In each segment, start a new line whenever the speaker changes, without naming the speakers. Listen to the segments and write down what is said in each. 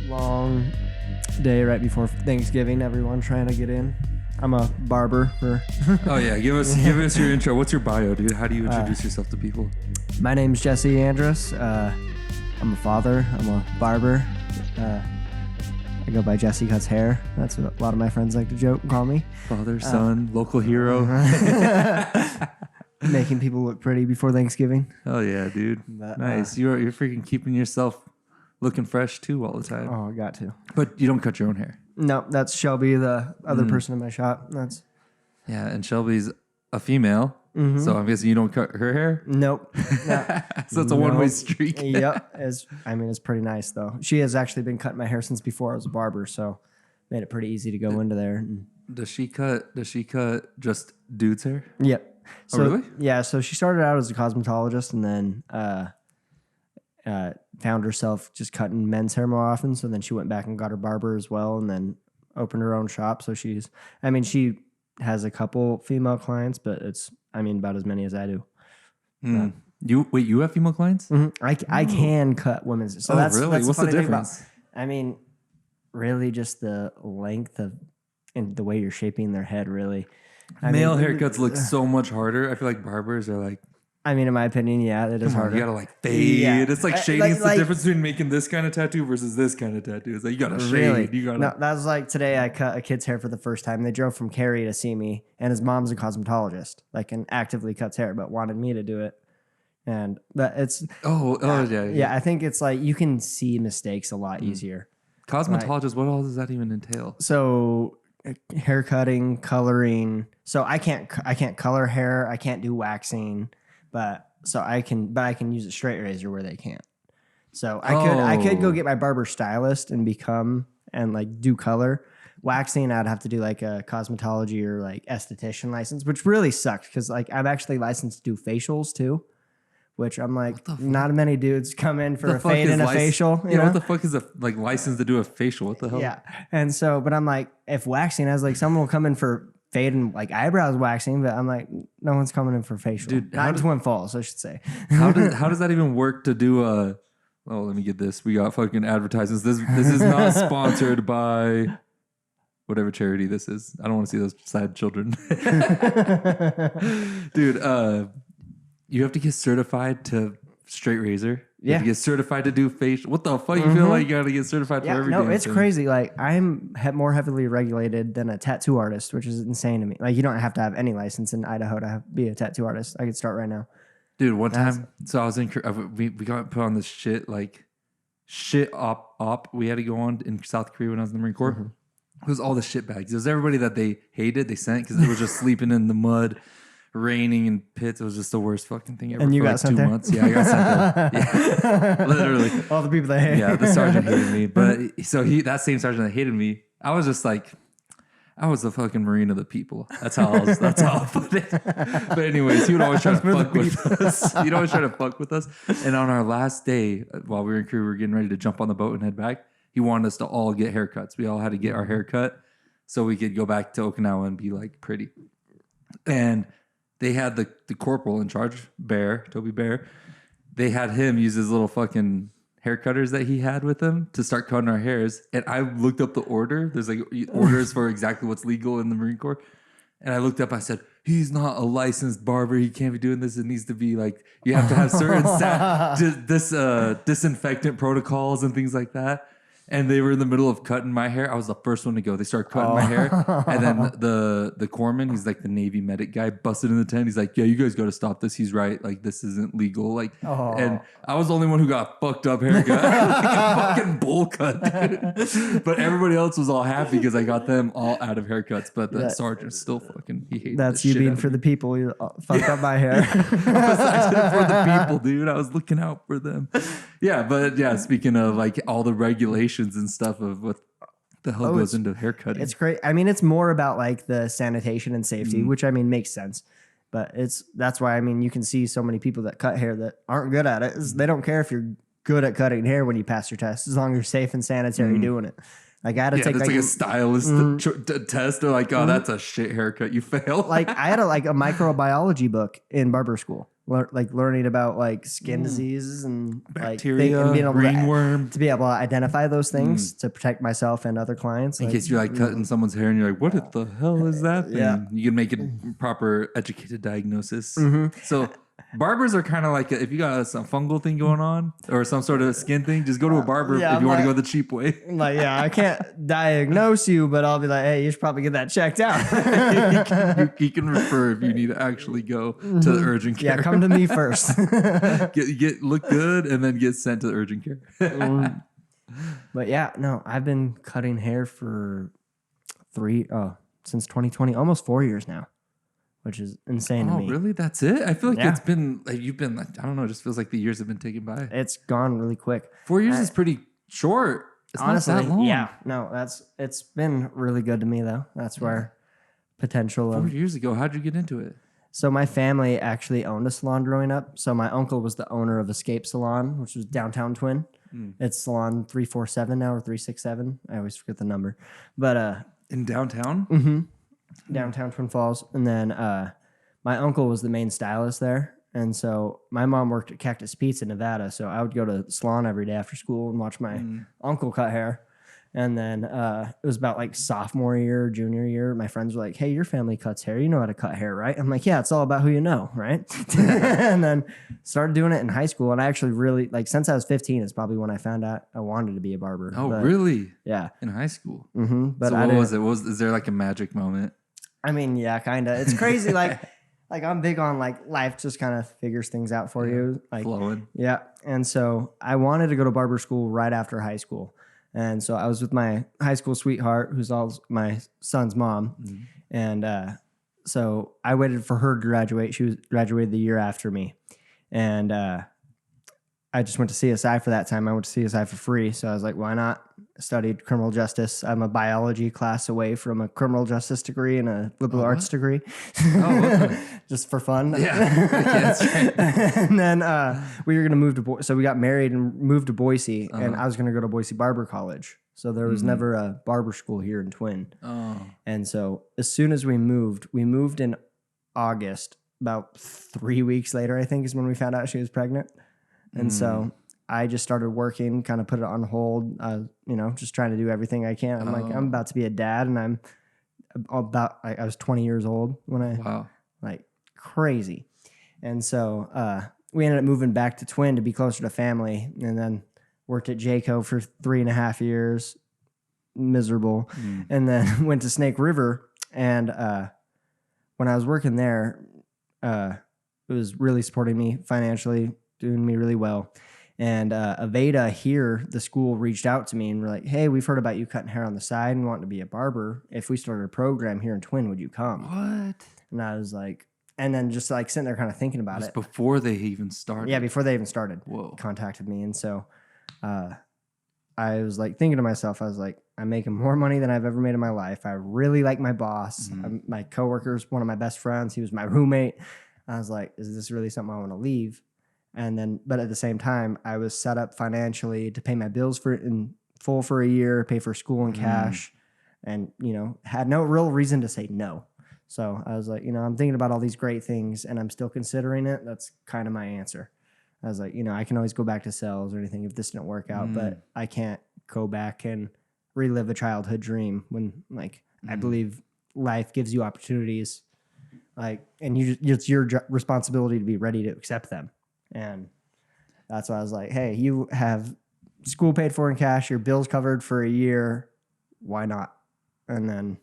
long day right before Thanksgiving. Everyone trying to get in. I'm a barber for.
Oh yeah, give us your intro. What's your bio, dude? How do you introduce yourself to people?
My name's Jesse Andrus. I'm a father. I'm a barber. I go by Jesse Cuts Hair. That's what a lot of my friends like to joke and call me.
Father, son, local hero.
Making people look pretty before Thanksgiving.
Oh yeah, dude.
But,
nice. You're freaking keeping yourself looking fresh too all the time.
Oh, I got to.
But you don't cut your own hair.
No, that's Shelby, the other person in my shop.
Yeah, and Shelby's a female,
Mm-hmm.
so I'm guessing you don't cut her hair.
Nope.
So it's a one-way streak.
Yep. It's pretty nice though. She has actually been cutting my hair since before I was a barber, so made it pretty easy to go into there.
Does she cut just dude's hair?
Yep. So,
really?
Yeah. So she started out as a cosmetologist and then found herself just cutting men's hair more often. So then she went back and got her barber as well, and then opened her own shop. So she has a couple female clients, but it's about as many as I do.
You have female clients?
Mm-hmm. I can cut women's. So that's
really?
That's
What's the difference?
Really just the length of and the way you're shaping their head. Really,
Male haircuts look so much harder. I feel like barbers are like.
In my opinion, yeah, it is harder.
You gotta fade. Yeah. It's like shading. It's the difference between making this kind of tattoo versus this kind of tattoo. It's like you gotta shade.
No, that was like today. I cut a kid's hair for the first time. They drove from Cary to see me, and his mom's a cosmetologist, and actively cuts hair, but wanted me to do it. And it's
yeah.
I think it's like you can see mistakes a lot easier.
Cosmetologist, what all does that even entail?
So hair cutting, coloring. So I can't color hair. I can't do waxing. But I can use a straight razor where they can't. So I could go get my barber stylist and do color. Waxing, I'd have to do like a cosmetology or like esthetician license, which really sucks because I'm actually licensed to do facials too, which I'm like not many dudes come in for a fade and a facial. You know?
What the fuck is a license to do a facial? What the hell?
Yeah, and so but I'm like if waxing, I was like someone will come in for fade and eyebrows waxing, but I'm like, no one's coming in for facial. Dude, not Twin Falls, I should say.
How does that even work to do a? Oh, let me get this. We got fucking advertisements. This is not sponsored by whatever charity this is. I don't want to see those sad children. Dude, you have to get certified to straight razor. You have to get certified to do facial. What the fuck? You feel like you got to get certified for everything?
No, it's crazy. I'm more heavily regulated than a tattoo artist, which is insane to me. You don't have to have any license in Idaho to be a tattoo artist. I could start right now.
Dude, one time, so I was in, we got put on this shit op we had to go on in South Korea when I was in the Marine Corps. Mm-hmm. It was all the shit bags. It was everybody that they hated, they sent because they were just sleeping in the mud. Raining in pits. It was just the worst fucking thing ever.
And you got sent 2
months. Yeah, I got sent there. Yeah, literally.
All the people that hate.
Yeah, the sergeant hated me. But so that same sergeant that hated me, I was just like, I was the fucking Marine of the people. That's how I'll put it. But anyways, he would always try to fuck with us. He'd always try to fuck with us. And on our last day, while we were in Korea, we were getting ready to jump on the boat and head back. He wanted us to all get haircuts. We all had to get our hair cut so we could go back to Okinawa and be pretty. And they had the corporal in charge, Toby Bear. They had him use his little fucking hair cutters that he had with him to start cutting our hairs. And I looked up the order. There's orders for exactly what's legal in the Marine Corps. And I looked up, I said, he's not a licensed barber. He can't be doing this. It needs to be you have to have certain disinfectant protocols and things like that. And they were in the middle of cutting my hair. I was the first one to go. They started cutting my hair. And then the corpsman, he's the Navy medic guy, busted in the tent. He's like, yeah, you guys got to stop this. He's right. This isn't legal. And I was the only one who got fucked up haircut. A fucking bowl cut, dude. But everybody else was all happy because I got them all out of haircuts. But the sergeant still he hated
that's you being for the people. You fucked up my hair.
I was actually for the people, dude. I was looking out for them. Yeah, but yeah, speaking of all the regulations and stuff of what the hell goes into haircutting.
It's great. It's more about the sanitation and safety, which makes sense. But that's why you can see so many people that cut hair that aren't good at it. They don't care if you're good at cutting hair when you pass your test, as long as you're safe and sanitary doing it. I had to take
a stylist test. They're like, oh, that's a shit haircut. You failed.
I had a microbiology book in barber school. learning about like skin diseases and
Bacteria,
and being able
ringworm.
to be able to identify those things to protect myself and other clients.
In case you're like cutting someone's hair and you're like, what the hell is that thing?
Yeah.
You can make it proper educated diagnosis. So barbers are kind of like, if you got some fungal thing going on or some sort of skin thing, just go to a barber if you want to go the cheap way.
Like, yeah, I can't diagnose you, but I'll be like, hey, you should probably get that checked out.
he can refer if you need to actually go to the urgent care.
Yeah, come to me first.
get look good and then get sent to the urgent care.
But yeah, no, I've been cutting hair for since 2020, almost 4 years now, which is insane to me.
Oh, really? That's it? I feel like it's been, like, you've been, like, I don't know, it just feels like the years have been taken by.
It's gone really quick.
4 years is pretty short. It's honestly not that long.
Yeah, no, it's been really good to me though. That's where potential
4 years ago, how'd you get into it?
So my family actually owned a salon growing up. So my uncle was the owner of Escape Salon, which was downtown Twin. It's Salon 347 now or 367. I always forget the number. But
in downtown?
Downtown Twin Falls. And then my uncle was the main stylist there. And so my mom worked at Cactus Pizza in Nevada. So I would go to the salon every day after school and watch my uncle cut hair. And then it was about like sophomore year, junior year. My friends were like, hey, your family cuts hair. You know how to cut hair, right? I'm like, yeah, it's all about who you know, right? And then started doing it in high school. And I actually really, like, since I was 15, is probably when I found out I wanted to be a barber.
Oh, really?
Yeah.
In high school?
But
so what was it? Is there like a magic moment?
I mean, yeah, kind of. It's crazy. like I'm big on like life just kind of figures things out for you. Like
flowing.
Yeah. And so I wanted to go to barber school right after high school. And so I was with my high school sweetheart, who's also my son's mom. And so I waited for her to graduate. She was graduated the year after me. And I just went to CSI for that time. I went to CSI for free. So I was like, why not? I studied criminal justice. I'm a biology class away from a criminal justice degree and a liberal arts degree. Just for fun.
Yeah.
And then we were going to move to so we got married and moved to Boise. And I was going to go to Boise Barber College. So there was never a barber school here in Twin. And so as soon as we moved in August. About 3 weeks later, I think, is when we found out she was pregnant. And so I just started working, kind of put it on hold, just trying to do everything I can. I'm like, I'm about to be a dad, and I'm I was 20 years old when like crazy. And so we ended up moving back to Twin to be closer to family, and then worked at Jayco for 3.5 years, miserable. And then went to Snake River. And when I was working there, it was really supporting me financially, doing me really well. And Aveda here, the school, reached out to me and were like, hey, we've heard about you cutting hair on the side and wanting to be a barber. If we started a program here in Twin, would you come?
What?
And I was like, and then just like sitting there kind of thinking about it.
Before they even started?
Yeah, before they even started.
Whoa.
Contacted me. And so I was like thinking to myself, I was like, I'm making more money than I've ever made in my life. I really like my boss. My coworker's one of my best friends. He was my roommate. I was like, is this really something I want to leave? And then, but at the same time, I was set up financially to pay my bills in full for a year, pay for school in cash, and, had no real reason to say no. So I was like, I'm thinking about all these great things and I'm still considering it. That's kind of my answer. I was like, I can always go back to sales or anything if this didn't work out, but I can't go back and relive a childhood dream when, like, I believe life gives you opportunities, like, and it's your responsibility to be ready to accept them. And that's why I was like, hey, you have school paid for in cash, your bills covered for a year. Why not? And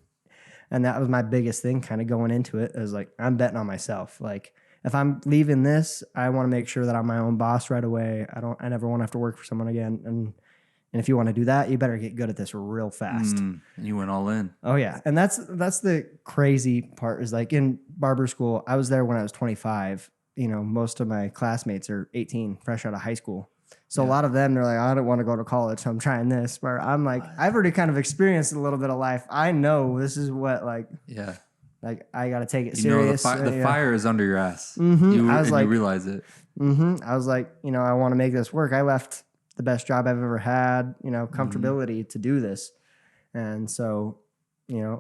that was my biggest thing kind of going into it. I was like, I'm betting on myself. Like, if I'm leaving this, I want to make sure that I'm my own boss right away. I never want to have to work for someone again. And if you want to do that, you better get good at this real fast.
And you went all in.
Oh yeah. And that's the crazy part is, like, in barber school, I was there when I was 25. Most of my classmates are 18, fresh out of high school. So a lot of them, they're like, I don't want to go to college, so I'm trying this. Where I'm like, I've already kind of experienced a little bit of life. I know this is what, like, I got to take it serious.
The fire is under your ass.
I was like,
you realize it.
I was like, I want to make this work. I left the best job I've ever had, comfortability to do this. And so,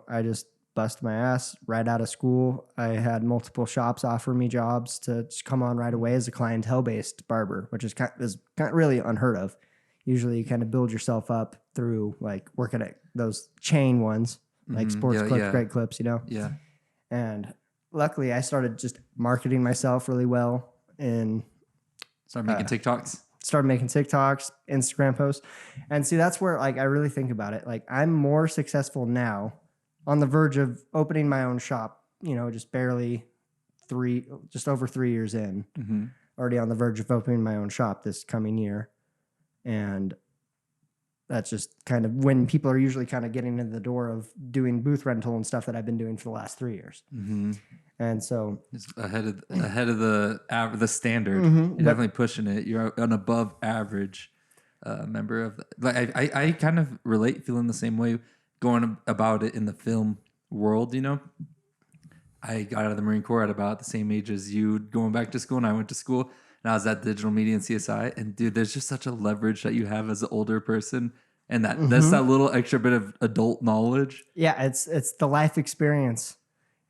I just bust my ass right out of school. I had multiple shops offer me jobs to just come on right away as a clientele-based barber, which is kind of really unheard of. Usually you kind of build yourself up through like working at those chain ones, like Sports Clips, Great Clips, you know?
Yeah.
And luckily I started just marketing myself really well and
Start making TikToks.
Started making TikToks, Instagram posts. And see, that's where like I really think about it. Like I'm more successful now, on the verge of opening my own shop, you know, just over 3 years in, already on the verge of opening my own shop this coming year. And that's just kind of when people are usually kind of getting in the door of doing booth rental and stuff that I've been doing for the last 3 years. And so
it's ahead of the standard. You're definitely pushing it. You're an above average member of like I kind of relate, feeling the same way going about it in the film world, you know. I got out of the Marine Corps at about the same age as you, going back to school, and I went to school, and I was at digital media and CSI. And dude, there's just such a leverage that you have as an older person, and that's that little extra bit of adult knowledge.
Yeah, it's the life experience.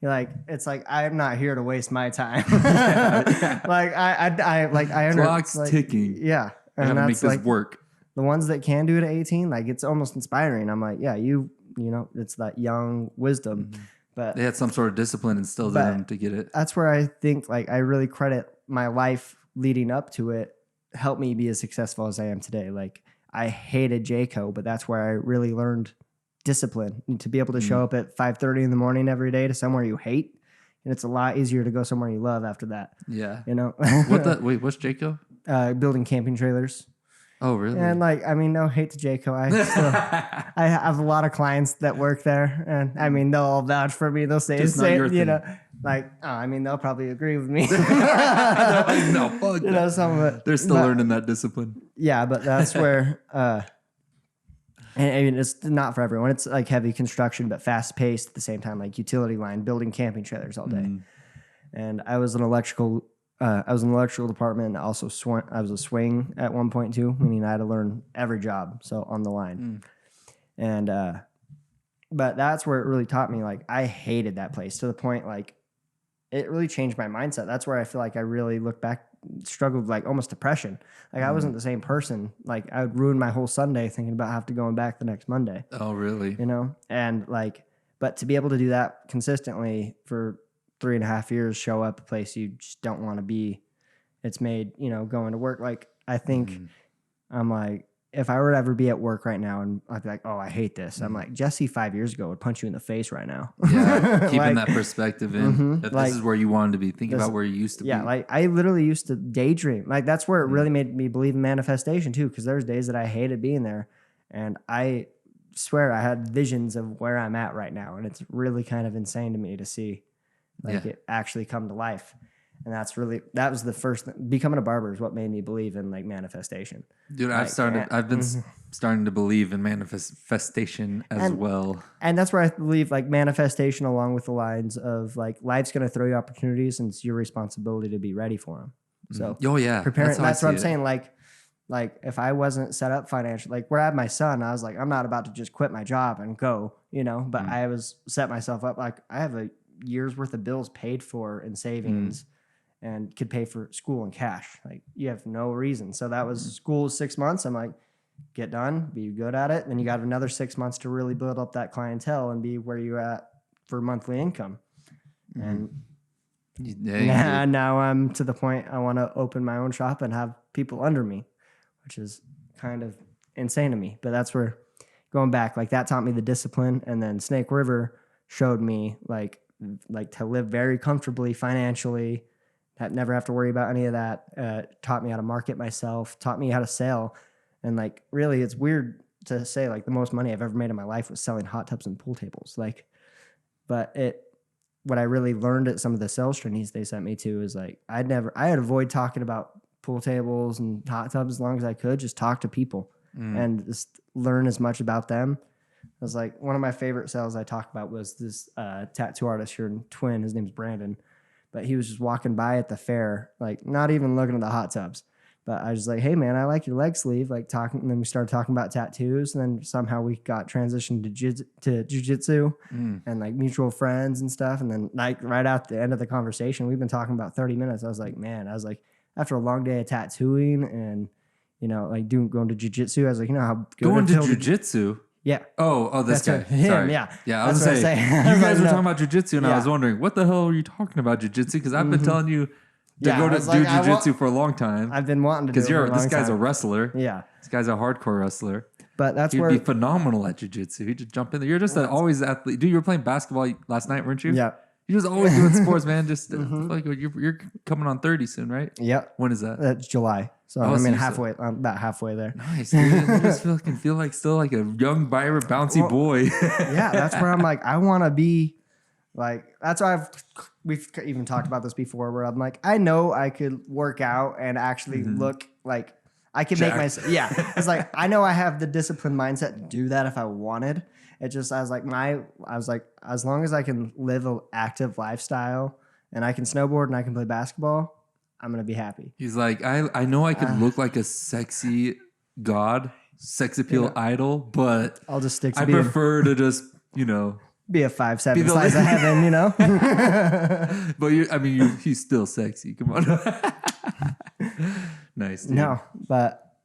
You're like, it's like I'm not here to waste my time. Like I
Clock's
like,
ticking.
Yeah,
I gotta make this
like,
work.
The ones that can do it at 18, like it's almost inspiring. I'm like, yeah, you know, it's that young wisdom. But
they had some sort of discipline instilled in them to get it.
That's where I think like I really credit my life leading up to it helped me be as successful as I am today. Like I hated JCO, but that's where I really learned discipline, and to be able to show up at 5:30 in the morning every day to somewhere you hate. And it's a lot easier to go somewhere you love after that.
Yeah.
You know?
What's JCO?
Building camping trailers.
Oh, really?
And like, I mean, no hate to JCO. I have a lot of clients that work there, and I mean, they'll all vouch for me. They'll say, you know, like, I mean, they'll probably agree with me.
Like, no, fuck
you know, some of it.
They're still learning that discipline.
Yeah, but that's where, and I mean, it's not for everyone. It's like heavy construction, but fast paced at the same time, like utility line, building camping trailers all day. And I was in electrical department, and also I was a swing at 1.2, meaning I had to learn every job, so on the line. And but that's where it really taught me. Like I hated that place to the point like it really changed my mindset. That's where I feel like I really look back, struggled with like almost depression. Like I wasn't the same person. Like I would ruin my whole Sunday thinking about having to going back the next Monday.
Oh, really?
You know, and like, but to be able to do that consistently for 3.5 years, show up a place you just don't want to be. It's made, you know, going to work. Like, I think I'm like, if I were to ever be at work right now and I'd be like, oh, I hate this. I'm like, Jesse 5 years ago would punch you in the face right now.
Yeah. Keeping that perspective in. If
like,
this is where you wanted to be. Think about where you used to be.
Yeah. Like I literally used to daydream. Like that's where it really made me believe in manifestation too. Cause there's days that I hated being there, and I swear I had visions of where I'm at right now. And it's really kind of insane to me to see it actually come to life. And that was the first becoming a barber is what made me believe in like manifestation.
Dude, I've been starting to believe in manifestation as well.
And that's where I believe like manifestation along with the lines of like life's going to throw you opportunities and it's your responsibility to be ready for them. So preparing, that's what I'm saying. Like if I wasn't set up financially, like where I had my son, I was like, I'm not about to just quit my job and go, you know, but I was set myself up. Like I have a year's worth of bills paid for in savings and could pay for school in cash. Like you have no reason. So that was school 6 months. I'm like, get done, be good at it. Then you got another 6 months to really build up that clientele and be where you're at for monthly income. And now I'm to the point I want to open my own shop and have people under me, which is kind of insane to me. But that's where going back, like that taught me the discipline. And then Snake River showed me like to live very comfortably financially, never have to worry about any of that. Taught me how to market myself, taught me how to sell. And like, really, it's weird to say like the most money I've ever made in my life was selling hot tubs and pool tables. Like, but what I really learned at some of the sales trainings they sent me to is like, I'd avoid talking about pool tables and hot tubs as long as I could, just talk to people and just learn as much about them. I was like, one of my favorite sales I talked about was this tattoo artist here in Twin. His name's Brandon, but he was just walking by at the fair, like not even looking at the hot tubs, But I was like, hey man, I like your leg sleeve. Like talking, and then we started talking about tattoos, and then somehow we got transitioned to jujitsu and like mutual friends and stuff. And then like right at the end of the conversation, we've been talking about 30 minutes. I was like, after a long day of tattooing and like going to jujitsu, I was like, how good
going to jujitsu.
Yeah.
Oh, this guy.
Him,
sorry.
yeah.
Yeah, I was going to say, you guys were talking about jujitsu, and I was wondering, what the hell are you talking about jujitsu? Because I've been telling you to go to do jujitsu for a long time.
I've been wanting to do it for a long time.
This guy's a wrestler.
Yeah.
This guy's a hardcore wrestler.
But that's
He'd be phenomenal at jujitsu. He'd just jump in there. You're just always athlete. Dude, you were playing basketball last night, weren't you?
Yeah.
You're just always doing sports, man. Just like you're coming on 30 soon, right?
Yep.
When is that?
That's July. So I mean, halfway. I'm about halfway there.
Nice, dude. You just feel like still like a young, vibrant, bouncy boy.
Yeah, that's where I'm like, I want to be. Like that's why we've even talked about this before. Where I'm like, I know I could work out and actually look like I could make myself. Yeah, it's like I know I have the disciplined mindset to do that if I wanted. It just I was like, as long as I can live an active lifestyle and I can snowboard and I can play basketball, I'm gonna be happy.
He's like, I know I could look like a sexy god, sex appeal idol, but
I'll just stick to
I prefer to just,
be a 5'7" slice of heaven,
But he's still sexy. Come on. Nice, dude.
No, but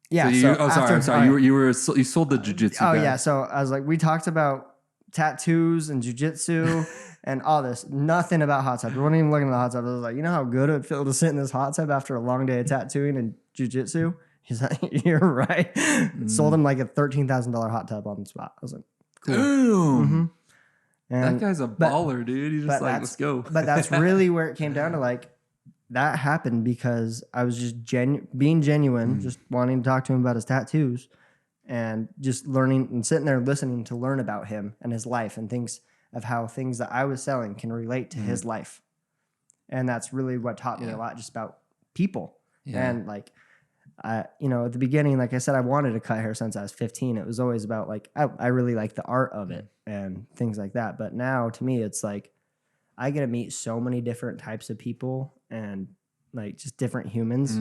yeah.
I'm sorry. You sold the jujitsu.
Oh yeah. So I was like, we talked about tattoos and jujitsu and all this. Nothing about hot tub. We weren't even looking at the hot tub. I was like, you know how good it would feel to sit in this hot tub after a long day of tattooing and jujitsu? He's like, you're right. Sold him like a $13,000 hot tub on the spot. I was like, cool.
Boom. That guy's a baller, dude. He's just like, let's go.
But that's really where it came down to. Like, that happened because I was just being genuine, just wanting to talk to him about his tattoos and just learning and sitting there listening to learn about him and his life and things of how things that I was selling can relate to his life. And that's really what taught me a lot just about people. Yeah. And like, at the beginning, like I said, I wanted to cut hair since I was 15. It was always about like, I really like the art of it and things like that. But now to me, it's like, I get to meet so many different types of people and like just different humans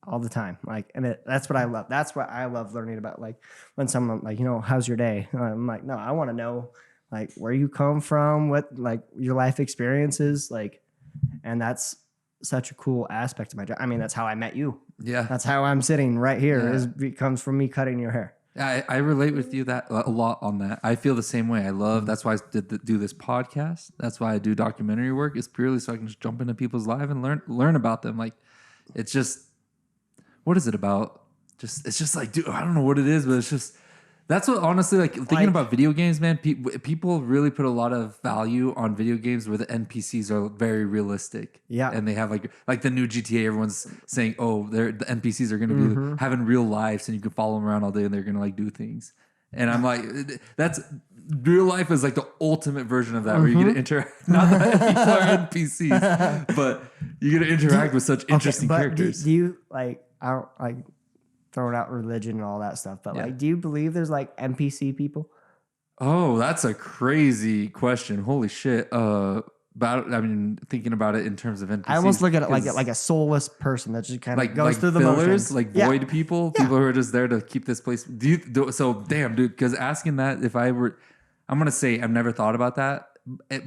all the time. Like, and that's what I love. That's what I love learning about. Like when someone like, how's your day? I'm like, no, I want to know like where you come from, what like your life experiences, like, and that's such a cool aspect of my job. I mean, that's how I met you. Yeah. That's how I'm sitting right here. It comes from me cutting your hair.
I relate with you that a lot on that. I feel the same way. That's why I do this podcast. That's why I do documentary work. It's purely so I can just jump into people's lives and learn about them. Like, it's just, what is it about? It's just like, dude, I don't know what it is, but it's just, that's what honestly, like thinking about video games, man, people really put a lot of value on video games where the NPCs are very realistic. Yeah. And they have like the new GTA, everyone's saying, oh, the NPCs are going to be having real lives and you can follow them around all day and they're going to like do things. And I'm like, that's real life is like the ultimate version of that where you get to interact. Not that people are NPCs, but you get to interact with such interesting characters.
Do you like, I don't like, throwing out religion and all that stuff, but like, do you believe there's like NPC people?
Oh, that's a crazy question. Holy shit. Thinking about it in terms of NPCs. I
almost look at it like a soulless person that just kind of goes through the motions.
Like void people who are just there to keep this place. Damn, dude, because asking that, I'm going to say I've never thought about that,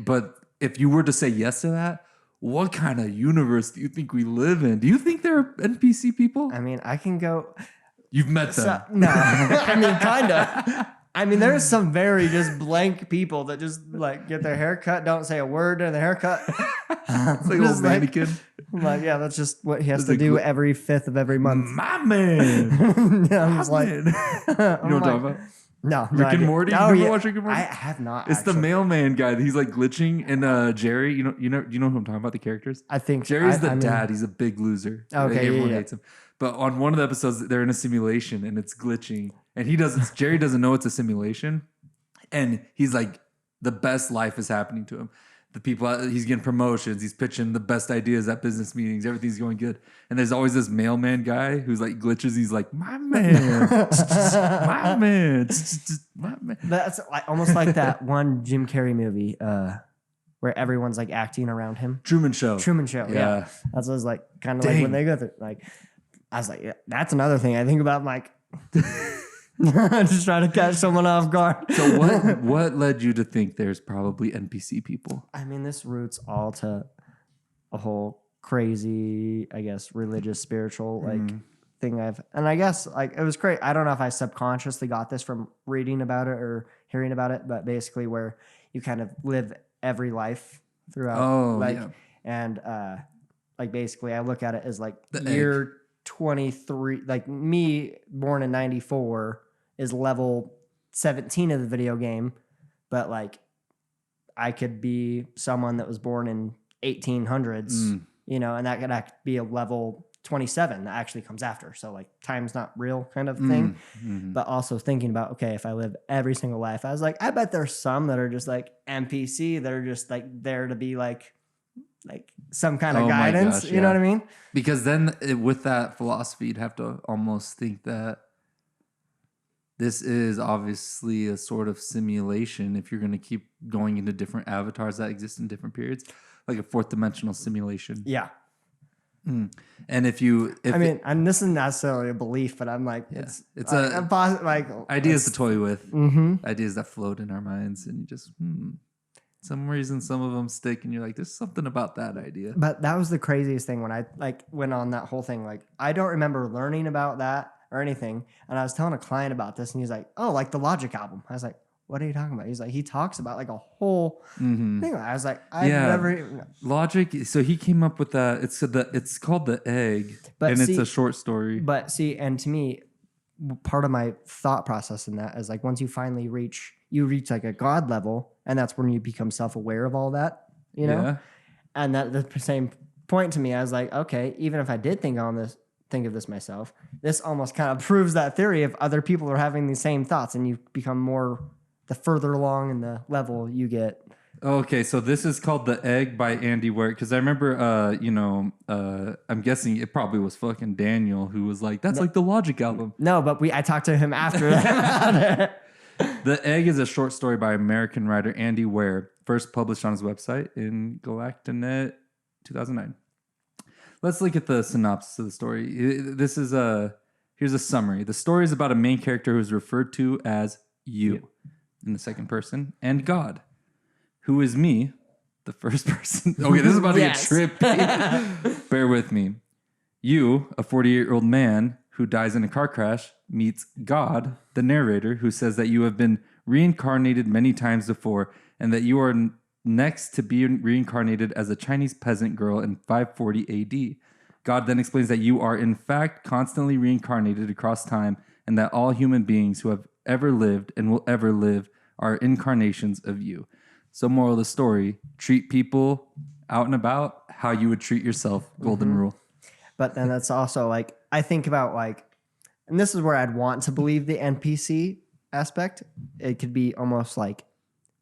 but if you were to say yes to that, what kind of universe do you think we live in? Do you think there are NPC people?
I mean, I can go...
You've met them.
No. I mean, kind of. I mean, there's some very just blank people that just like get their hair cut, don't say a word in the haircut.
It's like a little mannequin.
Like, yeah, that's just what he has to do every 5th of every month.
My man.
I'm just like... You know
what I'm talking about?
No.
Rick and Morty?
Oh,
you ever watch Rick and Morty?
I have not.
It's the mailman guy. He's like glitching. And Jerry, you know who I'm talking about, the characters?
I think
Jerry's the dad. He's a big loser.
Okay,
everyone hates him. But on one of the episodes, they're in a simulation and it's glitching. And Jerry doesn't know it's a simulation. And he's like, the best life is happening to him. The people, he's getting promotions. He's pitching the best ideas at business meetings. Everything's going good. And there's always this mailman guy who's like glitches. He's like, my man, my man, my man.
That's almost like that one Jim Carrey movie where everyone's like acting around him.
Truman Show.
Yeah. That's what it's like, kind of like when they go through like. I was like, yeah, that's another thing I think about. I'm like, just trying to catch someone off guard.
So what led you to think there's probably NPC people?
I mean, this roots all to a whole crazy, I guess, religious, spiritual thing and I guess like it was great. I don't know if I subconsciously got this from reading about it or hearing about it, but basically where you kind of live every life throughout and like basically I look at it as like
the
year
egg.
23, like me born in 94 is level 17 of the video game, but like I could be someone that was born in 1800s, you know, and that could be a level 27 that actually comes after. So like time's not real kind of thing, but also thinking about, okay, if I live every single life, I was like, I bet there's some that are just like NPC that are just like there to be like some kind of guidance. You know what I mean?
Because then with that philosophy, you'd have to almost think that this is obviously a sort of simulation if you're going to keep going into different avatars that exist in different periods, like a fourth dimensional simulation.
Yeah.
And and this
isn't necessarily a belief, but I'm like, it's
ideas to toy with, ideas that float in our minds, and you just, some reason some of them stick, and you're like, there's something about that idea.
But that was the craziest thing when I like went on that whole thing. Like, I don't remember learning about that or anything. And I was telling a client about this, and he's like, "Oh, like the Logic album." I was like, "What are you talking about?" He's like, he talks about like a whole thing. I was like, I've never even...
Logic. So he came up with that. It's called The Egg, it's a short story.
But see, and to me, part of my thought process in that is like once you finally reach like a God level, and that's when you become self-aware of all that, you know.
Yeah.
And that the same point to me, I was like, okay, even if I did think of this myself, this almost kind of proves that theory of other people are having the same thoughts, and you become more the further along in the level you get.
Okay, so this is called The Egg by Andy Weir, because I remember, I'm guessing it probably was fucking Daniel who was like, that's like the Logic album.
No, but I talked to him after that.
The Egg is a short story by American writer Andy Weir, first published on his website in Galactanet 2009. Let's look at the synopsis of the story. Here's a summary. The story is about a main character who is referred to as you in the second person, and God, who is me, the first person. Okay, this is about to get trippy. Bear with me. You, a 48-year-old man who dies in a car crash, meets God, the narrator, who says that you have been reincarnated many times before and that you are next to be reincarnated as a Chinese peasant girl in 540 AD. God then explains that you are in fact constantly reincarnated across time and that all human beings who have ever lived and will ever live are incarnations of you. So moral of the story, treat people out and about how you would treat yourself. Golden rule.
But then that's also like, I think about like, and this is where I'd want to believe the NPC aspect. It could be almost like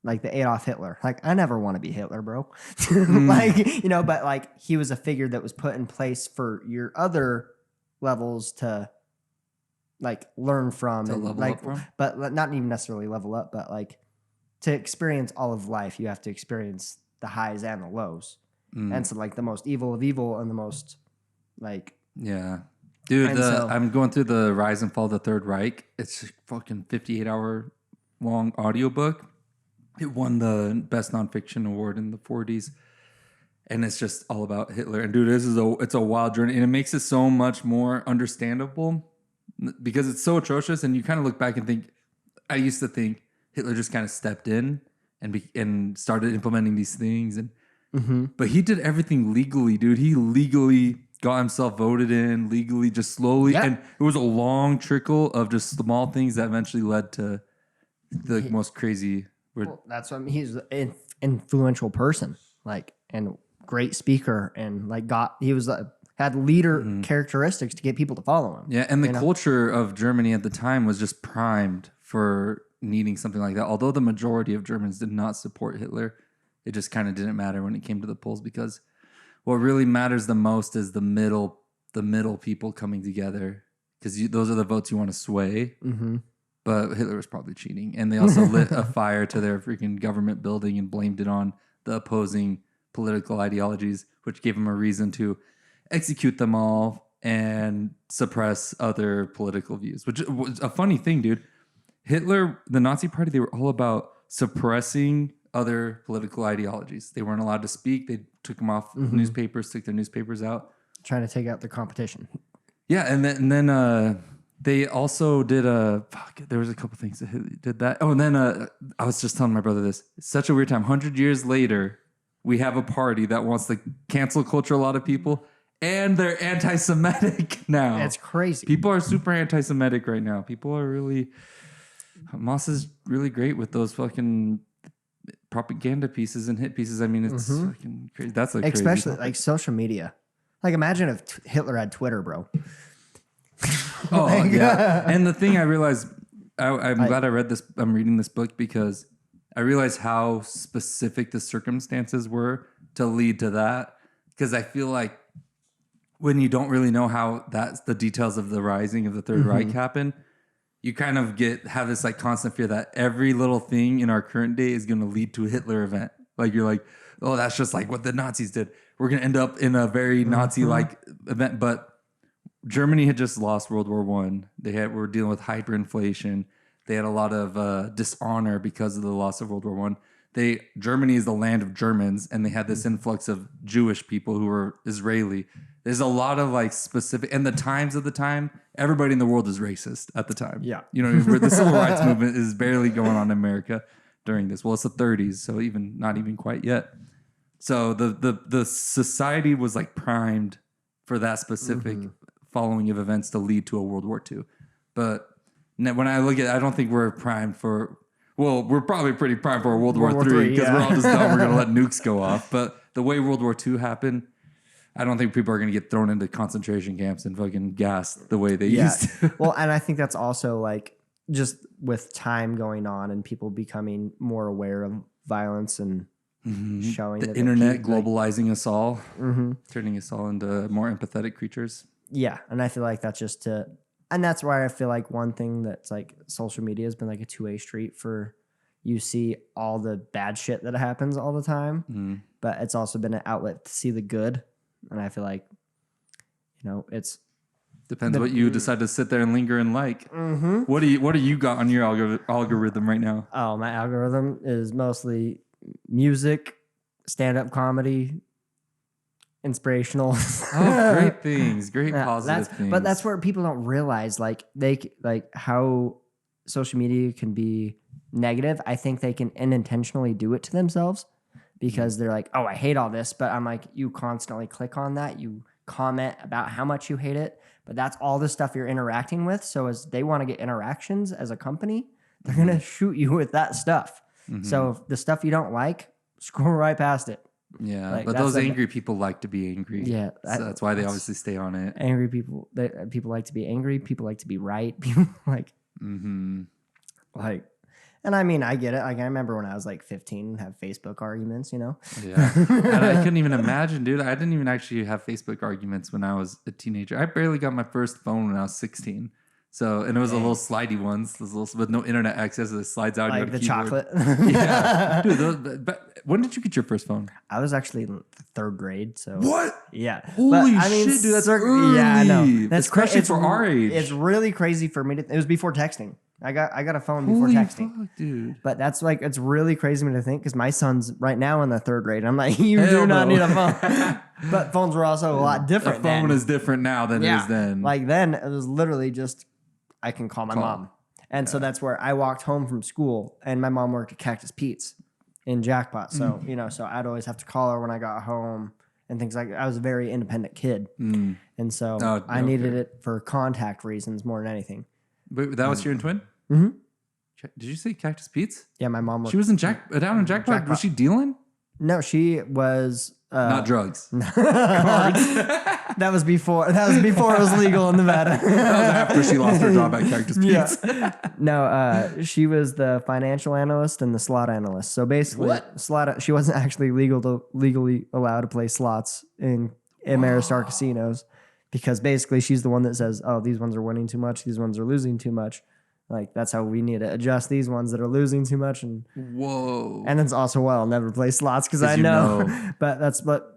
the Adolf Hitler. Like, I never want to be Hitler, bro. Like, you know, but like he was a figure that was put in place for your other levels to like learn from, and
level
like,
up from?
But not even necessarily level up, but like to experience all of life, you have to experience the highs and the lows. And so like the most evil of evil and the most like,
yeah. Dude, I'm going through the Rise and Fall of the Third Reich. It's a fucking 58-hour long audiobook. It won the Best Nonfiction Award in the 40s. And it's just all about Hitler. And dude, it's a wild journey. And it makes it so much more understandable because it's so atrocious. And you kind of look back and think, I used to think Hitler just kind of stepped in and started implementing these things. But he did everything legally, dude. He legally got himself voted in, legally, just slowly. Yeah. And it was a long trickle of just small things that eventually led to the most crazy...
Well, that's what I mean. He's an influential person, like, and great speaker, and like had leader characteristics to get people to follow him.
Yeah, and the culture of Germany at the time was just primed for needing something like that. Although the majority of Germans did not support Hitler, it just kind of didn't matter when it came to the polls because what really matters the most is the middle people coming together because those are the votes you want to sway. But Hitler was probably cheating. And they also lit a fire to their freaking government building and blamed it on the opposing political ideologies, which gave him a reason to execute them all and suppress other political views, which was a funny thing, dude. Hitler, the Nazi Party, they were all about suppressing other political ideologies. They weren't allowed to speak. They took them off newspapers, took their newspapers out.
Trying to take out the competition.
Yeah, and then they also did there was a couple things that did that. Oh, and then I was just telling my brother this. It's such a weird time. 100 years later, we have a party that wants to cancel culture a lot of people, and they're anti-Semitic now.
It's crazy.
People are super anti-Semitic right now. People are really... Hamas is really great with those fucking propaganda pieces and hit pieces. I mean, it's fucking crazy. That's like
especially
crazy.
like social media. Like imagine if Hitler had Twitter, bro.
Oh yeah. And the thing I realized, I'm glad I read this. I'm reading this book because I realized how specific the circumstances were to lead to that. Because I feel like when you don't really know how that's the details of the rising of the Third Reich happened, you kind of have this like constant fear that every little thing in our current day is going to lead to a Hitler event. Like you're like, oh, that's just like what the Nazis did. We're going to end up in a very Nazi-like event. But Germany had just lost World War I. Were dealing with hyperinflation. They had a lot of dishonor because of the loss of World War I. Germany is the land of Germans, and they had this influx of Jewish people who were Israeli. There's a lot of like specific, and the times of the time, everybody in the world is racist at the time.
Yeah.
You know, the civil rights movement is barely going on in America during this. Well, it's the 30s, so not even quite yet. So the society was like primed for that specific following of events to lead to a World War II. But when I look at it, I don't think we're primed for, well, we're probably pretty primed for a World War III because we're all just dumb. We're going to let nukes go off. But the way World War II happened, I don't think people are going to get thrown into concentration camps and fucking gassed the way they used to.
Well, and I think that's also like just with time going on and people becoming more aware of violence and showing
the
that
internet globalizing us all, turning us all into more empathetic creatures.
Yeah, and I feel like that's and that's why I feel like one thing that's like social media has been like a two-way street for you see all the bad shit that happens all the time, but it's also been an outlet to see the good. And I feel like, you know, it's
depends what you decide to sit there and linger and like. What do you got on your algorithm right now?
Oh, my algorithm is mostly music, stand-up comedy, inspirational.
Oh, great things, great positive things.
But that's where people don't realize like how social media can be negative. I think they can unintentionally do it to themselves. Because they're like, oh, I hate all this. But I'm like, you constantly click on that. You comment about how much you hate it. But that's all the stuff you're interacting with. So as they want to get interactions as a company, they're going to shoot you with that stuff. So if the stuff you don't like, scroll right past it.
Yeah, like, but those angry people like to be angry.
Yeah.
So that's why they obviously stay on it.
Angry people, people like to be angry. People like to be right. People like, and I mean, I get it. Like I remember when I was like 15 and have Facebook arguments, you know?
Yeah. And I couldn't even imagine, dude. I didn't even actually have Facebook arguments when I was a teenager. I barely got my first phone when I was 16. So, and it was a little slidey ones, with no internet access. It slides out.
Like the chocolate.
Yeah. Dude, but when did you get your first phone?
I was actually in third grade. So
what?
Yeah.
Holy shit, dude. That's early.
Yeah, I know. That's
especially for our age.
It's really crazy for me to, it was before texting. I got a phone before texting.
Fuck, dude.
But that's like, it's really crazy to think because my son's right now in the third grade. I'm like, you do not need a phone. But phones were also a lot different.
A phone is different now than it is then.
Like then it was literally just, I can call my mom. And so that's where I walked home from school and my mom worked at Cactus Pete's in Jackpot. So, you know, so I'd always have to call her when I got home and things like that. I was a very independent kid. And so I needed it for contact reasons more than anything.
But that was your twin? Mm-hmm. Did you say Cactus Pete's?
Yeah, my mom.
She was in down in Jackpot. Was she dealing?
No, she was
not drugs.
That was before. That was before it was legal in Nevada.
That was after she lost her job at Cactus Pete's.
Yeah. No, she was the financial analyst and the slot analyst. So basically, she wasn't actually legally allowed to play slots in Ameristar casinos. Because basically she's the one that says, oh, these ones are winning too much. These ones are losing too much. Like that's how we need to adjust these ones that are losing too much. And it's also why I'll never play slots because I know. But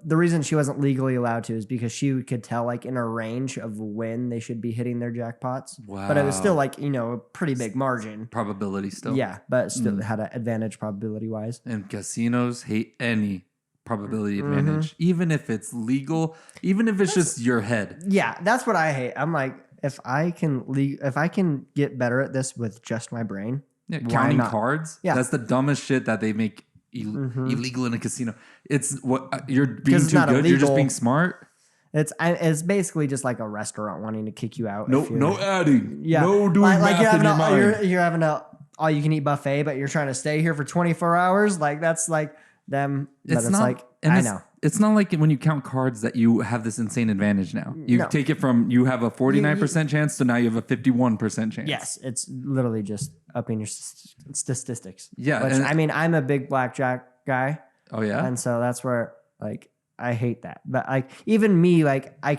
the reason she wasn't legally allowed to is because she could tell like in a range of when they should be hitting their jackpots. Wow. But it was still like, a pretty big margin.
Probability still.
Yeah, but still had an advantage probability wise.
And casinos hate any probability advantage, even if it's legal, even if it's just your head.
Yeah, that's what I hate. I'm like, if I can get better at this with just my brain,
counting cards. Yeah, that's the dumbest shit that they make illegal in a casino. It's what you're being too good. Illegal. You're just being smart.
It's basically just like a restaurant wanting to kick you out.
No adding. Yeah, no doing math in your mind.
You're having a all you can eat buffet, but you're trying to stay here for 24 hours. Like that's like them. It's not like I know.
It's not like when you count cards that you have this insane advantage now. You take it from you have a 49% chance to now you have a 51% chance.
Yes, it's literally just upping your statistics.
Yeah.
Which, I'm a big blackjack guy.
Oh, yeah?
And so that's where, like, I hate that. But, like, even me, like, I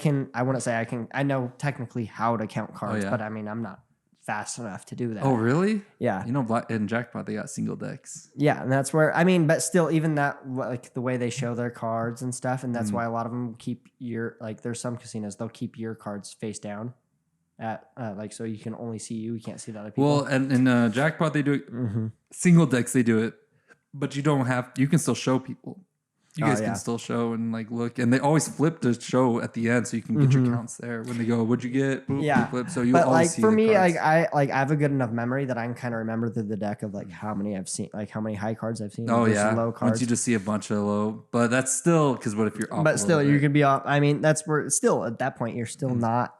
know technically how to count cards, but, I'm not fast enough to do that.
Oh, really?
Yeah.
In Jackpot, they got single decks.
Yeah, and that's where, but still, even that, like, the way they show their cards and stuff, and that's why a lot of them keep there's some casinos, they'll keep your cards face down at, so you can only see you can't see the other people.
Well, and in Jackpot, they do it, single decks, they do it, but you can still show people. You guys can still show and like look, and they always flip the show at the end, so you can get your counts there. When they go, "What'd you get?" Boop,
yeah,
flip. So you.
But
always
like
see
for
the
me,
cards.
I have a good enough memory that I can kind of remember through the deck of like how many I've seen, like how many high cards I've seen.
Oh yeah,
low cards.
Once you just see a bunch of low, but that's still because what if you're off?
But still, you could be off. That's where still at that point you're still not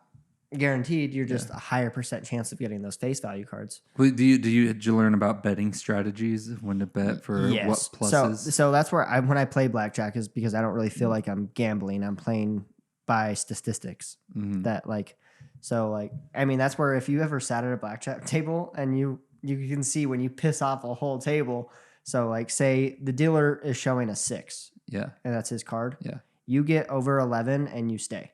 guaranteed. You're just a higher % chance of getting those face value cards.
Did you learn about betting strategies when to bet for what pluses?
So that's where when I play blackjack is because I don't really feel like I'm gambling. I'm playing by statistics. That that's where if you ever sat at a blackjack table and you can see when you piss off a whole table. So like say the dealer is showing a 6.
Yeah.
And that's his card.
Yeah.
You get over 11 and you stay.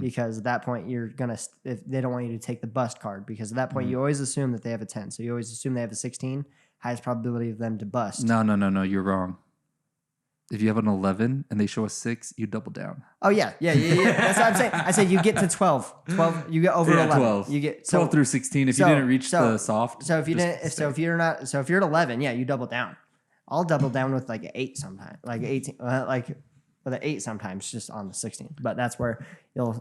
Because at that point you're gonna if they don't want you to take the bust card because at that point you always assume that they have a 10, so you always assume they have a 16, highest probability of them to bust.
No, you're wrong. If you have an 11 and they show a 6, you double down.
Oh yeah. That's what I'm saying. I said you get to 12. You get over 11.
12.
You get
12 through 16. If you didn't reach the soft.
So if you're at 11, yeah, you double down. I'll double down with like an 8 sometimes, like 18, with an 8 sometimes just on the 16. But that's where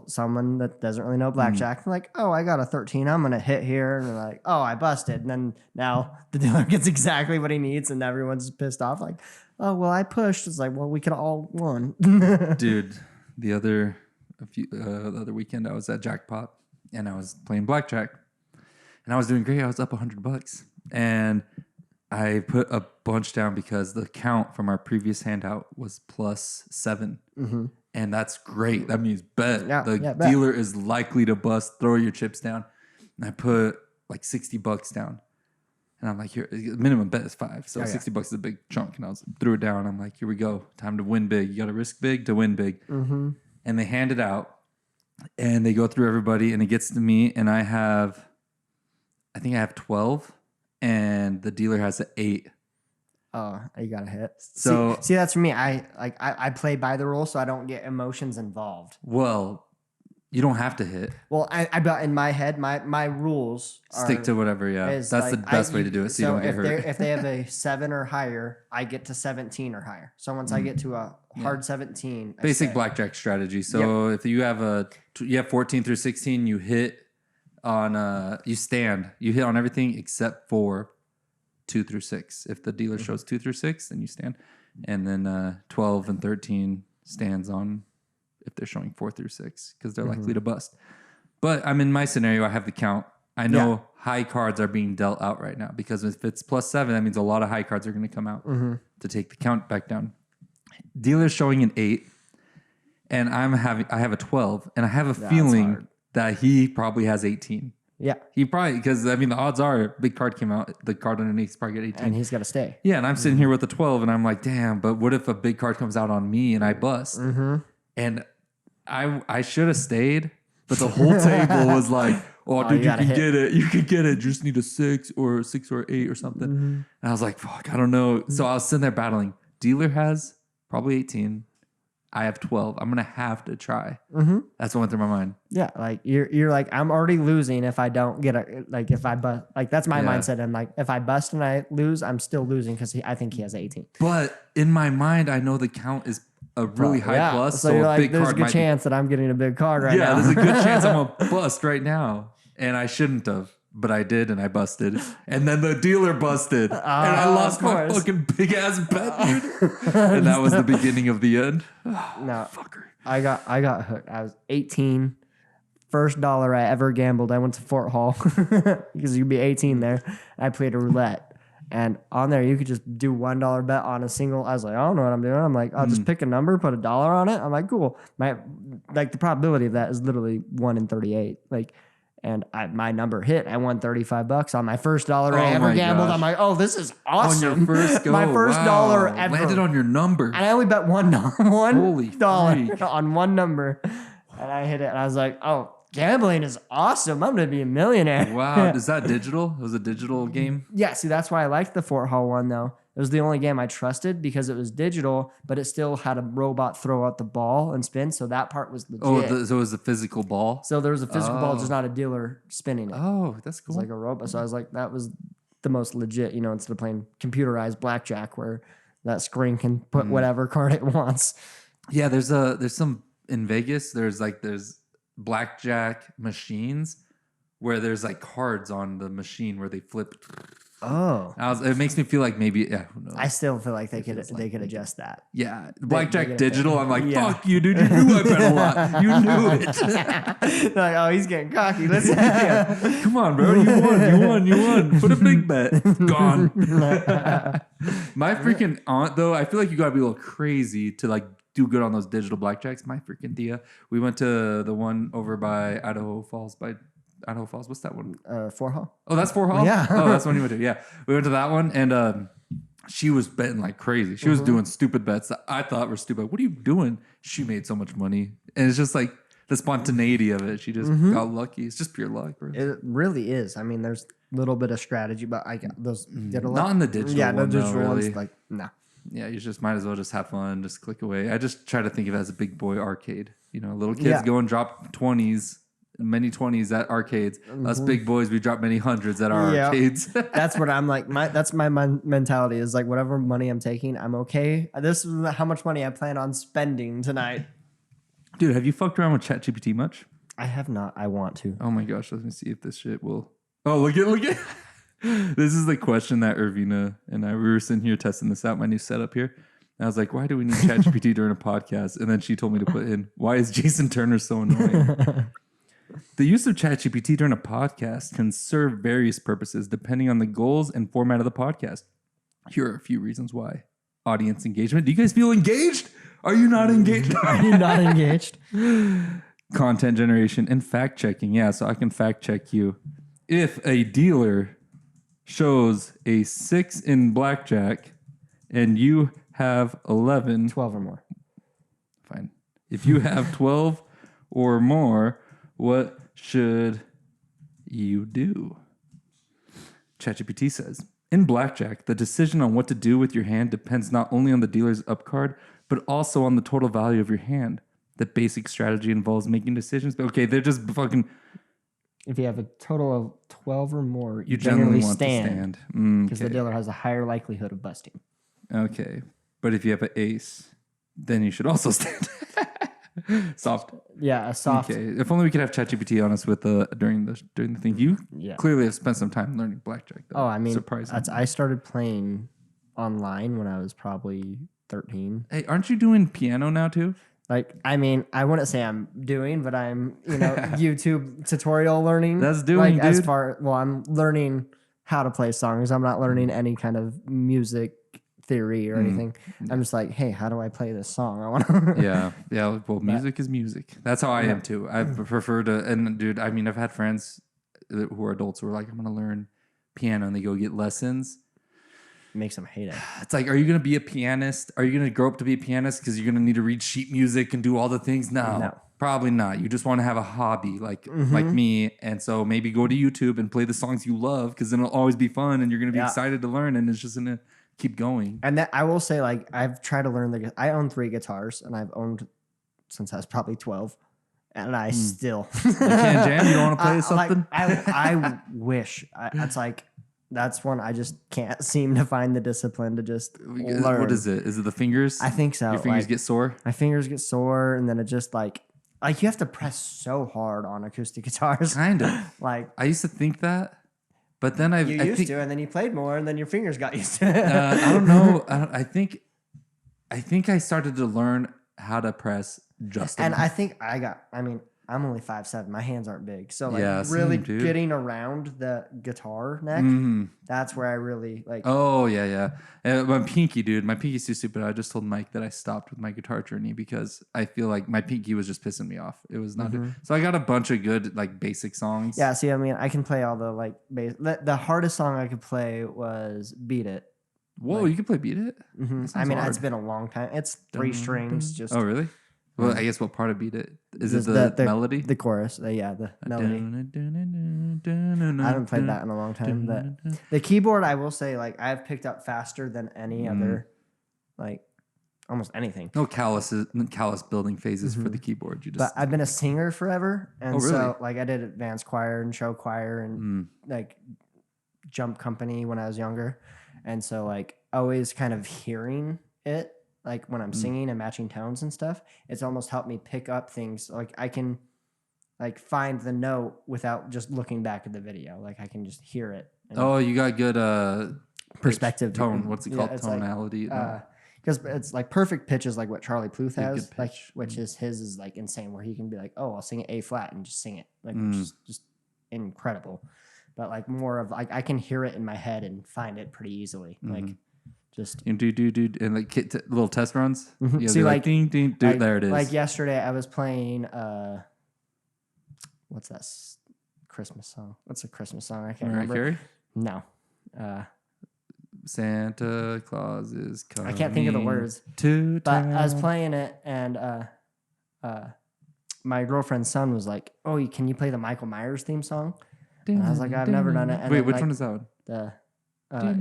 someone that doesn't really know blackjack, like, oh, I got a 13. I'm going to hit here. And they're like, oh, I busted. And then now the dealer gets exactly what he needs and everyone's pissed off. Like, oh, well, I pushed. It's like, well, we could all won.
Dude, the other weekend I was at Jackpot and I was playing blackjack and I was doing great. I was up $100 and I put a bunch down because the count from our previous handout was +7. And that's great. That means bet. The dealer is likely to bust. Throw your chips down. And I put like $60 down. And I'm like, here, minimum bet is 5. So $60 is a big chunk. And I threw it down. I'm like, here we go. Time to win big. You got to risk big to win big. And they hand it out. And they go through everybody. And it gets to me. And I think I have 12. And the dealer has an 8.
Oh, you got a hit.
So
see, that's for me. I play by the rules, so I don't get emotions involved.
Well, you don't have to hit.
Well, I in my head, my rules
stick to whatever. Yeah, that's like, the best way to do it, so you don't get hurt.
If they have a 7 or higher, I get to 17 or higher. So once I get to a hard 17,
basic blackjack strategy. So if you have 14 through 16, you hit. You hit on everything except for 2 through 6. If the dealer shows 2 through 6, then you stand. And then 12 and 13 stands on if they're showing 4 through 6 because they're likely to bust. But I'm in my scenario, I have the count. I know high cards are being dealt out right now because if it's +7, that means a lot of high cards are going to come out to take the count back down. Dealer's showing an 8, and I have a 12, and I have a feeling that he probably has 18. Yeah. He probably, because the odds are big card came out, the card underneath is probably get 18.
And he's got to stay.
Yeah. And I'm sitting here with the 12 and I'm like, damn, but what if a big card comes out on me and I bust? And I should have stayed, but the whole table was like, oh, dude, you can get it. You can get it. You just need a 6 or 8 or something. And I was like, fuck, I don't know. So I was sitting there battling. Dealer has probably 18. I have 12. I'm going to have to try. That's what went through my mind.
Yeah. Like you're like, I'm already losing if I don't get if I bust, like that's my mindset. I'm like, if I bust and I lose, I'm still losing because I think he has 18.
But in my mind, I know the count is a really high plus.
So you're
a
like,
big
there's
card
a good chance that I'm getting a big card right now.
Yeah, there's a good chance I'm going to bust right now. And I shouldn't have. But I did, and I busted. And then the dealer busted. And I lost my fucking big-ass bet, dude. And that was the beginning of the end.
No,
fucker.
I got hooked. I was 18. First dollar I ever gambled. I went to Fort Hall because you'd be 18 there. I played a roulette. And on there, you could just do $1 bet on a single. I was like, I don't know what I'm doing. I'm like, I'll just pick a number, put $1 on it. I'm like, cool. The probability of that is literally 1 in 38. And my number hit. I won $35 on my first dollar I ever gambled. Gosh. I'm like, oh, this is awesome.
On your first go.
My first dollar ever.
Landed on your number.
And I only bet $1
Holy
on one number. And I hit it. And I was like, oh, gambling is awesome. I'm going to be a millionaire.
Wow. Is that digital? It was a digital game?
Yeah. See, that's why I liked the Fort Hall one, though. It was the only game I trusted because it was digital, but it still had a robot throw out the ball and spin. So that part was legit.
Oh, so it was a physical ball?
So there was a physical ball, just not a dealer spinning it.
Oh, that's cool.
It's like a robot. So I was like, that was the most legit, instead of playing computerized blackjack where that screen can put whatever card it wants.
Yeah, there's some in Vegas. There's blackjack machines where there's cards on the machine where they flip.
Oh,
it makes me feel like maybe who knows?
I still feel like they could adjust that.
Yeah, blackjack digital. I'm like, fuck you, dude. You knew I bet a lot. You knew it.
Like, oh, he's getting cocky. Let's
come on, bro. You won. Put a big bet. Gone. My freaking aunt, though, I feel like you gotta be a little crazy to do good on those digital blackjacks. My freaking Tia. We went to the one over by Idaho Falls. What's that one?
Fort Hall.
Oh, that's Fort Hall?
Yeah.
Oh, that's one you went to. Yeah. We went to that one, and she was betting like crazy. She was doing stupid bets that I thought were stupid. What are you doing? She made so much money. And it's just like the spontaneity of it. She just got lucky. It's just pure luck, bro.
It really is. I mean, there's a little bit of strategy, but I got those.
Not in the digital one,
no digital
really.
ones. No.
Yeah, you just might as well just have fun, just click away. I just try to think of it as a big boy arcade. Little kids go and drop 20s. Many 20s at arcades. Us big boys, we drop many hundreds at our arcades.
That's what I'm like. That's my mentality is like whatever money I'm taking, I'm okay. This is how much money I plan on spending tonight.
Dude, have you fucked around with ChatGPT much?
I have not. I want to.
Oh my gosh, let me see if this shit will. Oh, look at. This is the question that Irvina and we were sitting here testing this out, my new setup here. And I was like, why do we need ChatGPT during a podcast? And then she told me to put in, why is Jason Turner so annoying? The use of ChatGPT during a podcast can serve various purposes depending on the goals and format of the podcast. Here are a few reasons why. Audience engagement. Do you guys feel engaged? Are you not engaged?
Are you not engaged?
Content generation and fact checking. Yeah, so I can fact check you. If a dealer shows a 6 in blackjack and you have 11.
12 or more.
Fine. If you have 12 or more, what should you do? ChatGPT says, in blackjack, the decision on what to do with your hand depends not only on the dealer's up card, but also on the total value of your hand. The basic strategy involves making decisions. But okay, they're just fucking...
If you have a total of 12 or more,
you generally want to stand.
Because the dealer has a higher likelihood of busting.
Okay. But if you have an ace, then you should also stand. Soft.
Yeah, a soft.
Okay. If only we could have ChatGPT on us with during the thing. You clearly have spent some time learning blackjack. Though.
Oh, I mean,
surprising.
I started playing online when I was probably 13.
Hey, aren't you doing piano now too?
I mean, I wouldn't say I'm doing, but I'm, YouTube tutorial learning.
That's doing, dude.
I'm learning how to play songs. I'm not learning any kind of music theory or anything. I'm just like, hey, how do I play this song? I want to.
Yeah. Well, music is music. That's how I am too. I prefer to. And dude, I mean, I've had friends who are adults who are like, I'm going to learn piano, and they go get lessons.
Makes them hate it.
It's like, are you going to be a pianist? Are you going to grow up to be a pianist because you're going to need to read sheet music and do all the things? No. Probably not. You just want to have a hobby like me. And so maybe go to YouTube and play the songs you love because then it'll always be fun and you're going to be excited to learn and it's just going to keep going.
And that I will say, like, I've tried to learn I own 3 guitars and I've owned since I was probably 12. And I still
You can't jam? You don't want to play something?
I wish. It's like, that's one I just can't seem to find the discipline to just learn.
What is it? Is it the fingers?
I think so.
Your fingers get sore?
My fingers get sore and then it just like you have to press so hard on acoustic guitars.
Kind of.
Like
I used to think that, but then I
used to, and then you played more, and then your fingers got used to it.
I don't know. I think I started to learn how to press just.
And I think I'm only 5'7". My hands aren't big, so like
really
getting around the guitar neck, that's where I really like.
Oh yeah. My pinky, dude. My pinky's too stupid. I just told Mike that I stopped with my guitar journey because I feel like my pinky was just pissing me off. It was not. So I got a bunch of good like basic songs.
Yeah. See, I mean, I can play all the like the hardest song I could play was "Beat It."
Whoa,
like,
you can play "Beat It"?
I mean, it's been a long time. It's 3 strings. Just
oh really? Well, I guess what part of "Beat It" is it? The melody,
the chorus, the melody. I haven't played that in a long time, but the keyboard, I will say, like I've picked up faster than any other, like almost anything.
No callous building phases for the keyboard. You just.
But I've been a singer forever, and
really?
so like I did advanced choir and show choir and like jump company when I was younger, and so like always kind of hearing it. Like when I'm singing and matching tones and stuff, it's almost helped me pick up things. Like I can like find the note without just looking back at the video. Like I can just hear it.
Oh, you got good
perspective
tone. What's it called?
It's
Tonality.
Because it's like perfect pitch is like what Charlie Pluth has, like which is his is like insane, where he can be like, oh, I'll sing it A flat and just sing it, like which is just incredible. But like more of like I can hear it in my head and find it pretty easily, like. Just
and do and like little test runs.
See, like
ding ding, dude, there it is.
Like yesterday, I was playing what's that Christmas song? What's a Christmas song? I can't remember.
Carey?
No.
Santa Claus is coming.
I can't think of the words. But I was playing it, and my girlfriend's son was like, "Oh, can you play the Michael Myers theme song?" And I was like, "I've never done it." And
wait,
then,
which
like,
one is that one?
Then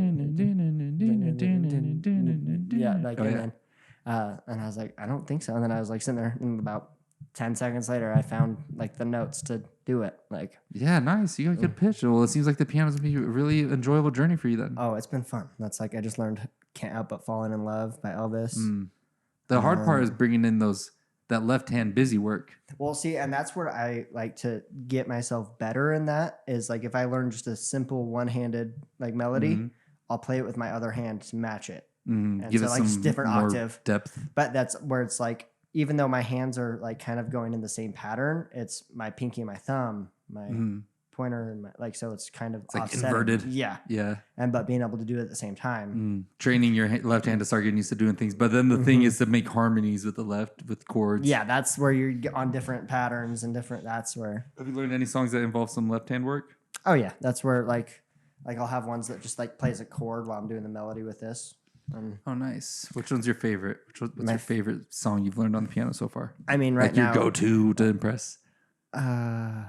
and I was like, I don't think so. And then I was like sitting there, and about 10 seconds later, I found like the notes to do it. Like,
yeah, nice. You got a good pitch. Well, it seems like the piano's gonna be a really enjoyable journey for you then.
Oh, it's been fun. That's like I just learned "Can't Help But Falling in Love" by Elvis.
The hard part is bringing in that left hand busy work.
Well, see, and that's where I like to get myself better in. That is like if I learn just a simple one-handed like melody, I'll play it with my other hand to match it. And
Give
so
it
like
some
different
more
octave
depth.
But that's where it's like even though my hands are like kind of going in the same pattern, it's my pinky and my thumb, my pointer, and like so it's kind of
like inverted.
Yeah. And but being able to do it at the same time,
training your left hand to start getting used to doing things. But then the thing is to make harmonies with the left with chords.
Yeah, that's where you're on different patterns and different. That's where.
Have you learned any songs that involve some left hand work?
Oh yeah, that's where like I'll have ones that just like plays a chord while I'm doing the melody with this.
Oh, nice. Which one's your favorite? What's your favorite song you've learned on the piano so far?
I mean, right now,
your go-to to impress.
I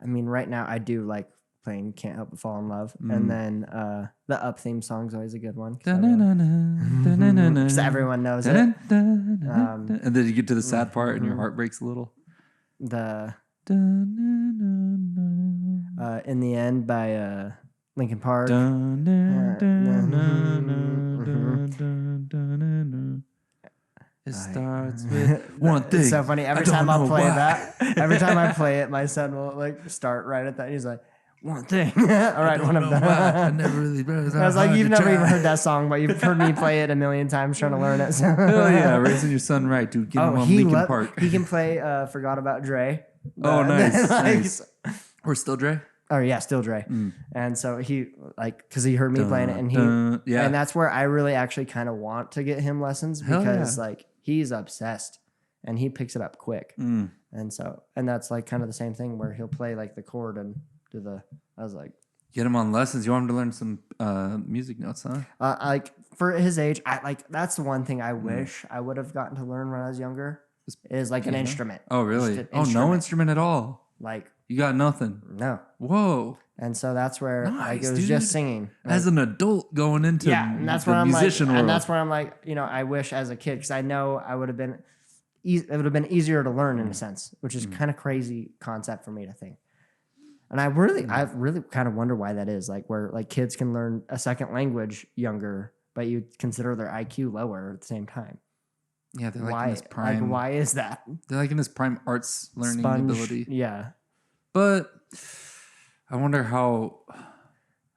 mean, right now I do like playing "Can't Help But Fall in Love," and then the Up theme song is always a good one. Because everyone knows it. And
then you get to the sad part, and your heart breaks a little.
The "In the End" by Linkin Park.
It starts with one thing.
It's so funny. Every time I play it, my son will like start right at that. He's like, "One thing." All right, one of them.
I never really.
I was like, "You've never even heard that song, but you've heard me play it a million times trying to learn it." So.
Hell yeah, raising your son right, dude. Get him on Linkin Park.
He can play "Forgot About Dre."
Oh, nice. Nice. We're still Dre.
Oh yeah, still Dre. And so he like because he heard me playing it, and and that's where I really actually kind of want to get him lessons because like he's obsessed and he picks it up quick. And that's like kind of the same thing where he'll play like the chord and do the. I was like,
get him on lessons. You want him to learn some music notes, huh?
Like for his age, I like that's the one thing I wish I would have gotten to learn when I was younger. is like an instrument.
Oh, really? Oh, no instrument at all.
Like
you got nothing.
No.
Whoa.
And so that's where like it was just singing.
As an adult going into
and that's where I'm like, and that's where I'm like, I wish as a kid, because I know I would have been, it would have been easier to learn in a sense, which is kind of crazy concept for me to think. And I really kind of wonder why that is, like where like kids can learn a second language younger, but you consider their IQ lower at the same time.
Yeah, they're like in this prime.
Like, why is that?
They're like in this prime arts learning ability.
Yeah,
but I wonder how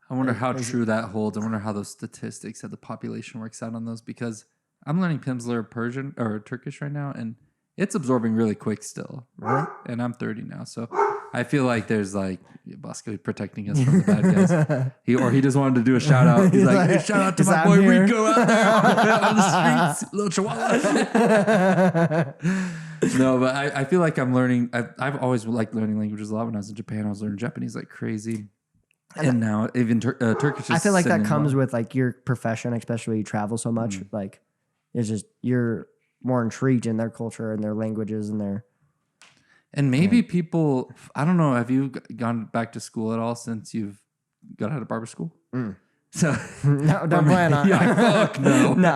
true that holds. I wonder how those statistics of the population works out on those, because I'm learning Pimsleur Persian or Turkish right now, and it's absorbing really quick still.
Really?
And I'm 30 now, so I feel like there's like Bosco protecting us from the bad guys. He just wanted to do a shout out. He's like, hey, shout out to my boy Rico out there on the streets, little chihuahua. No, but I feel like I'm learning. I've always liked learning languages a lot. When I was in Japan, I was learning Japanese like crazy. And now even Turkish.
I feel like that comes with like your profession, especially when you travel so much. Like it's just you're more intrigued in their culture and their languages and their.
And maybe people, I don't know, have you gone back to school at all since you've got out of barber school? So
no, don't plan on.
Yeah, fuck no.
No.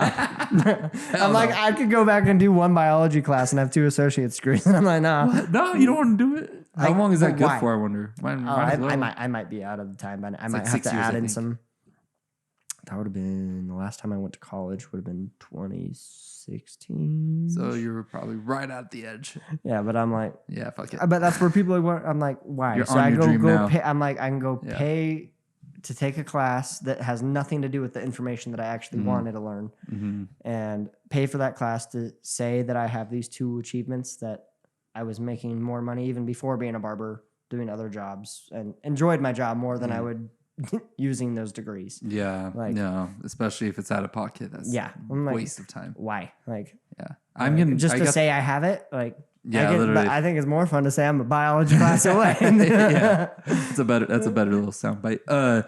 I'm like, I could go back and do one biology class and have 2 associate's degrees, and I'm like, no.
What? No, you don't want to do it. How long is that good for? I wonder.
I might be out of the time, but I might have to add in some. That would have been the last time I went to college. Would have been 2016.
So you were probably right at the edge.
Yeah, but I'm like,
yeah, fuck it.
But that's where people are. I'm like, why?
You're
so
on
I
your dream now.
pay. I'm like, I can go pay to take a class that has nothing to do with the information that I actually wanted to learn, and pay for that class to say that I have these 2 achievements, that I was making more money even before being a barber, doing other jobs, and enjoyed my job more than I would using those degrees.
Yeah,
like,
no, especially if it's out of pocket. That's a waste of time.
Why? Like,
yeah, I'm getting
just to say I have it. Like,
yeah, literally.
But I think it's more fun to say I'm a biology class away.
Yeah, that's a better little soundbite.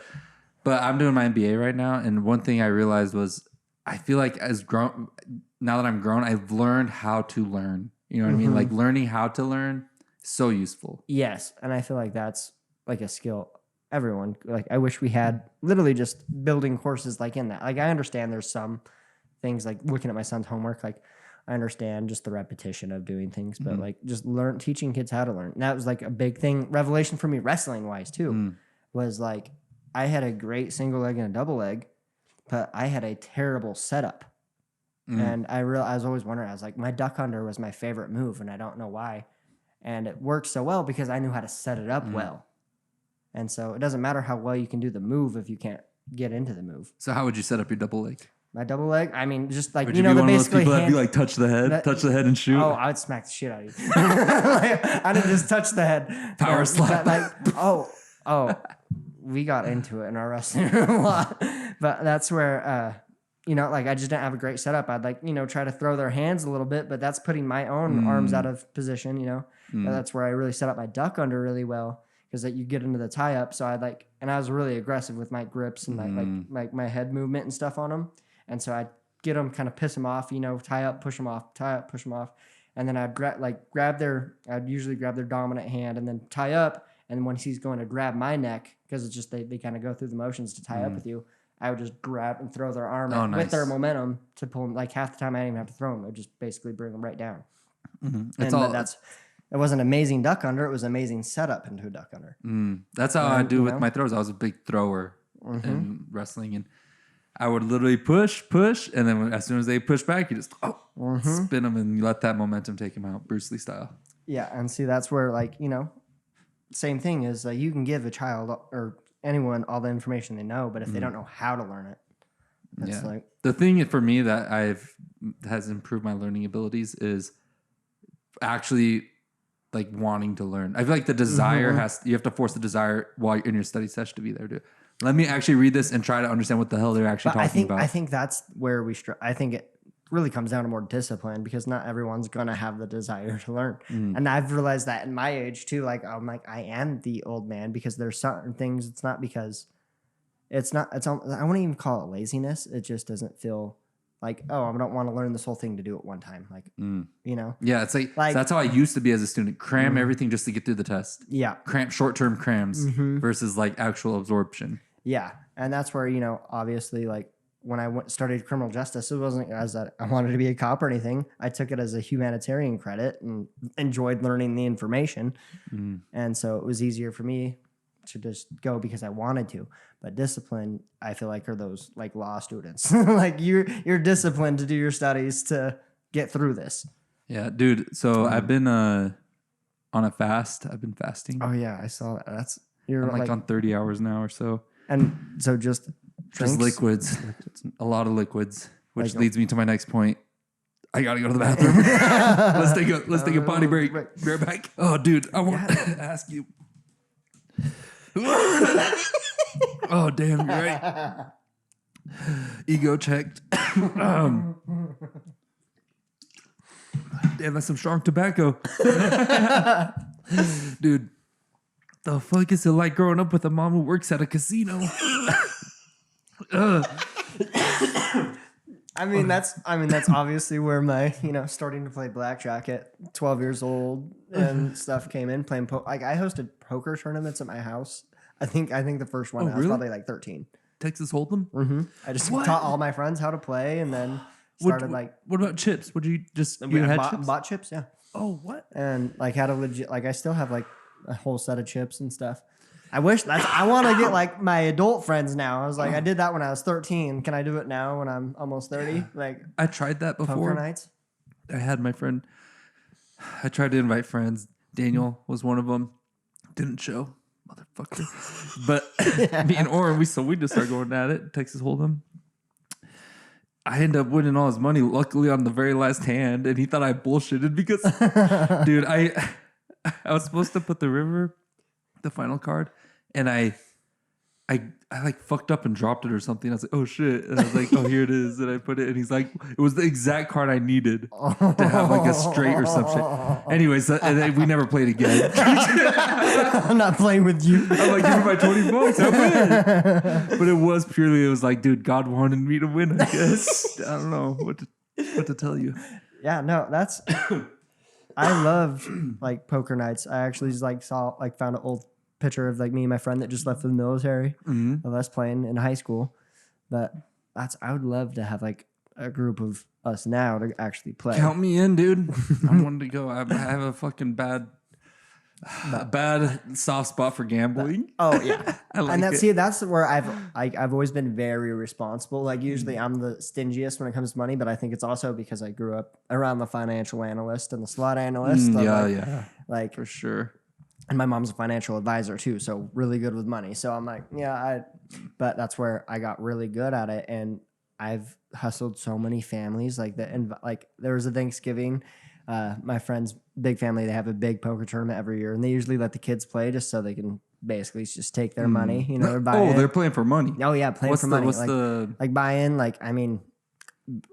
But I'm doing my MBA right now, and one thing I realized was I feel like now that I'm grown, I've learned how to learn. You know what I mean? Like learning how to learn, so useful.
Yes, and I feel like that's like a skill. Everyone, like, I wish we had literally just building courses like in that. Like, I understand there's some things like looking at my son's homework. Like, I understand just the repetition of doing things, but like just teaching kids how to learn. And that was like a big thing, revelation for me, wrestling wise too, was like I had a great single leg and a double leg, but I had a terrible setup. And I was always wondering, I was like, my duck under was my favorite move, and I don't know why. And it worked so well because I knew how to set it up well. And so it doesn't matter how well you can do the move if you can't get into the move.
So how would you set up your double leg?
My double leg? I mean, just like,
would you know, the basically people that'd be like, touch the head and shoot?
Oh, I would smack the shit out of you. I didn't just touch the head.
Power slap.
We got into it in our wrestling room a lot. But that's where, like I just didn't have a great setup. I'd like, try to throw their hands a little bit, but that's putting my own arms out of position, That's where I really set up my duck under really well. Because that you get into the tie up, so and I was really aggressive with my grips and like my head movement and stuff on them, and so I'd get them, kind of piss them off, tie up, push them off, tie up, push them off, and then I'd I'd usually grab their dominant hand and then tie up, and when he's going to grab my neck, because it's just they kind of go through the motions to tie up with you, I would just grab and throw their arm with their momentum to pull them. Like half the time I didn't even have to throw them; I'd just basically bring them right down. It wasn't amazing duck under. It was amazing setup into a duck under.
That's how I do with my throws. I was a big thrower in wrestling, and I would literally push, and then as soon as they push back, you just spin them and you let that momentum take them out, Bruce Lee style. Yeah,
and see, that's where same thing is you can give a child or anyone all the information they know, but if they don't know how to learn it, that's
the thing for me that has improved my learning abilities is actually like wanting to learn. I feel like the desire you have to force the desire while you're in your study session to be there. Let me actually read this and try to understand what the hell they're actually talking about. I think that's where I think it really comes down to more discipline, because not everyone's going to have the desire to learn. And I've realized that in my age too, I am the old man, because there's certain things, I wouldn't even call it laziness. It just doesn't feel
like, oh, I don't want to learn this whole thing to do it one time. Like, you know?
Yeah, it's like that's how I used to be as a student. Cram everything just to get through the test.
Yeah.
Cram short-term crams versus like actual absorption.
Yeah. And that's where, you know, obviously like when I started criminal justice, it wasn't as that I wanted to be a cop or anything. I took it as a humanitarian credit and enjoyed learning the information. And so it was easier for me to just go because I wanted to. But discipline, I feel like, are those like law students. Like you're disciplined to do your studies to get through this.
Yeah, dude. So I've been on a fast. I've been fasting.
Oh yeah, I saw that.
I'm like on 30 hours now or so.
And so just
liquids. A lot of liquids, which leads me to my next point. I gotta go to the bathroom. Let's take a potty break. Be right back. Oh, dude, I want to ask you. Oh, damn, you're right. Ego checked. Damn, that's some strong tobacco. Dude, the fuck is it like growing up with a mom who works at a casino?
I mean, that's obviously where my, you know, starting to play blackjack at 12 years old and stuff came in. Playing like I hosted poker tournaments at my house. I think the first one I was probably like 13.
Texas Hold'em.
I just taught all my friends how to play, and then started
What about chips? Would you just
bought chips? Yeah.
Oh, what?
And like had a legit I still have like a whole set of chips and stuff. I want to get like my adult friends now. I was like, I did that when I was 13. Can I do it now when I'm almost 30? Like
I tried that before.
Poker nights.
I had my friend. I tried to invite friends. Daniel was one of them. Didn't show, motherfucker. But me and Oren, we just started going at it. Texas Hold'em. I ended up winning all his money. Luckily, on the very last hand, and he thought I bullshitted because, dude, I was supposed to put the final card, and I like fucked up and dropped it or something. I was like, oh shit. And I was like, oh, here it is. And I put it, and he's like, it was the exact card I needed to have like a straight or some shit. Anyways, and then we never played again.
I'm not playing with you.
I'm like, give me my $20. I win. But it was like, dude, God wanted me to win, I guess. I don't know what to tell you.
Yeah, no, that's I love like poker nights. I actually just found an old picture of like me and my friend that just left for the military of us playing in high school. But I would love to have like a group of us now to actually play.
Count me in, dude. I wanted to go. I have a fucking bad soft spot for gambling.
Oh yeah.
See,
that's where I've always been very responsible. Like usually I'm the stingiest when it comes to money, but I think it's also because I grew up around the financial analyst and the slot analyst.
Like for sure.
And my mom's a financial advisor too, so really good with money. So I'm like, but that's where I got really good at it, and I've hustled so many families like that. And like there was a Thanksgiving, my friend's big family, they have a big poker tournament every year, and they usually let the kids play just so they can basically just take their money, you know.
They're playing for money.
Oh yeah, playing for money.
Like
buy in? Like I mean,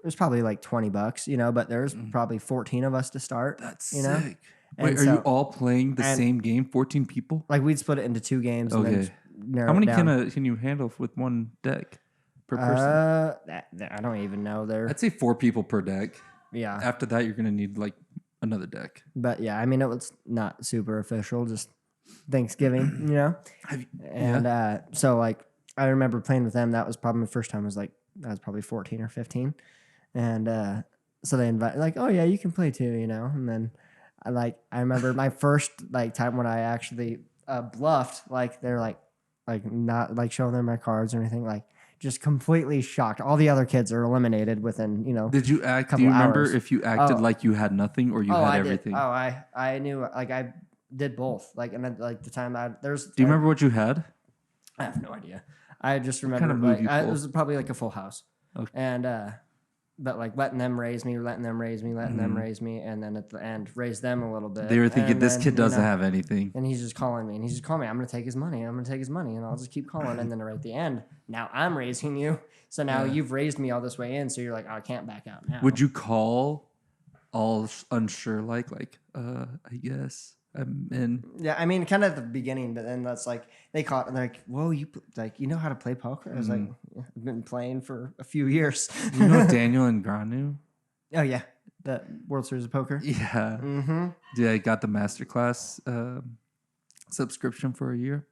there's probably like $20, you know, but there's probably 14 of us to start.
That's
sick.
Know? Wait, are you all playing the same game? 14 people?
Like we'd split it into 2 games.
Okay.
And then
how many can you handle with one deck per person?
I don't even know.
I'd say 4 people per deck.
Yeah.
After that, you're gonna need like another deck.
But yeah, I mean it was not super official, just Thanksgiving, you know. So like I remember playing with them. That was probably my first time. I was probably 14 or 15, and so they invited like, oh yeah, you can play too, you know, and then. I remember my first like time when I actually bluffed, like they're like not like showing them my cards or anything, like just completely shocked. All the other kids are eliminated within, you know.
Did you act? Do you remember if you acted like you had nothing or you had everything?
I knew like I did both. Like and then, like the time Do
you remember what you had?
I have no idea. I just remember it was probably like a full house.
Okay.
And but like letting them raise me, letting them raise me, and then at the end raise them a little bit.
They were thinking this kid doesn't have anything.
And he's just calling me, I'm going to take his money. And I'll just keep calling. And then right at the end, now I'm raising you. So now you've raised me all this way in. So you're like, I can't back out now.
Would you call all unsure I guess? I'm in.
Yeah, I mean, kind of at the beginning, but then that's like they caught and they're like, "Whoa, you know how to play poker?" I was like, yeah, "I've been playing for a few years."
You know Daniel and Granu?
Oh yeah, the World Series of Poker.
Yeah.
Mm-hmm.
Yeah, I got the masterclass subscription for a year.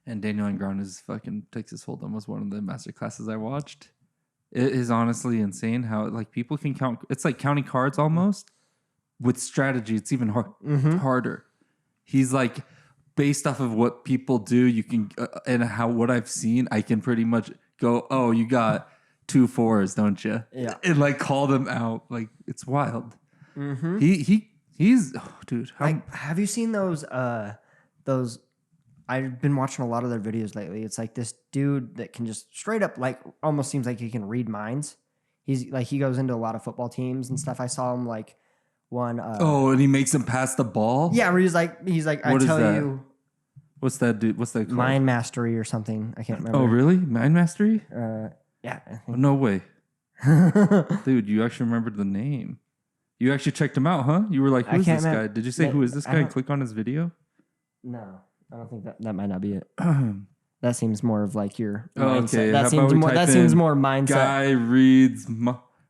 And Daniel Ingran's fucking Texas Hold'em was one of the master classes I watched. It is honestly insane how like people can count. It's like counting cards almost with strategy. It's even harder. He's like based off of what people do. You can and how what I've seen, I can pretty much go, oh, you got 2 4s, don't you?
Yeah,
and like call them out. Like it's wild.
Mm-hmm.
He's dude.
Have you seen those? I've been watching a lot of their videos lately. It's like this dude that can just straight up like almost seems like he can read minds. He's like he goes into a lot of football teams and stuff. I saw him like one.
And he makes him pass the ball.
Yeah, where he's like I tell you.
What's that dude? What's that called?
Mind mastery or something. I can't remember.
Oh really? Mind mastery?
Yeah.
No way. Dude, you actually remembered the name. You actually checked him out, huh? You were like, who's this guy? Did you say, who is this guy? And click on his video?
No, I don't think that might not be it. That seems more of like your mindset.
Okay.
That seems more mindset.
Guy reads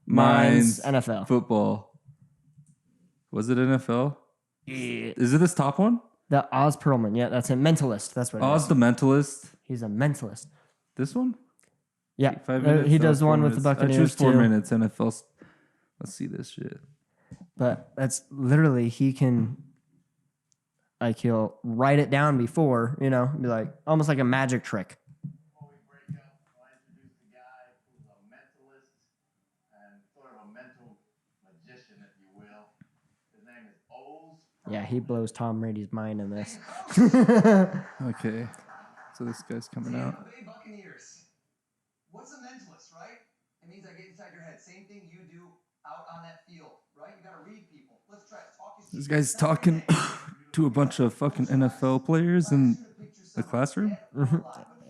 minds
NFL.
Football. Was it NFL?
Yeah.
Is it this top one?
The Oz Perlman. Yeah, that's a mentalist. That's what it
Oz
is.
the Mentalist.
He's a mentalist.
This one?
Yeah.
5 minutes.
He does one
minutes.
with the Buccaneers.
I choose 4
too.
minutes NFL. Let's see this shit.
But that's literally he can like he'll write it down before, be like almost like a magic trick.
Before we break up, I'll introduce the guy who's a mentalist and sort of a mental magician, if you will. His name is Oz.
Yeah, he blows Tom Brady's mind in this.
Okay. So this guy's coming out.
Bay Buccaneers. What's a mentalist, right? It means I get inside your head. Same thing you do out on that field, right? You got to read people. Let's try it. Talk
This guy's talking to a bunch of fucking NFL players in the classroom.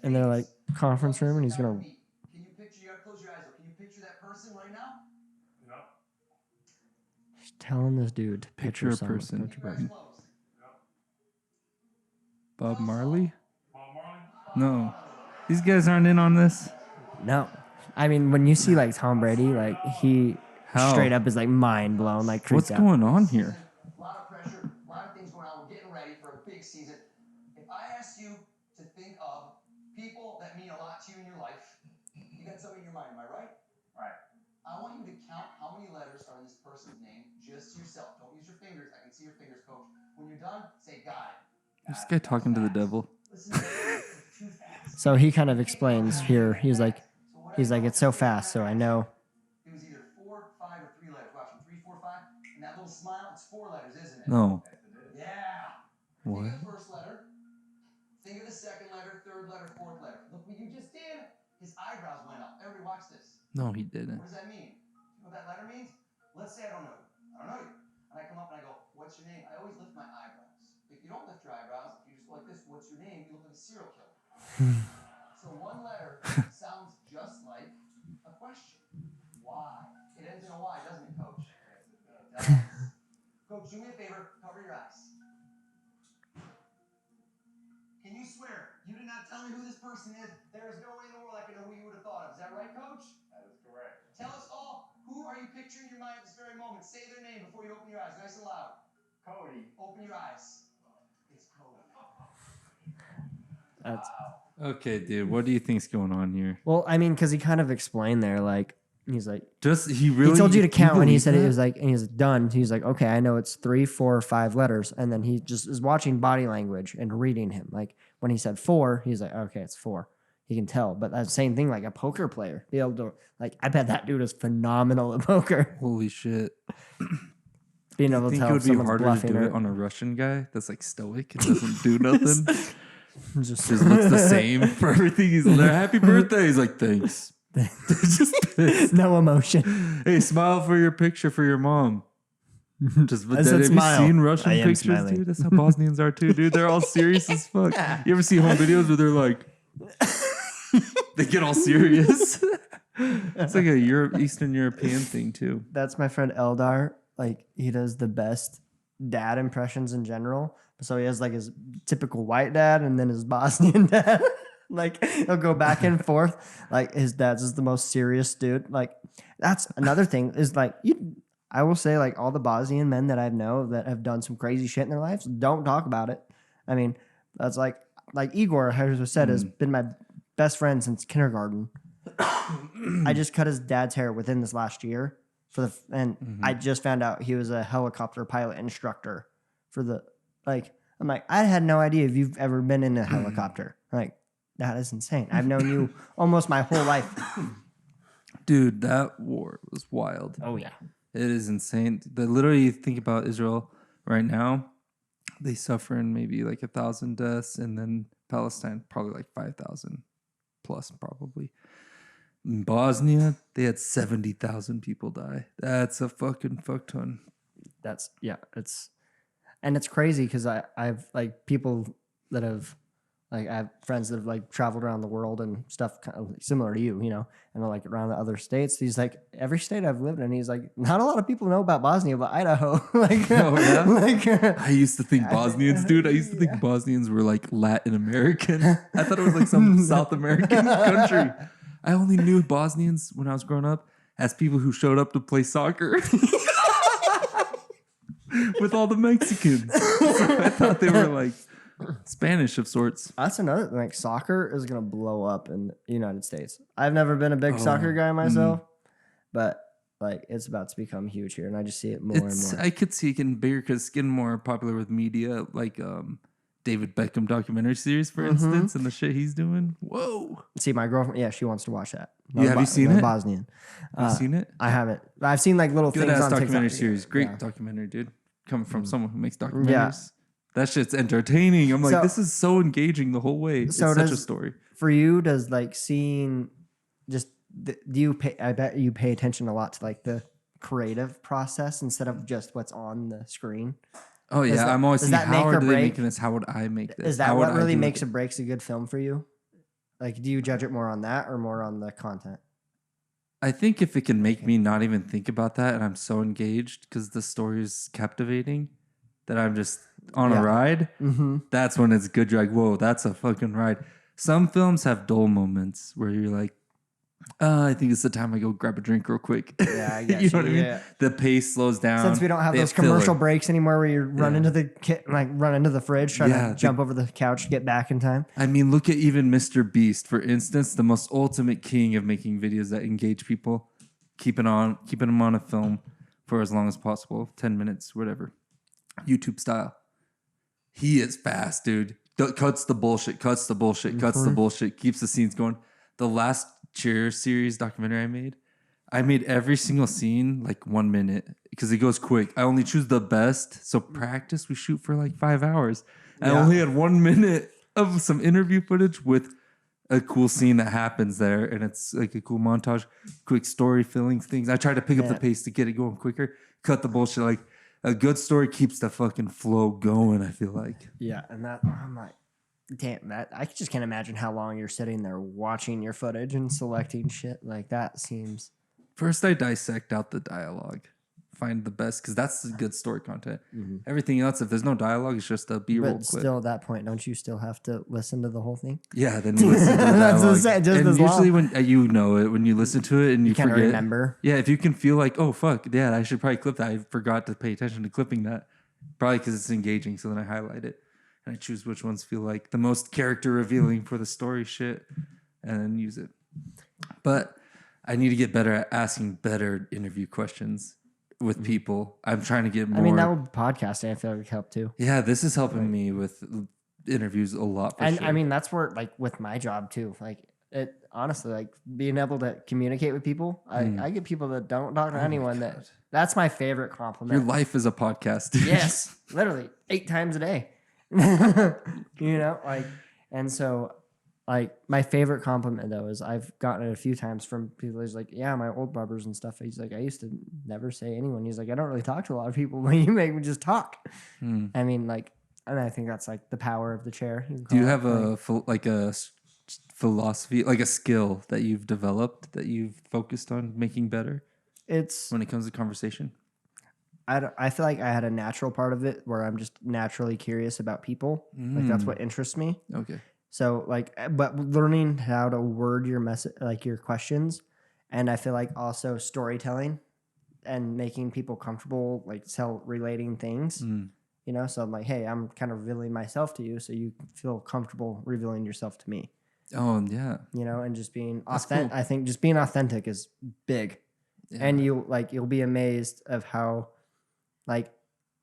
And they're like conference room, and he's gonna.
Can you picture? You got to close your eyes. Can you picture that person right now?
No.
He's telling this dude to
Picture a
someone.
person.
Picture a person.
Bob Marley?
Bob Marley?
No. These guys aren't in on this.
No, I mean when you see like Tom Brady, like he
How?
straight up is like mind blown, like
What's
creeped out.
going on here?
A lot of pressure, a lot of things going on. We're getting ready for a big season. If I asked you to think of people that mean a lot to you in your life, you got something in your mind, am I right?
Right.
I want you to count how many letters are in this person's name just yourself. Don't use your fingers. I can see your fingers, coach. When you're done, say got it.
This guy talking to the devil.
Listen to me. Too fast.
So he kind of explains here. He's like, it's so fast, so I know.
It was either 4, 5, or 3 letters. Watch them. 3, 4, 5. And that little smile, it's 4 letters, isn't it?
No.
Yeah.
What?
Think of the first letter. Think of the second letter, third letter, fourth letter. Look what you just did. His eyebrows went up. Everybody watch this.
No, he didn't.
What does that mean? You know what that letter means? Let's say I don't know you. I don't know you. And I come up and I go, what's your name? I always lift my eyebrows. If you don't lift your eyebrows, if you just go like this, what's your name? You look like a serial killer. So one letter sounds just like a question. Why? It ends in a Y, doesn't it, Coach? Yes, it does. Coach, do me a favor. Cover your eyes. Can you swear you did not tell me who this person is? There is no way in the world I can know who you would have thought of. Is that right, Coach?
That is correct.
Tell us all, who are you picturing in your mind at this very moment? Say their name before you open your eyes, nice and loud.
Cody.
Open your eyes. It's Cody.
That's
Okay, dude. What do you think's going on here?
well, I mean, because he kind of explained there, like he's like.
He really.
He told you to count, and he said
it
it was like, and he's done. He's like, okay, I know it's 3, 4, 5 letters, and then he just is watching body language and reading him. Like when he said 4, he's like, okay, it's 4. He can tell, but that's the same thing. Like a poker player, be able to like. I bet that dude is phenomenal at poker.
Holy shit!
Being
I
able to
think
tell
it would
if
be
someone's
harder to
bluffing
do
or
it on a Russian guy that's like stoic and doesn't do nothing.
just
Just looks the same for everything. He's there. Happy birthday. He's like, thanks. Just pissed.
no emotion.
Hey, smile for your picture for your mom. Just
I said
have
smile.
you seen Russian
I am
pictures,
smiling.
dude? That's how Bosnians are too, dude. They're all serious as fuck. You ever see home videos where they're like, they get all serious? It's like a Eastern European thing too.
That's my friend Eldar. Like he does the best dad impressions in general. So he has like his typical white dad and then his Bosnian dad. Like he'll go back and forth. Like his dad's is the most serious dude. Like that's another thing is like I will say like all the Bosnian men that I know that have done some crazy shit in their lives don't talk about it. I mean, that's like Igor, as I said, has been my best friend since kindergarten. I just cut his dad's hair within this last year I just found out he was a helicopter pilot instructor for the I'm like, I had no idea if you've ever been in a helicopter. Like, that is insane. I've known you almost my whole life.
Dude, that war was wild.
Oh yeah.
It is insane. Literally, think about Israel right now. They suffer in maybe like 1,000 deaths, and then Palestine probably like 5,000 plus probably. In Bosnia, they had 70,000 people die. That's a fucking fuck ton.
It's crazy because I've like people that have like I have friends that have like traveled around the world and stuff kind of similar to you, you know, and like around the other states. He's like, every state I've lived in, he's like, not a lot of people know about Bosnia, but Idaho. Like,
oh, yeah?
like
I used to think Bosnians, dude. I used to think Bosnians were like Latin American. I thought it was like some South American country. I only knew Bosnians when I was growing up as people who showed up to play soccer with all the Mexicans. So I thought they were like Spanish of sorts.
That's another like soccer is gonna blow up in the United States. I've never been a big soccer guy myself, but like it's about to become huge here, and I just see it more and more.
I could see it getting bigger because it's getting more popular with media, like David Beckham documentary series, for instance, and the shit he's doing. Whoa!
See, my girlfriend, yeah, she wants to watch that.
Have you seen it?
Bosnian.
Have you seen it?
I haven't. I've seen like little
Good
things
ass
on
documentary
TikTok.
series. Great
Yeah.
documentary, dude. Coming from someone who makes documentaries.
Yeah.
That shit's entertaining. I'm like,
So-
this is so engaging the whole way. It's such a story.
For you, does like seeing just do you pay? I bet you pay attention a lot to like the creative process instead of just what's on the screen.
Oh yeah,
that-
I'm always
does
thinking,
that
how
make
are
or
they
break?
making this? How would I make this?
Is that
How would
what
I
really
do
makes
it?
or breaks a good film for you? Like, do you judge it more on that or more on the content?
I think if it can make me not even think about that, and I'm so engaged because the story is captivating, that I'm just on a ride.
Mm-hmm.
That's when it's good. You're like, whoa, that's a fucking ride. Some films have dull moments where you're like, I think it's the time I go grab a drink real quick.
Yeah, I get
you know what I mean?
yeah.
The pace slows down.
Since we don't have
They
those commercial
filler.
breaks anymore, where you run
Yeah.
into the run into the fridge, trying to jump over the couch to get back in time.
I mean, look at even Mr. Beast, for instance, the most ultimate king of making videos that engage people, keeping them on a film for as long as possible, 10 minutes, whatever, YouTube style. He is fast, dude. Cuts the bullshit, cuts the bullshit, cuts the bullshit, keeps the scenes going. The last Cheers series documentary I made every single scene like 1 minute because it goes quick. I only choose the best. So practice, we shoot for like 5 hours. I only had 1 minute of some interview footage with a cool scene that happens there. And it's like a cool montage, quick story filling things. I try to pick up the pace to get it going quicker. Cut the bullshit. Like a good story keeps the fucking flow going, I feel like.
Yeah, and that I'm like, damn, that I just can't imagine how long you're sitting there watching your footage and selecting shit. Like that seems.
First, I dissect out the dialogue, find the best, because that's the good story content. Everything else, if there's no dialogue, it's just a B-roll
But
clip.
still, at that point, don't you still have to listen to the whole thing?
Yeah, then you listen to the
That's
dialogue.
just
And
as
usually
long.
when you know it, when you listen to it and you
Can't
forget.
remember.
Yeah, if you can feel like, oh, fuck, yeah, I should probably clip that. I forgot to pay attention to clipping that. Probably because it's engaging, so then I highlight it. And I choose which ones feel like the most character revealing for the story shit and then use it. But I need to get better at asking better interview questions with people. I'm trying to get more.
I mean, that would podcasting. I feel like help too.
Yeah, this is helping me with interviews a lot. For
And
sure.
I mean, that's where like with my job too. Like it honestly, like being able to communicate with people. I get people that don't talk to anyone. That's my favorite compliment.
your life is a podcast. Dude.
Yes, literally 8 times a day. You know, like, and so, like, my favorite compliment though is I've gotten it a few times from people. He's like, "Yeah, my old barbers and stuff." He's like, "I used to never say anyone." He's like, "I don't really talk to a lot of people, but you make me just talk." I mean, like, and I think that's like the power of the chair.
Do you have a philosophy, like a skill that you've developed that you've focused on making better
It's
when it comes to conversation?
I feel like I had a natural part of it where I'm just naturally curious about people. Like that's what interests me.
Okay.
So like, but learning how to word your message, like your questions, and I feel like also storytelling and making people comfortable, like relating things. You know, so I'm like, hey, I'm kind of revealing myself to you, so you feel comfortable revealing yourself to me.
Oh yeah.
You know, and just being
That's
authentic.
cool.
I think just being authentic is big, and you'll be amazed of how, like,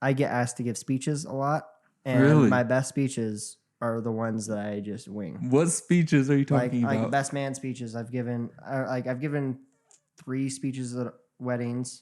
I get asked to give speeches a lot, and
Really?
my best speeches are the ones that I just wing.
What speeches are you talking
Like
about?
best man speeches I've given. I've given 3 speeches at weddings,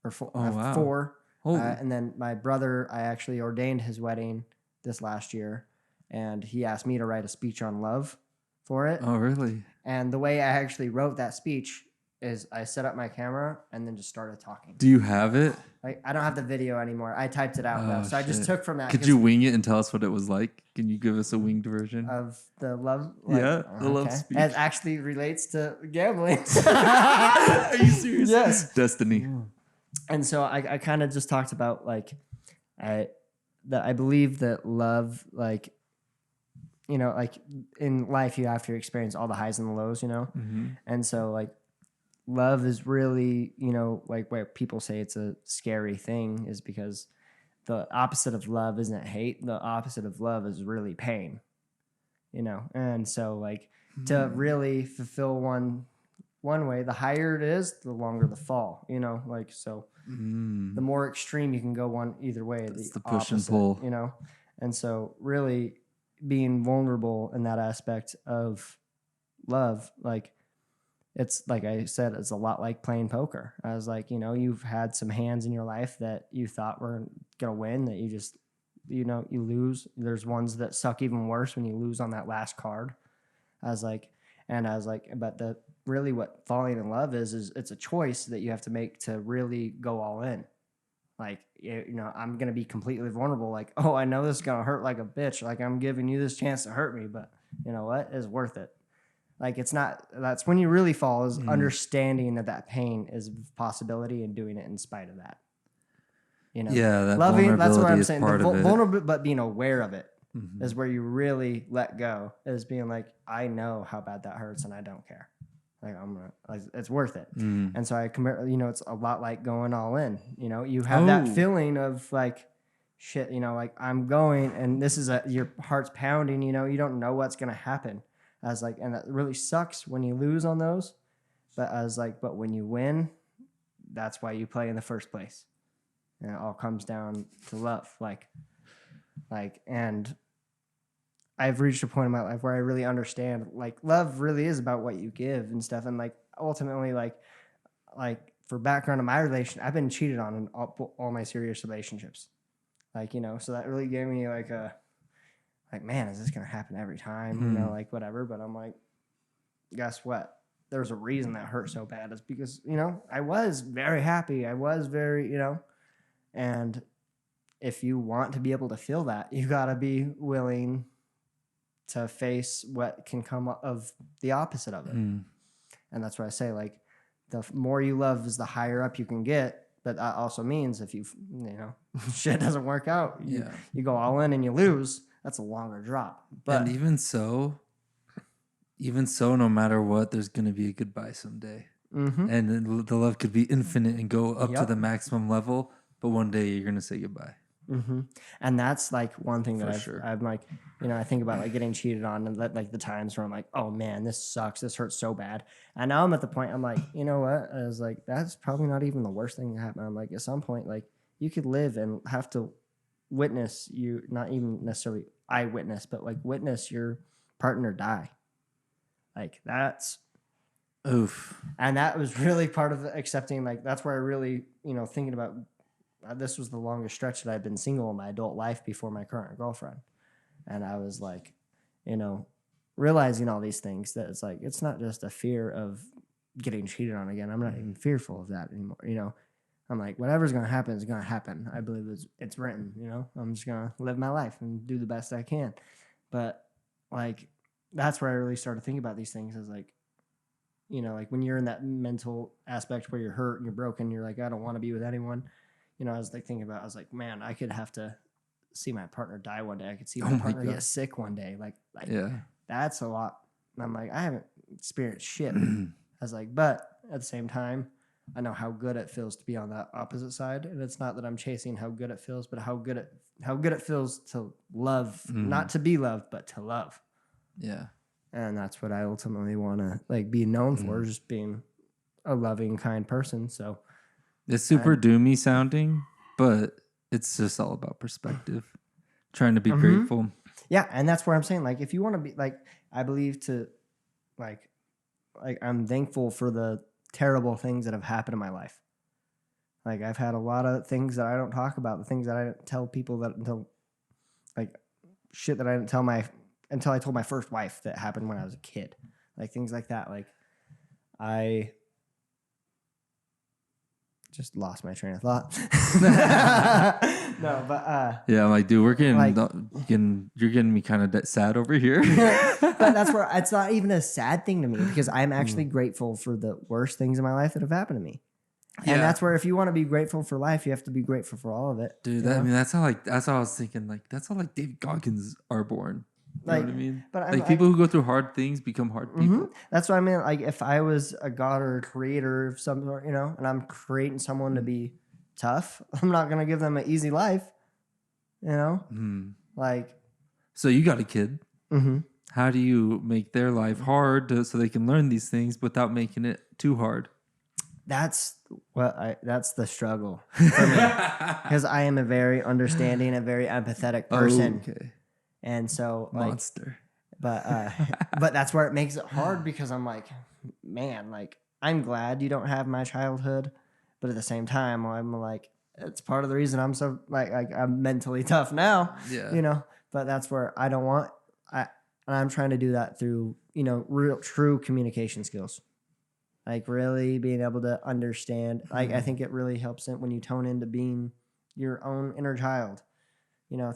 or 4.
Oh, wow.
4.
Holy.
And then my brother, I actually ordained his wedding this last year, and he asked me to write a speech on love for it.
Oh, really?
And the way I actually wrote that speech is I set up my camera and then just started talking.
Do you have it?
Like, I don't have the video anymore. I typed it out though, so I just
shit.
took from that.
Could you wing it and tell us what it was like? Can you give us a winged version?
Of the love?
Yeah, the love speech.
It actually relates to gambling.
Are you serious?
Yes.
Destiny.
And so I kind of just talked about like I believe that love, like, you know, like in life you have to experience all the highs and the lows, you know? And so like love is really, you know, like where people say it's a scary thing is because the opposite of love isn't hate. The opposite of love is really pain, you know? And so like to really fulfill one way, the higher it is, the longer the fall, you know, like, so the more extreme you can go either way,
That's the
opposite,
push and pull,
you know? And so really being vulnerable in that aspect of love, like, it's like I said, it's a lot like playing poker. I was like, you know, you've had some hands in your life that you thought were going to win that you just, you know, you lose. There's ones that suck even worse when you lose on that last card. I was like, but really what falling in love is it's a choice that you have to make to really go all in. Like, you know, I'm going to be completely vulnerable. Like, oh, I know this is going to hurt like a bitch. Like, I'm giving you this chance to hurt me, but you know what? It's worth it. Like, it's not, that's when you really fall, is understanding that pain is a possibility and doing it in spite of that. You know,
yeah, that
loving, that's what I'm
is
saying.
part of it.
Vulnerable, but being aware of it is where you really let go, is being like, I know how bad that hurts and I don't care. Like, it's worth it. And so you know, it's a lot like going all in. You know, you have that feeling of like, shit, you know, like I'm going and this is your heart's pounding, you know, you don't know what's going to happen. I was like, and that really sucks when you lose on those. But I was like, but when you win, that's why you play in the first place. And it all comes down to love. And I've reached a point in my life where I really understand, like, love really is about what you give and stuff. And like, ultimately, like for background of my relation, I've been cheated on in all my serious relationships. Like, you know, so that really gave me like man, is this going to happen every time? You know, like whatever. But I'm like, guess what? There's a reason that hurt so bad. It's because, you know, I was very happy. I was very, you know, and if you want to be able to feel that, you got to be willing to face what can come of the opposite of it. And that's what I say, like, the more you love is the higher up you can get. But that also means if you know, shit doesn't work out, you go all in and you lose, that's a longer drop. But
and even so, no matter what, there's going to be a goodbye someday. And the love could be infinite and go up to the maximum level, but one day you're going to say goodbye.
And that's like one thing that
sure.
I'm like, you know, I think about like getting cheated on and like the times where I'm like, oh man, this sucks. This hurts so bad. And now I'm at the point, I'm like, you know what? I was like, that's probably not even the worst thing that happened. I'm like, at some point, like you could live and have to witness you, not even necessarily eyewitness, but like witness your partner die. Like that's
oof.
And that was really part of accepting, like, that's where I really, you know, thinking about, this was the longest stretch that I've been single in my adult life before my current girlfriend. And I was like, you know, realizing all these things, that it's like, it's not just a fear of getting cheated on again. I'm not even fearful of that anymore. You know, I'm like, whatever's going to happen is going to happen. I believe it's written, you know, I'm just going to live my life and do the best I can. But like, that's where I really started thinking about these things, is like, you know, like when you're in that mental aspect where you're hurt and you're broken, you're like, I don't want to be with anyone. I was like thinking about, I was like, man, I could have to see my partner die one day. I could see
Oh
my
my
partner
God.
get sick one day. Like
Yeah.
that's a lot. And I'm like, I haven't experienced shit. I was like, but at the same time, I know how good it feels to be on that opposite side. And it's not that I'm chasing how good it feels, but how good it feels to love, not to be loved, but to love.
Yeah.
And that's what I ultimately want to like be known for, just being a loving, kind person. So
It's super doomy sounding, but it's just all about perspective. Trying to be grateful.
yeah, and that's where I'm saying, like, if you want to be like, I believe to like I'm thankful for the terrible things that have happened in my life. Like I've had a lot of things that I don't talk about, the things that I didn't tell people that until like shit that I didn't tell until I told my first wife that happened when I was a kid. Like things like that. Like I just lost my train of thought. No, but
Yeah, I'm like, dude, we're getting,
Like-
you're getting me kind of sad over here.
but that's where it's not even a sad thing to me because I'm actually grateful for the worst things in my life that have happened to me.
Yeah.
And that's where if you want to be grateful for life, you have to be grateful for all of it.
Dude,
you
that, I
know?
mean, that's how I was thinking. Like, that's how like David Goggins are born. You
Like,
know what I mean?
but
Like people who go through hard things become hard people.
That's what I mean. Like if I was a god or a creator of some sort, and I'm creating someone to be tough, I'm not gonna give them an easy life. Like,
So you got a kid.
mm-hmm.
How do you make their life hard so they can learn these things without making it too hard?
That's the struggle for me because I am a very understanding, a very empathetic person,
Okay.
and so like,
Monster.
but that's where it makes it hard because I'm like, man, like I'm glad you don't have my childhood, but at the same time, I'm like, it's part of the reason I'm so like I'm mentally tough now,
Yeah.
But that's where I don't want and I'm trying to do that through real true communication skills. Like really being able to understand, like I think it really helps it when you tone into being your own inner child.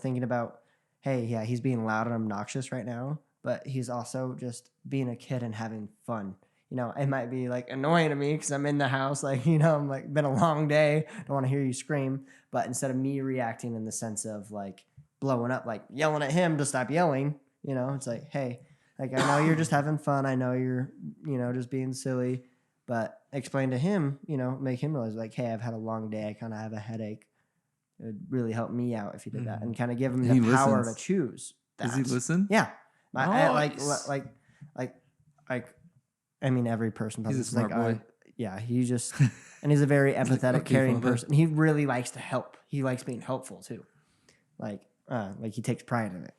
Thinking about, hey, yeah, he's being loud and obnoxious right now, but he's also just being a kid and having fun. It might be like annoying to me because I'm in the house, like I'm like been a long day, don't want to hear you scream. But instead of me reacting in the sense of like blowing up, like yelling at him to stop yelling, it's like, hey, like I know you're just having fun, I know you're just being silly. But explain to him, make him realize like, hey, I've had a long day. I kind of have a headache. It would really help me out if you did that, and kind of give him
He
the power
listens.
to choose.
Does he listen?
Yeah,
Nice.
I mean, every person.
He's a
It's
smart boy.
Yeah, he just and he's a very empathetic,
okay,
caring
father.
person. He really likes to help. He likes being helpful too. Like he takes pride in it,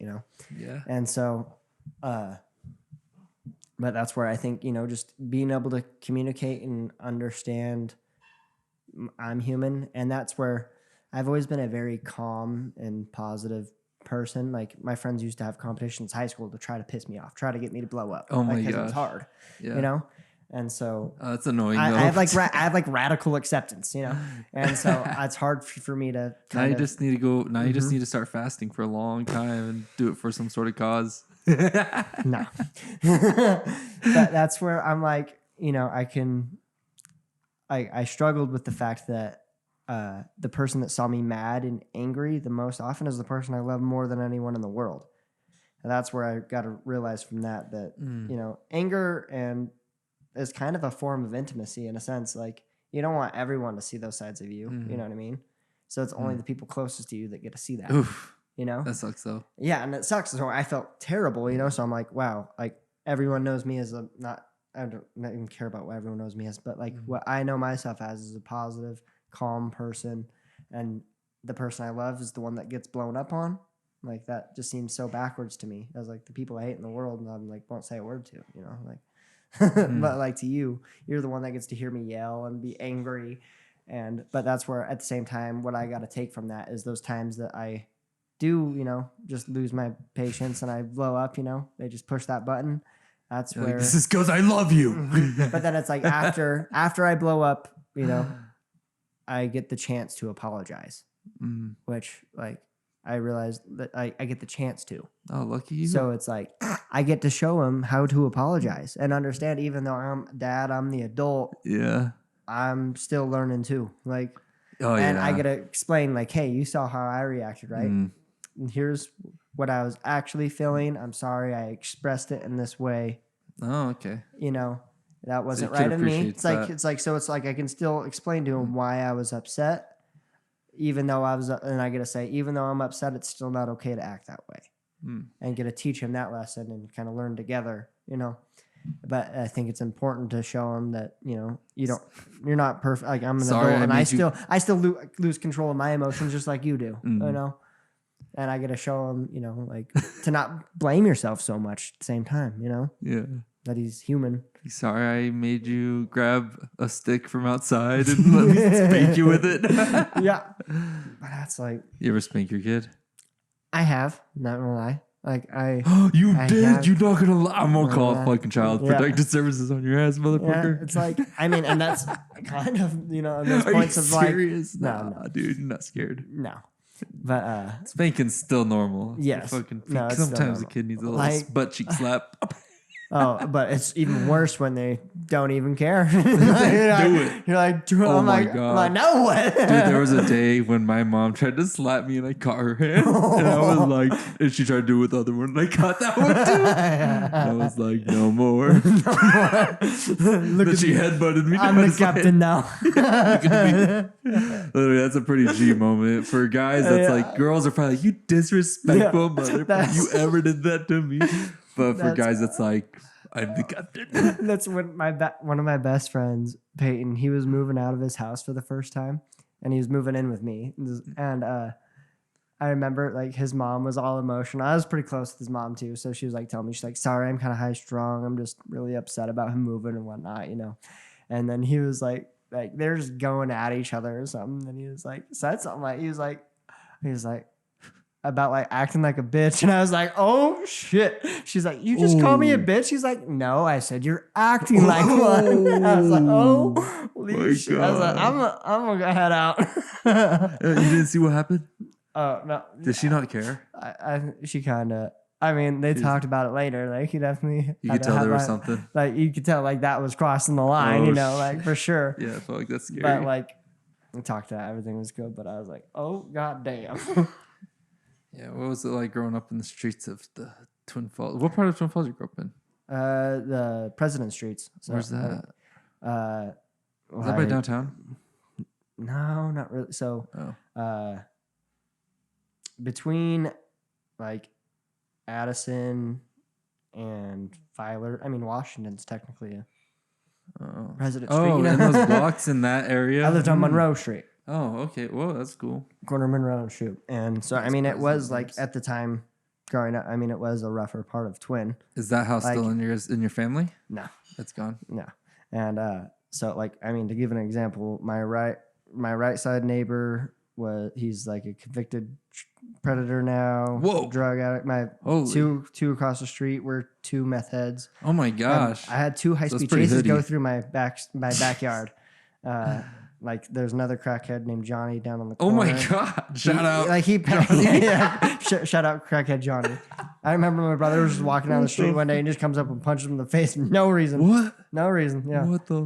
Yeah.
And so, but that's where I think, just being able to communicate and understand I'm human. And that's where I've always been a very calm and positive person. Like my friends used to have competitions in high school to try to piss me off, try to get me to blow up.
Oh my
because it was
gosh.
hard,
Yeah.
And so
That's annoying.
I
though.
have I have like radical acceptance, and so it's hard for me to
now
kind
you
of,
just need to go. Now you just need to start fasting for a long time and do it for some sort of cause.
no. But that's where I'm like, I struggled with the fact that the person that saw me mad and angry the most often is the person I love more than anyone in the world. And that's where I got to realize from that anger and is kind of a form of intimacy in a sense. Like you don't want everyone to see those sides of you. You know what I mean? So it's only the people closest to you that get to see that.
Oof.
That
sucks though.
Yeah, and it sucks. So I felt terrible, So I'm like, wow, like everyone knows me as I don't even care about what everyone knows me as, but like what I know myself as is a positive, calm person, and the person I love is the one that gets blown up on. Like that just seems so backwards to me. As like the people I hate in the world, and I'm like won't say a word to, like. But like to you, you're the one that gets to hear me yell and be angry, but that's where at the same time, what I got to take from that is those times that I do, just lose my patience and I blow up, they just push that button. That's
You're
where
like, this is because I love you.
but then it's like after I blow up, I get the chance to apologize, which like I realized that I get the chance to.
Oh, lucky you.
So it's like I get to show him how to apologize and understand, even though I'm the adult,
yeah.
I'm still learning too. Like,
Oh,
and
yeah.
I gotta explain like, hey, you saw how I reacted, right?
Mm.
And here's what I was actually feeling. I'm sorry I expressed it in this way.
Oh, okay.
You know, that wasn't
kid
right of me.
appreciates
It's like I can still explain to him why I was upset, even though and I gotta say, even though I'm upset, it's still not okay to act that way. And get to teach him that lesson and kind of learn together, you know. But I think it's important to show him that, you know, you're not perfect. Like I'm an
Sorry,
adult, and I still lose control of my emotions just like you do, you know. And I got to show him, you know, like to not blame yourself so much at the same time, you know.
Yeah.
That he's human.
Sorry, I made you grab a stick from outside and let me spank you with it.
Yeah, but that's like
You ever spank your kid?
I have, not gonna lie. Like I
Did?
have-
You're not gonna lie. I'm gonna call fucking child
Yeah.
protective services on your ass,
yeah,
motherfucker.
it's like I mean, and that's kind of, you know, those
Are you
points of like
serious?
no,
Nah, dude, you're not scared.
no, but
Spanking's still normal.
Yes.
Fucking
No, it's still
sometimes the
normal.
kid needs a little
Like-
butt cheek slap.
oh, but it's even worse when they don't even care.
Do it.
You're like,
Oh
I'm
my
like,
God.
I'm like, no what?
Dude, there was a day when my mom tried to slap me and I caught her hand. And I was like, and she tried to do it with the other one and I caught that one too. And I was like, no more.
Look
Then
at
she
me.
headbutted me.
I'm
I
the
was like,
captain now.
literally, that's a pretty G moment. For guys, that's
Yeah.
like, girls are probably like, you disrespectful motherfucker.
That's-
You ever did that to me? But for
That's-
guys, it's like, I'm the captain.
That's when one of my best friends, Peyton, he was moving out of his house for the first time, and he was moving in with me. And I remember like his mom was all emotional. I was pretty close with his mom too, so she was like telling me, she's like, "Sorry, I'm kind of high strung. I'm just really upset about him moving and whatnot, you know." And then he was like they're just going at each other or something, and he was like said something like he was like about like acting like a bitch, and I was like, oh shit. She's like, you just call me a bitch? He's like, no, I said you're acting like one. I was like, oh holy shit. I was like, I'm gonna head out.
You didn't see what happened?
Oh no.
Did she not care?
She kind of, I mean, they talked about it later. Like he definitely
You
had
could
to
tell
have,
there was
like-
something.
like you could tell like that was crossing the line,
Oh,
you know, like for sure.
Yeah, I felt like that's scary.
But like we talked to everything was good, but I was like, oh god damn.
Yeah, what was it like growing up in the streets of the Twin Falls? What part of Twin Falls you grew up in?
The President Streets. So,
Where's that? Is that by
like-
downtown?
No, not really. So
Oh.
between like Addison and Filer, I mean Washington's technically a
Oh,
President Street.
oh,
You know?
and those blocks in that area?
I lived on
Hmm.
Monroe Street,
Oh, okay. Well, that's cool.
corner of Monroe and Shoot, and so I mean it was like at the time growing up. I mean it was a rougher part of Twin.
Is that house still
Like-
in your family?
No,
That's gone.
no, and so like I mean to give an example, my right side neighbor he's like a convicted predator now.
Whoa.
Drug addict. My
Holy.
two across the street were two meth heads.
Oh my gosh.
I had two high
So it's
speed
pretty
chases go
hoodie.
through my backyard. Like there's another crackhead named Johnny down on the
Oh
corner.
my god. Shout out.
Like he yeah. Shout out crackhead Johnny. I remember my brother was just walking down the street one day and just comes up and punches him in the face. No reason.
What?
No reason. Yeah.
What the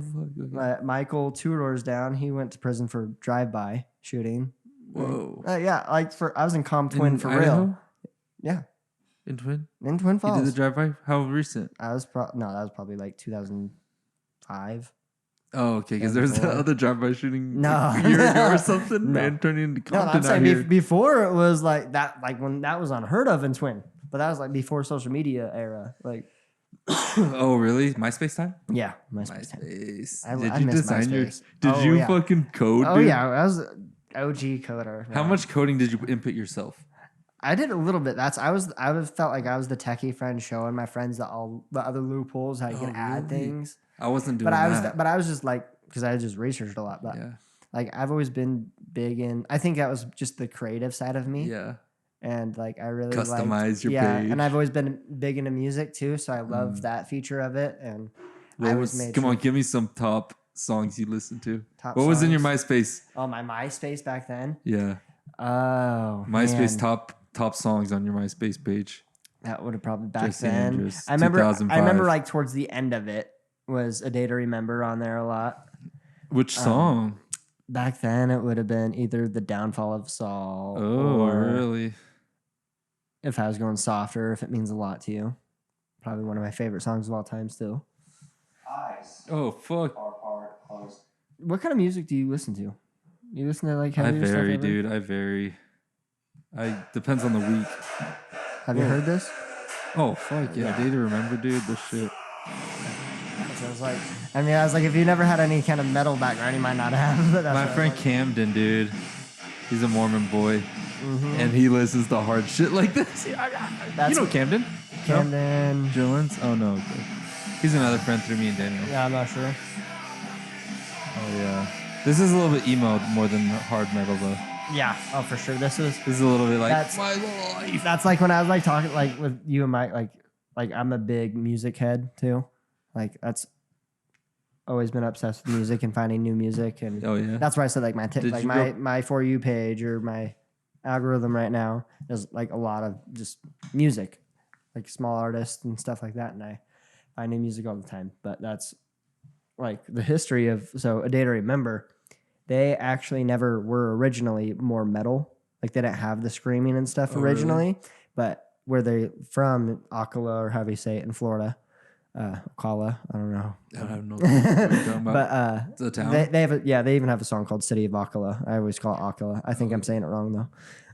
fuck?
Michael, 2 doors down, he went to prison for drive-by shooting.
Whoa.
Yeah, like I was in Twin
In
for
Idaho?
real. Yeah,
In Twin?
in Twin
You
Falls.
did the drive-by? How recent?
I was that was probably like 2005.
Oh, okay. Because there's that other drive-by shooting
No.
like a year ago or something.
No.
Man, turning into
No,
Compton
I'm saying
out here.
before it was like that, like when that was unheard of in Twin. But that was like before social media era. Like,
Oh, really? MySpace time?
yeah, MySpace.
MySpace.
I
Did you
miss
design your?
MySpace.
Did
Oh,
you
yeah.
fucking code?
Oh
dude?
yeah, I was OG coder.
How
Yeah.
much coding did you input yourself?
I did a little bit. I felt like I was the techie friend showing my friends the other loopholes how you can add
really?
things.
I wasn't doing
But
that.
I was just like, because I just researched a lot. But
Yeah.
like I've always been big in. I think that was just the creative side of me.
Yeah.
And like I really
Customize your
yeah,
page.
and I've always been big into music too, so I love that feature of it. And
What
I
was,
was made
come
sure-
on, give me some top songs you listen to.
Top
What was in your
songs.
MySpace?
Oh, my MySpace back then.
Yeah.
Oh,
MySpace
man.
top songs on your MySpace page.
That would have probably back
Jesse
then.
Andrus,
I remember
2005.
like towards the end of it was A Day to Remember on there a lot.
Which song?
Back then, it would have been either The Downfall of Saul
Oh,
or
really?
If I Was Going Softer, If It Means a Lot to You. Probably one of my favorite songs of all time still.
Eyes
Oh, fuck.
are apart, closed.
What kind of music do you listen to? You listen to like
I
heavier stuff
vary,
ever?
dude. I vary. Depends on the week.
Have you heard this?
Oh, fuck yeah. Day to remember, dude. This shit.
So I was like, if you never had any kind of metal background, you might not have. But that's
My
what I
friend
was like.
Camden, dude. He's a Mormon boy. And he listens to hard shit like this.
That's
You know Camden?
Camden.
Jillens? Oh, no. Okay. He's another friend through me and Daniel.
Yeah, I'm not sure.
Oh, yeah. This is a little bit emo more than hard metal, though.
Yeah. Oh, for sure. This is
a little bit like
That's-
my life.
That's like when I was like talking like with you and Mike, like I'm a big music head too. Like that's always been obsessed with music and finding new music, and
Oh yeah.
that's why I said like
Did
like
you
my For You page or my algorithm right now is like a lot of just music, like small artists and stuff like that, and I find new music all the time. But that's like the history of A Day to Remember. They actually never were originally more metal. Like they didn't have the screaming and stuff
Oh, really?
originally, but where they from, Ocala or however you say it in Florida, Ocala, I don't know.
I don't know what you're talking about.
But
It's a town.
they have they even have a song called City of Ocala. I always call it Ocala. I think I'm saying it wrong though.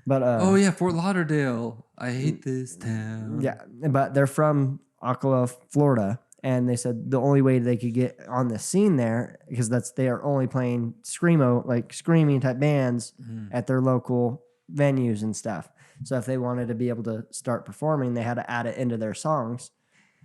But
oh yeah, Fort Lauderdale. I hate this town.
yeah, but they're from Ocala, Florida, and they said the only way they could get on the scene there because they are only playing screamo like screaming type bands at their local venues and stuff. So if they wanted to be able to start performing, they had to add it into their songs.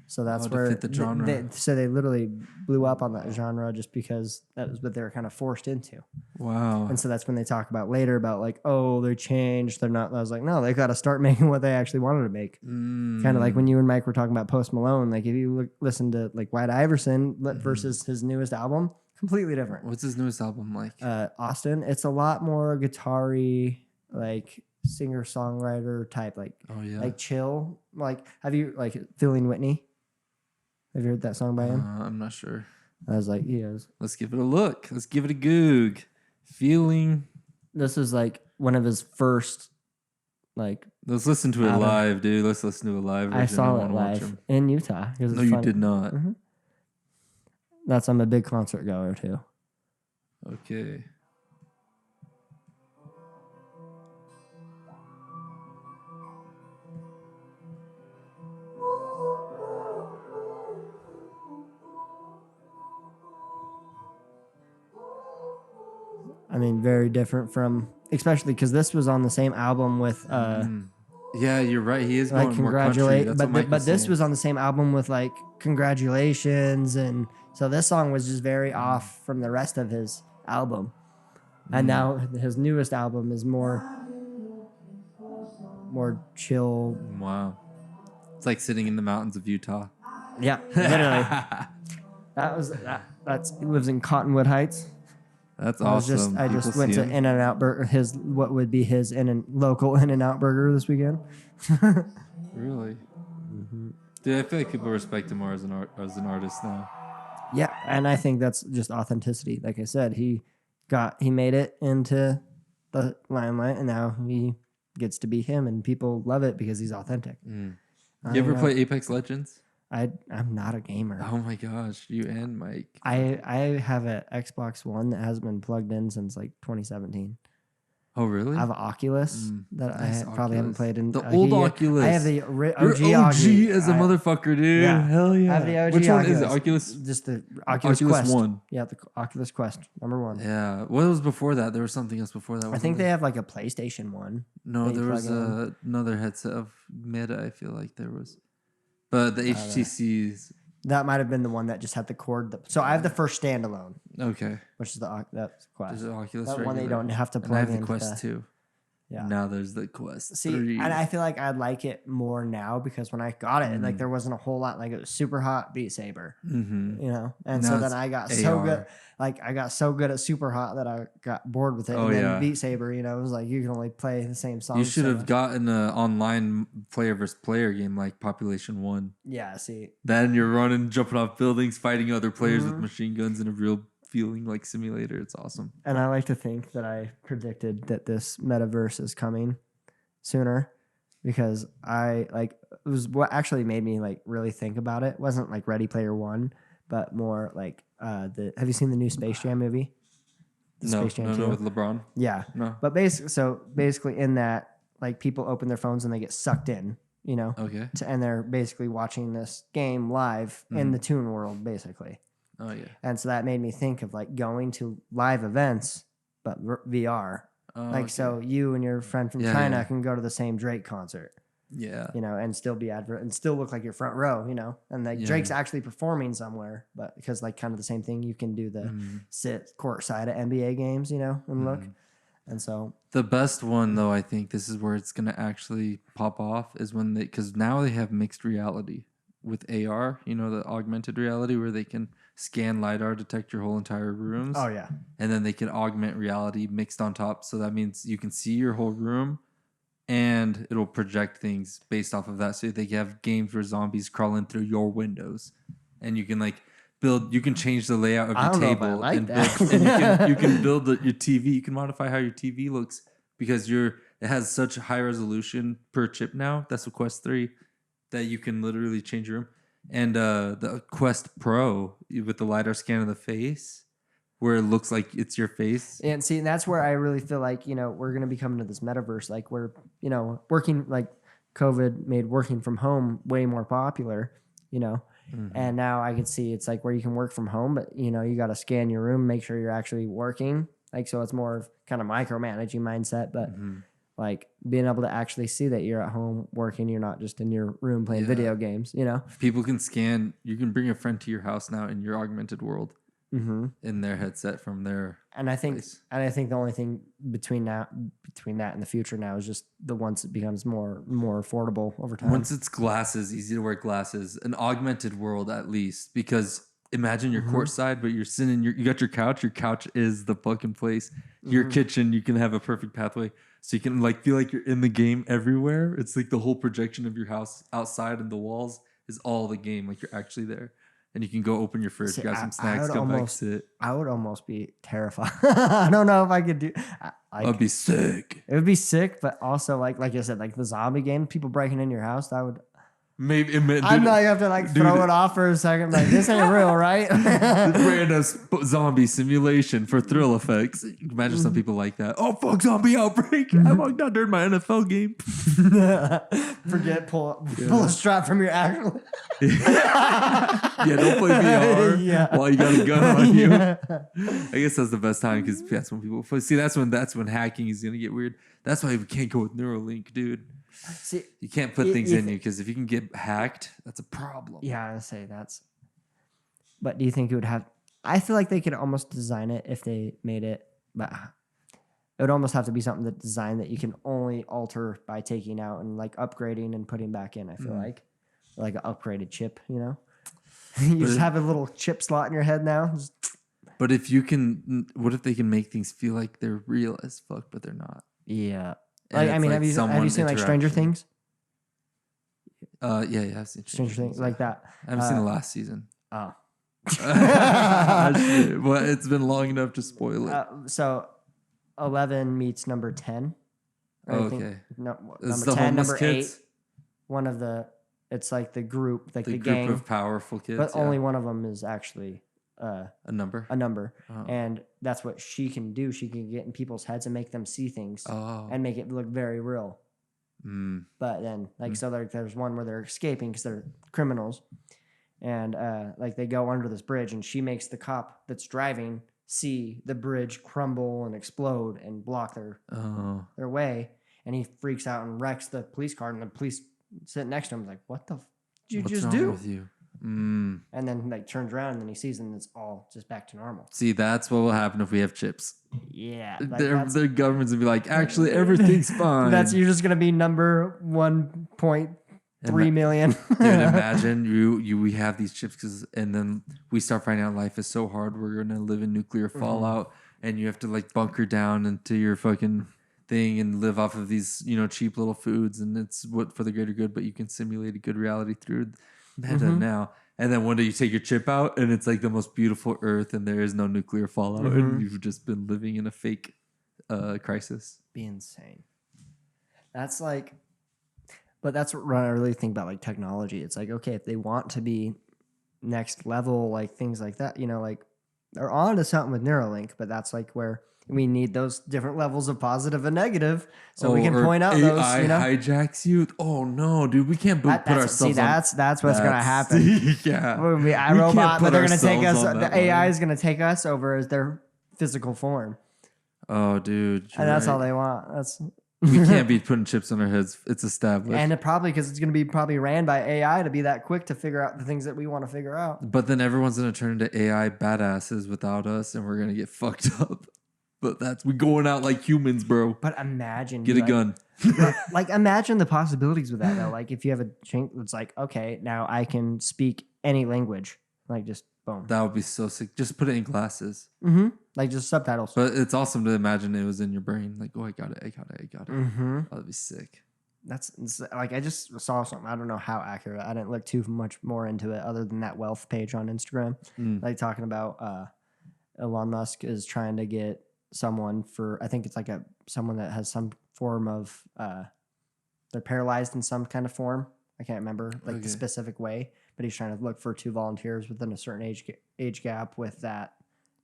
So that's
to
where
fit the genre.
so they literally blew up on that genre just because that was what they were kind of forced into.
Wow.
And so that's when they talk about later about like, oh, they changed. They're not. I was like, no, they got to start making what they actually wanted to make. Kind of like when you and Mike were talking about Post Malone. Like if you listen to like White Iverson versus his newest album, completely different.
What's his newest album like?
Austin, it's a lot more guitar-y, like singer songwriter type, like
Oh yeah.
like chill. Like have you like Feeling Whitney? Have you heard that song by him?
I'm not sure.
I was like, he is.
Let's give it a look. Let's give it a goog. Feeling.
This is like one of his first, like
Let's listen to it
Adam.
live, dude. Let's listen to a live version.
I saw
wanna
it
watch
live
him.
in Utah. It was
No, you
fun.
did not.
I'm a big concert goer too.
Okay.
I mean, very different from, especially because this was on the same album with
Yeah, you're right. He is going
like
more country.
congratulate,
That's what Mike
but this
saying.
was on the same album with like congratulations, and so this song was just very off from the rest of his album. And now his newest album is more chill.
Wow. It's like sitting in the mountains of Utah.
Yeah, literally. That's he lives in Cottonwood Heights.
That's
I
awesome.
just
People
went
see
to
him.
In-N-Out Burger, what would be his local In-N-Out Burger this weekend.
Really? Dude, I feel like people respect him more as an artist now.
Yeah, and I think that's just authenticity. Like I said, he made it into the limelight, and now he gets to be him, and people love it because he's authentic.
You
I
ever
know.
play Apex Legends?
I'm not a gamer.
Oh my gosh, you and Mike.
I have an Xbox One that hasn't been plugged in since like 2017.
Oh really?
I have an Oculus that
Nice
probably haven't
Oculus.
played in
The
a
old
year.
Oculus.
I have the
You're
OG,
OG as a
I-
motherfucker, dude.
Yeah.
Hell yeah.
I have the OG
Which one is it?
Oculus.
Oculus?
Just the Oculus
Oculus
Quest.
One.
Yeah, the Oculus Quest #1.
Yeah. What was before that? There was something else before that.
I
wasn't
think
there?
they have like a PlayStation one.
No,
that you
there was
plug
another headset of Meta. I feel like there was, but the HTCs.
That might have been the one that just had the cord. So I have the first standalone,
Okay.
which is that's
There's
Quest.
an Oculus.
That one that you
regular.
don't have to
And I
plug
have the
in.
Quest 2.
Yeah.
Now there's the Quest
See,
3.
and I feel like I'd like it more now because when I got it, like there wasn't a whole lot. Like it was super hot Beat Saber,
Mm-hmm.
you know. And
Now
so then
it's
I got so
AR.
good, like I got so good at super hot that I got bored with it.
Oh,
and then
yeah.
Beat Saber, you know, it was like you can only play the same song.
You should
so
have
much.
gotten an online player versus player game like Population 1.
Yeah, see,
Then you're running, jumping off buildings, fighting other players with machine guns in a real feeling like simulator. It's awesome.
And I like to think that I predicted that this metaverse is coming sooner because it was what actually made me like really think about it. It wasn't like Ready Player One, but more like have you seen the new Space Jam movie?
No, with LeBron.
Yeah.
No.
But basically in that, like people open their phones and they get sucked in, you know?
Okay.
And they're basically watching this game live in the Toon World, basically.
Oh yeah.
And so that made me think of like going to live events, but VR. So you and your friend from China can go to the same Drake concert.
Yeah.
You know, and still be and still look like you're front row, you know, and like Drake's actually performing somewhere, but because like kind of the same thing, you can do the sit courtside at NBA games, you know, and look. And so
the best one though, I think this is where it's going to actually pop off is when because now they have mixed reality with AR, you know, the augmented reality where they can scan LiDAR, detect your whole entire rooms.
Oh yeah.
And then they can augment reality mixed on top. So that means you can see your whole room. And it'll project things based off of that. So they have games where zombies crawl in through your windows, and you can like build. You can change the layout of your table, and you can build your TV. You can modify how your TV looks because it has such high resolution per chip now. That's the Quest 3 that you can literally change your room. And the Quest Pro with the LiDAR scan of the face, where it looks like it's your face.
And see, that's where I really feel like, you know, we're going to be coming to this metaverse, like where, you know, working like COVID made working from home way more popular, you know, and now I can see it's like where you can work from home, but you know, you got to scan your room, make sure you're actually working. Like, so it's more of kind of micromanaging mindset, but like being able to actually see that you're at home working, you're not just in your room playing video games, you know,
people can scan, you can bring a friend to your house now in your augmented world. In their headset from their place.
I think the only thing between that and the future now is just the once it becomes more affordable over time.
Once it's glasses, easy to wear glasses, an augmented world at least, because imagine you're courtside, but you're sitting you got your couch is the fucking place. Your kitchen, you can have a perfect pathway. So you can like feel like you're in the game everywhere. It's like the whole projection of your house outside and the walls is all the game, like you're actually there. And you can go open your fridge, grab some snacks, come back, sit.
I would almost be terrified. I don't know if I could do.
I'd be sick.
It would be sick, but also like I said, like the zombie game, people breaking in your house. That would.
Maybe
I'm not. You have to like throw it off for a second. Like this ain't real, right?
Random zombie simulation for thrill effects. Imagine some people like that. Oh fuck, zombie outbreak! I walked out during my NFL game.
Forget pull a strap from your actual.
Don't play VR while you got a gun on you. I guess that's the best time because that's when people see. That's when hacking is gonna get weird. That's why we can't go with Neuralink, dude.
See,
you can't put things in you because if you can get hacked, that's a problem.
Yeah, I say that's. But do you think it would have? I feel like they could almost design it if they made it, but it would almost have to be something that designed that you can only alter by taking out and like upgrading and putting back in. I feel like an upgraded chip, you know. You just have a little chip slot in your head now.
But if you can, what if they can make things feel like they're real as fuck, but they're not?
Yeah. Like, I mean, have you seen like Stranger Things?
Yeah, I've seen
Stranger Things like that.
I haven't seen the last season.
Oh.
But it's been long enough to spoil it.
So 11 meets number 10.
Okay.
Number
It's
10, number
kids?
8. One of it's like the group, like the
group
gang
of powerful kids.
But only one of them is actually
a number.
Oh. And that's what she can do. She can get in people's heads and make them see things and make it look very real. But then, there's one where they're escaping because they're criminals, and like they go under this bridge, and she makes the cop that's driving see the bridge crumble and explode and block their way, and he freaks out and wrecks the police car, and the police sitting next to him is like, "What the? Did you just do?"
With you?
And then like turns around and then he sees them and it's all just back to normal.
See, that's what will happen if we have chips.
Yeah.
Their governments will be like, actually, everything's fine.
You're just going to be number 1.3 million.
Dude, imagine we have these chips and then we start finding out life is so hard. We're going to live in nuclear fallout and you have to like bunker down into your fucking thing and live off of these, cheap little foods. And it's what for the greater good, but you can simulate a good reality through meta now. And then one day you take your chip out and it's like the most beautiful Earth and there is no nuclear fallout and you've just been living in a fake crisis.
Be insane. That's like, but that's what I really think about like technology. It's like, okay, if they want to be next level, like things like that, you know, like they're on to something with Neuralink, but that's like where we need those different levels of positive and negative, so we can point out
AI
those. You know,
hijacks you. Oh no, dude, we can't put ourselves.
See, that's what's gonna happen.
Yeah,
We're gonna be iRobot, but they're gonna take us. The AI is gonna take us over as their physical form.
Oh, dude,
and that's all they want. That's
we can't be putting chips on our heads. It's established,
and it probably because it's gonna be probably ran by AI to be that quick to figure out the things that we want to figure out.
But then everyone's gonna turn into AI badasses without us, and we're gonna get fucked up. But we going out like humans, bro.
But imagine
get a gun.
like imagine the possibilities with that though. Like if you have a chink, it's like okay, now I can speak any language. Like just boom.
That would be so sick. Just put it in glasses.
Mm-hmm. Like just subtitles.
But it's awesome to imagine it was in your brain. Like, oh, I got it.
Mm-hmm.
That'd be sick.
It's like I just saw something. I don't know how accurate. I didn't look too much more into it other than that wealth page on Instagram. Like talking about Elon Musk is trying to get someone for, I think it's like someone that has some form of they're paralyzed in some kind of form. I can't remember the specific way, but he's trying to look for 2 volunteers within a certain age gap with that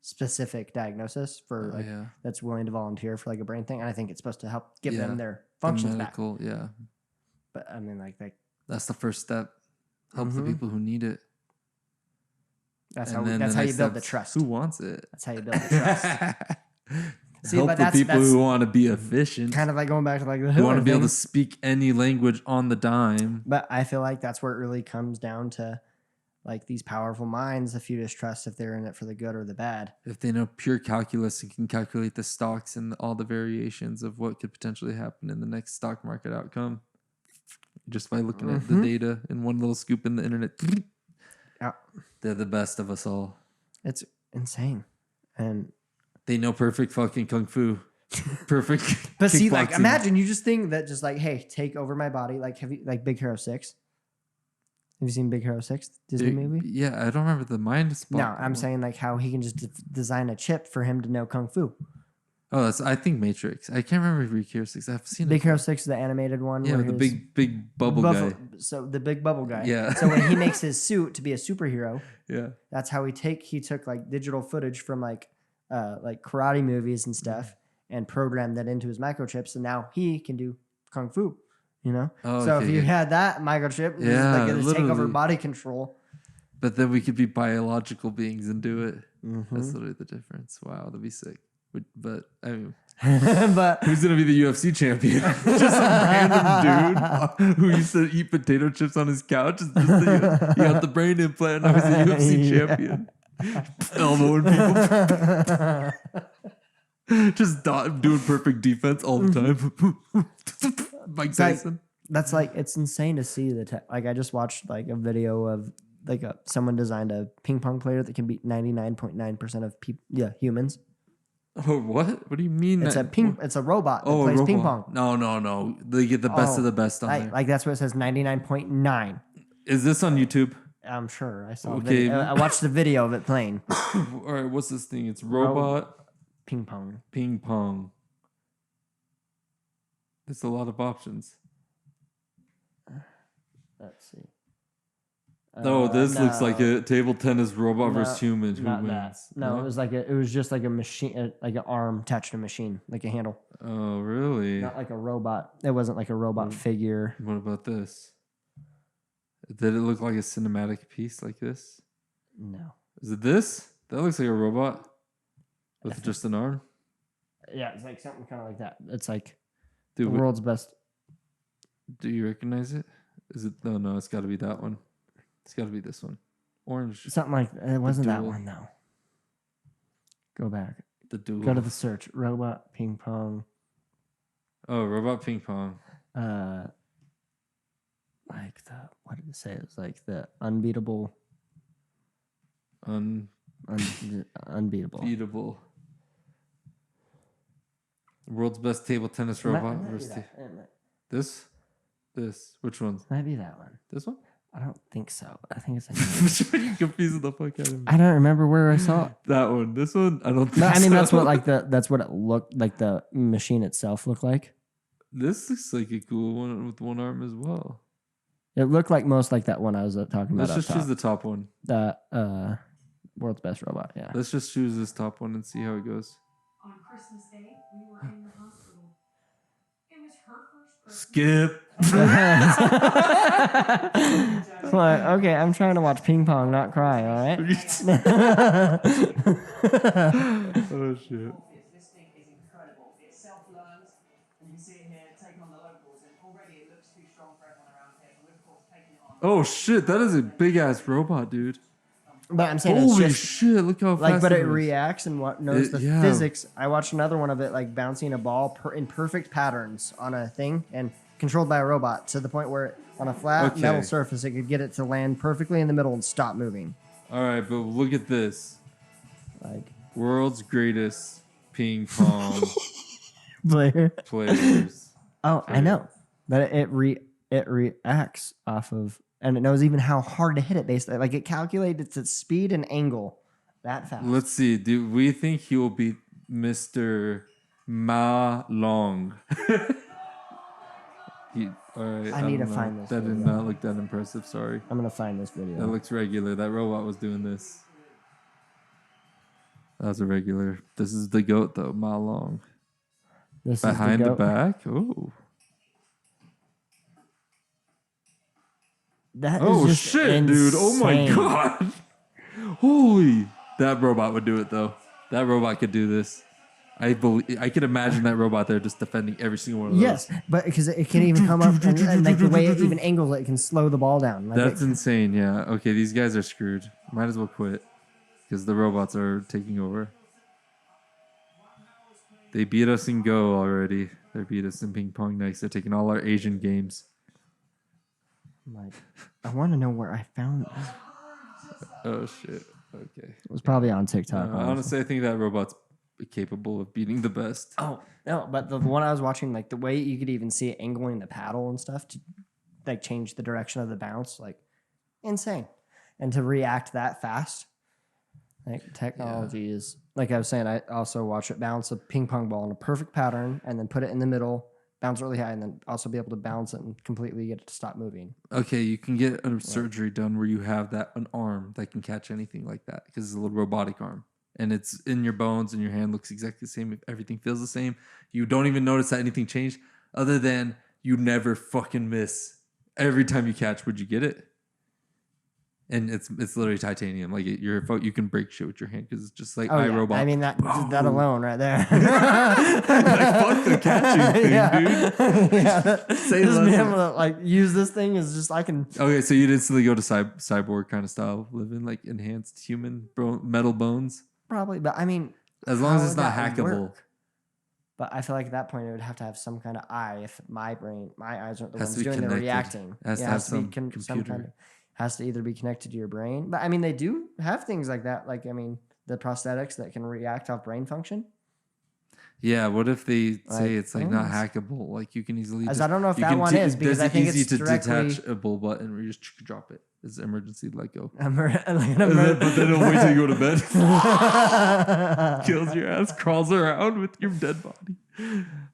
specific diagnosis for that's willing to volunteer for like a brain thing. And I think it's supposed to help give them their functions back.
Yeah.
But I mean, like
that's the first step. Help the people who need it.
That's how you build the trust.
Who wants it?
That's how you build the trust. See,
help the people who want to be efficient.
Kind of like going back to like the
who want to be able to speak any language on the dime.
But I feel like that's where it really comes down to like these powerful minds. If you just trust if they're in it for the good or the bad.
If they know pure calculus and can calculate the stocks and all the variations of what could potentially happen in the next stock market outcome, just by looking at the data in one little scoop in the internet.
Yeah.
They're the best of us all.
It's insane. And
they know perfect fucking kung fu. Perfect.
But see, like, imagine you just think that just like, hey, take over my body. Like, have you like Big Hero 6? Have you seen Big Hero 6 Disney movie?
Yeah, I don't remember the mind spot.
No, I'm saying like how he can just design a chip for him to know kung fu.
Oh, that's I think Matrix. I can't remember Big Hero 6. I've seen
Big Hero 6, the animated one.
Yeah, the big bubble guy.
So the big bubble guy.
Yeah.
So when he makes his suit to be a superhero,
yeah,
that's how he took like digital footage from like karate movies and stuff and programmed that into his microchips, and now he can do kung fu. You know.
Oh,
so if you had that microchip, like it take over body control.
But then we could be biological beings and do it. That's literally the difference. Wow, that'd be sick. But I mean,
but
who's gonna be the UFC champion? Just some random dude who used to eat potato chips on his couch. He got the brain implant. Now he's a UFC champion. Elbowing people. Just doing perfect defense all the time. Mike Tyson.
That's like it's insane to see like I just watched like a video of like someone designed a ping pong player that can beat 99.9% of humans.
Oh, what? What do you mean?
It's a robot that plays ping pong.
No. They get the best of the best on there.
Like that's what it says 99.9.
Is this on YouTube?
I'm sure. I saw I watched the video of it playing.
All right, what's this thing? It's robot
ping pong.
Ping pong. There's a lot of options.
Let's see.
This looks like a table tennis robot versus human. Who wins?
That. No, it was just like a machine, like an arm attached to a machine, like a handle.
Oh, really?
Not like a robot. It wasn't like a robot figure.
What about this? Did it look like a cinematic piece like this?
No.
Is it this? That looks like a robot with just an arm.
Yeah, it's like something kind of like that. It's like
the
world's best.
Do you recognize it? Is it? No, it's got to be that one. It's got to be this one. Orange.
Something like it wasn't that one though. Go back.
The duel.
Go to the search. Robot ping pong.
Oh, robot ping pong.
Like what did it say? It was like the unbeatable. Unbeatable.
Beatable. World's best table tennis robot. This. Which one?
Might be that one.
This one?
I don't think so. I think it's like
You confusing the fuck out of me.
I don't remember where I saw it.
That one. This one, I don't think
No, I mean
so.
that's what it looked like. The machine itself looked like.
This looks like a cool one with one arm as well.
It looked like most like that one I was talking about.
Let's just choose the top one.
The world's best robot. Yeah.
Let's just choose this top one and see how it goes.
On Christmas Day, we were in the hospital. It was her first Christmas.
Skip.
Like, okay, I'm trying to watch ping pong, not cry. All right.
Oh shit.
This thing is incredible. It self-learns, and you can see it here taking on the locals, and already it looks too strong for everyone around here. But we're of course taking it on.
Oh shit, that is a big ass robot, dude.
But I'm saying
Holy
it's just
shit, look how
like,
fast
but it
is.
reacts and what knows
It-
the
yeah.
physics. I watched another one of it, like bouncing a ball in perfect patterns on a thing and controlled by a robot to the point where on a flat
Okay.
metal surface, it could get it to land perfectly in the middle and stop moving.
All right, but look at this.
Like
World's greatest ping pong
player.
players.
Oh, I know, but it reacts off of, and it knows even how hard to hit it. Based like it calculates its speed and angle that fast.
Let's see. Do we think he will beat Mr. Ma Long? All right.
I need
don't
to
know.
find this
That did
video.
not look that impressive. Sorry.
I'm gonna find this video.
That looks regular. That robot was doing this. That was a regular. This is the goat though. Ma Long.
This
Behind the
goat.
back. Oh.
That is
Oh
just
shit, dude! Oh my
insane.
god! Holy! That robot would do it though. That robot could do this. I could imagine that robot there just defending every single one of those.
Yes, but because it can even come up and like the way it even angles it can slow the ball down. Like
That's insane. Yeah. Okay, these guys are screwed. Might as well quit because the robots are taking over. They beat us in Go already. They beat us in ping pong next. They're taking all our Asian games.
like, I want to know where I found this.
Oh shit. Okay.
It was probably on TikTok.
Honestly, I think that robot's capable of beating the best.
Oh no, but the one I was watching, like the way you could even see it angling the paddle and stuff to like change the direction of the bounce, like insane, and to react that fast, like technology is like I was saying. I also watch it bounce a ping pong ball in a perfect pattern and then put it in the middle, bounce really high, and then also be able to bounce it and completely get it to stop moving.
Okay, you can get a surgery done where you have an arm that can catch anything like that because it's a little robotic arm. And it's in your bones and your hand looks exactly the same. If everything feels the same, you don't even notice that anything changed other than you never fucking miss. Every time you catch, would you get it? And it's literally titanium. Like you can break shit with your hand because it's just like iRobot.
I mean that alone right there.
Like, fuck the catching thing, dude.
Yeah,
Say
just
less.
being able to like use this thing is just I can.
Okay, so you'd instantly go to cyborg kind of style living, like enhanced human metal bones.
Probably, but I mean,
As long as
how
it's
would
not
that
hackable.
work? But I feel like at that point it would have to have some kind of eye. If my eyes aren't the
Has
ones
to be
doing the
connected.
reacting,
Has to
it
have
has to be
some computer.
has to either be connected to your brain. But I mean, they do have things like that. Like I mean, the prosthetics that can react off brain function.
Yeah, what if they say
Like,
it's like not
yes.
hackable? Like you can easily.
As I don't know if
you
that
can
one is, because
there's
I think
an easy
it's
to
directly-
detachable button where you just drop it. It's emergency let go.
But
But then it'll wait till you go to bed. Kills your ass, crawls around with your dead body.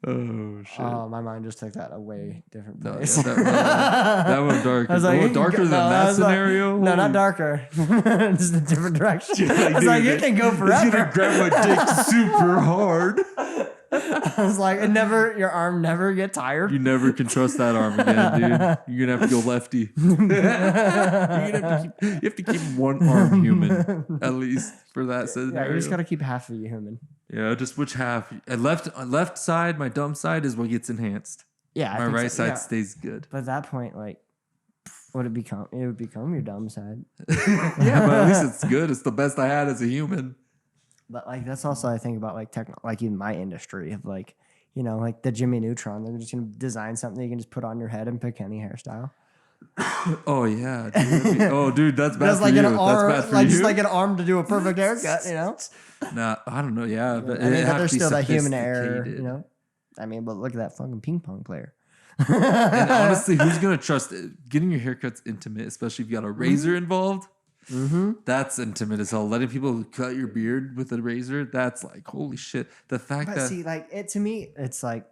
Oh shit.
Oh, my mind just took that a way different
No,
place.
yeah, that one dark.
I was like,
Oh, darker than
no, I
that
was like-
scenario.
no, not
Holy-
darker. Just a different direction.
You're
I was like,
dude,
it can go
It's gonna
forever.
grab my dick super hard.
I was like, your arm never get tired.
You never can trust that arm again, dude. You're gonna have to go lefty. You have to keep one arm human at least for that scenario.
Yeah, you just gotta keep half of you human.
Yeah, just which half? Left side, my dumb side is what gets enhanced.
Yeah, I
My
think
right
so,
side
yeah.
stays good.
But at that point, like, would it become? It would become your dumb side.
Yeah, but at least it's good. It's the best I had as a human.
But like, that's also I think about like like in my industry of like, you know, like the Jimmy Neutron. They're just gonna design something you can just put on your head and pick any hairstyle.
Oh yeah. Dude. Oh dude, that's bad
That's
for
like
you.
an arm,
That's bad for
like
you.
just like an arm to do a perfect haircut. You know.
Nah, I don't know. Yeah, but
I mean,
it'd
but
have
there's
to be
still that human error.
sophisticated.
You know. I mean, but look at that fucking ping pong player.
And honestly, who's gonna trust it? Getting your haircut's intimate, especially if you got a razor involved. That's intimate as hell. Letting people cut your beard with a razor, that's like holy shit. The fact
But
that
see, like it to me, it's like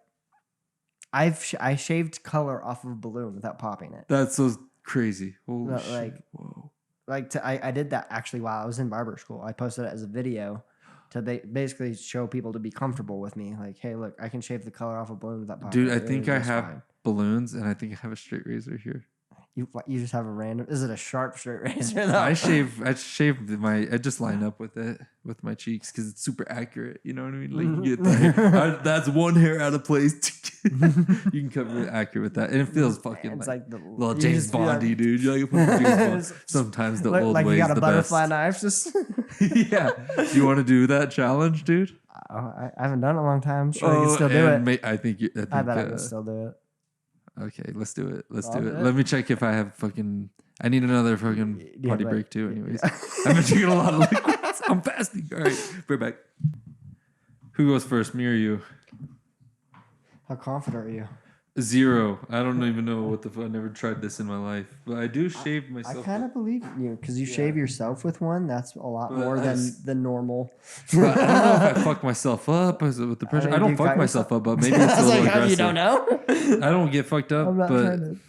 I shaved color off of a balloon without popping it.
that's so crazy. Holy
But,
shit.
like-
Whoa.
Like I did that actually while I was in barber school. I posted it as a video to basically show people to be comfortable with me. Like, hey, look, I can shave the color off a balloon without popping
Dude,
it.
I think
It
I
was
have
fine.
balloons and I think I have a straight razor here.
You just have a random. Is it a sharp straight razor though?
I just line up with it with my cheeks because it's super accurate. You know what I mean? Like you get that. That's one hair out of place. You can cut really accurate with that, and it feels fucking
It's
like
like the
little
you
James
just be like-
Bondy, dude. You're like fucking James Bond. Sometimes the
Look,
old
like
way
you
is
got a
the
butterfly
best.
knife. Just
Yeah. Do you want to do that challenge, dude?
I haven't done it in a long time. I'm sure I can still do
and
it.
I think.
I bet I can still do it.
Okay, let's do it. Let's
I'll
do
do
it.
it.
Let me check if I have fucking. I need another fucking
Yeah,
potty
but-
break too. Anyways, I've been drinking a lot of liquids. I'm fasting. All right, we're back. Who goes first, me or you?
How confident are you?
0. I don't even know what the fuck. I never tried this in my life, but I do shave
I
myself.
kind of believe in you because you shave yourself with one. That's a lot
But
more
I
than
just-
the normal.
But I don't know if I fuck myself up with the pressure.
mean,
I
do
don't
you
fuck
cut
myself
yourself?
up, but maybe it's a little aggressive.
You don't know?
I don't get fucked up,
I'm not
but
trying to.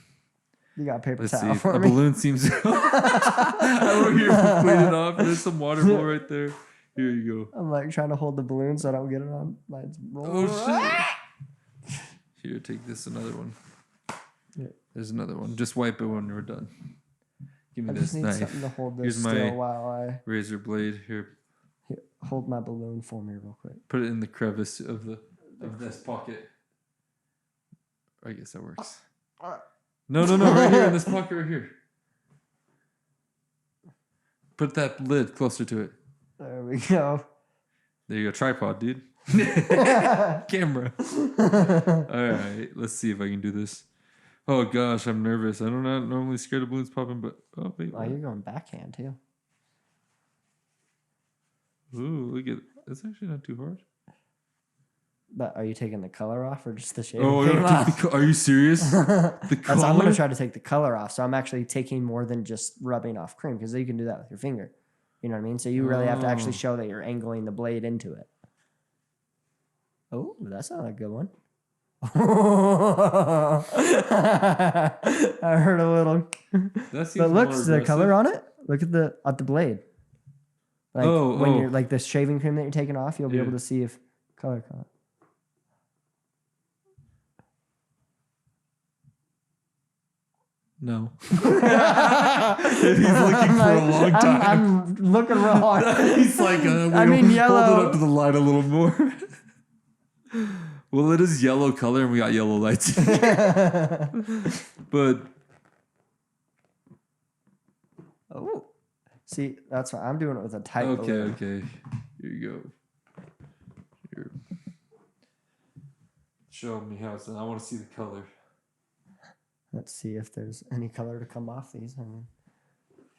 You got a paper
let's see.
towel for
A
me.
balloon seems. I don't hear it clean it off. There's some water bowl right there. Here you go.
I'm like trying to hold the balloon so I don't get it on my.
Oh shit! Here, take this. Another one.
Yeah.
There's another one. Just wipe it when we're done. Give me
I
this
just need
knife.
something to hold this
Here's my
still while I
razor blade. Here,
hold my balloon for me real quick.
put it in the crevice of this pocket. I guess that works. No, right here in this pocket right here. Put that lid closer to it.
There we go.
There you go, tripod, dude. Camera. All right, let's see if I can do this. Oh gosh, I'm nervous. I'm not normally scared of balloons popping, but oh wait.
Oh, you're going backhand too.
Ooh, look at it's actually not too hard.
But are you taking the color off or just the shaving
Oh,
cream off?
are you serious? The
I'm
color?
gonna try to take the color off. So I'm actually taking more than just rubbing off cream because you can do that with your finger. You know what I mean? So you really have to actually
Oh.
show that you're angling the blade into it. Oh, that's not a good one. I heard a little.
That seems
But look,
more
the color
aggressive.
on it. Look at the blade. Like
Oh,
when
oh.
you're like this shaving cream that you're taking off, you'll be
Yeah.
able to see if color caught.
No. He's looking for a long time.
I'm looking real hard.
He's like,
I mean,
hold
yellow.
it up to the light a little more. Well, it is yellow color, and we got yellow lights. But
Oh, see, that's why I'm doing it with a tight
okay,
balloon.
okay. Here you go. Here. Show me how it's done. I want to see the color.
Let's see if there's any color to come off these. I mean,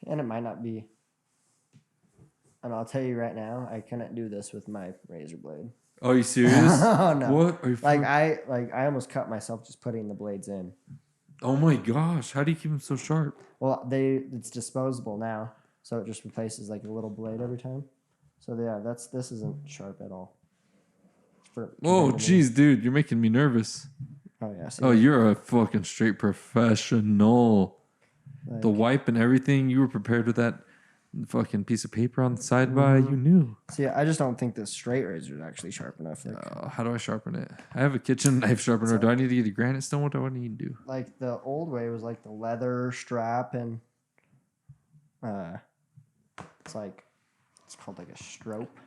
and it might not be. And I'll tell you right now, I couldn't do this with my razor blade.
Oh, are you serious?
Oh no!
What? Are you
I almost cut myself just putting the blades in.
Oh my gosh! How do you keep them so sharp?
Well, it's disposable now, so it just replaces like a little blade every time. So yeah, this isn't sharp at all.
Oh,
compared to me.
jeez, dude, you're making me nervous.
Oh yeah. See,
Oh, you're a fucking straight professional. The
like-
wipe and everything, you were prepared with that fucking piece of paper on the side by. You knew.
See, I just don't think this straight razor is actually sharp enough.
How do I sharpen it? I have a kitchen knife sharpener. Do I need to get a granite stone? What do I need to do?
Like the old way was like the leather strap and it's called like a strope.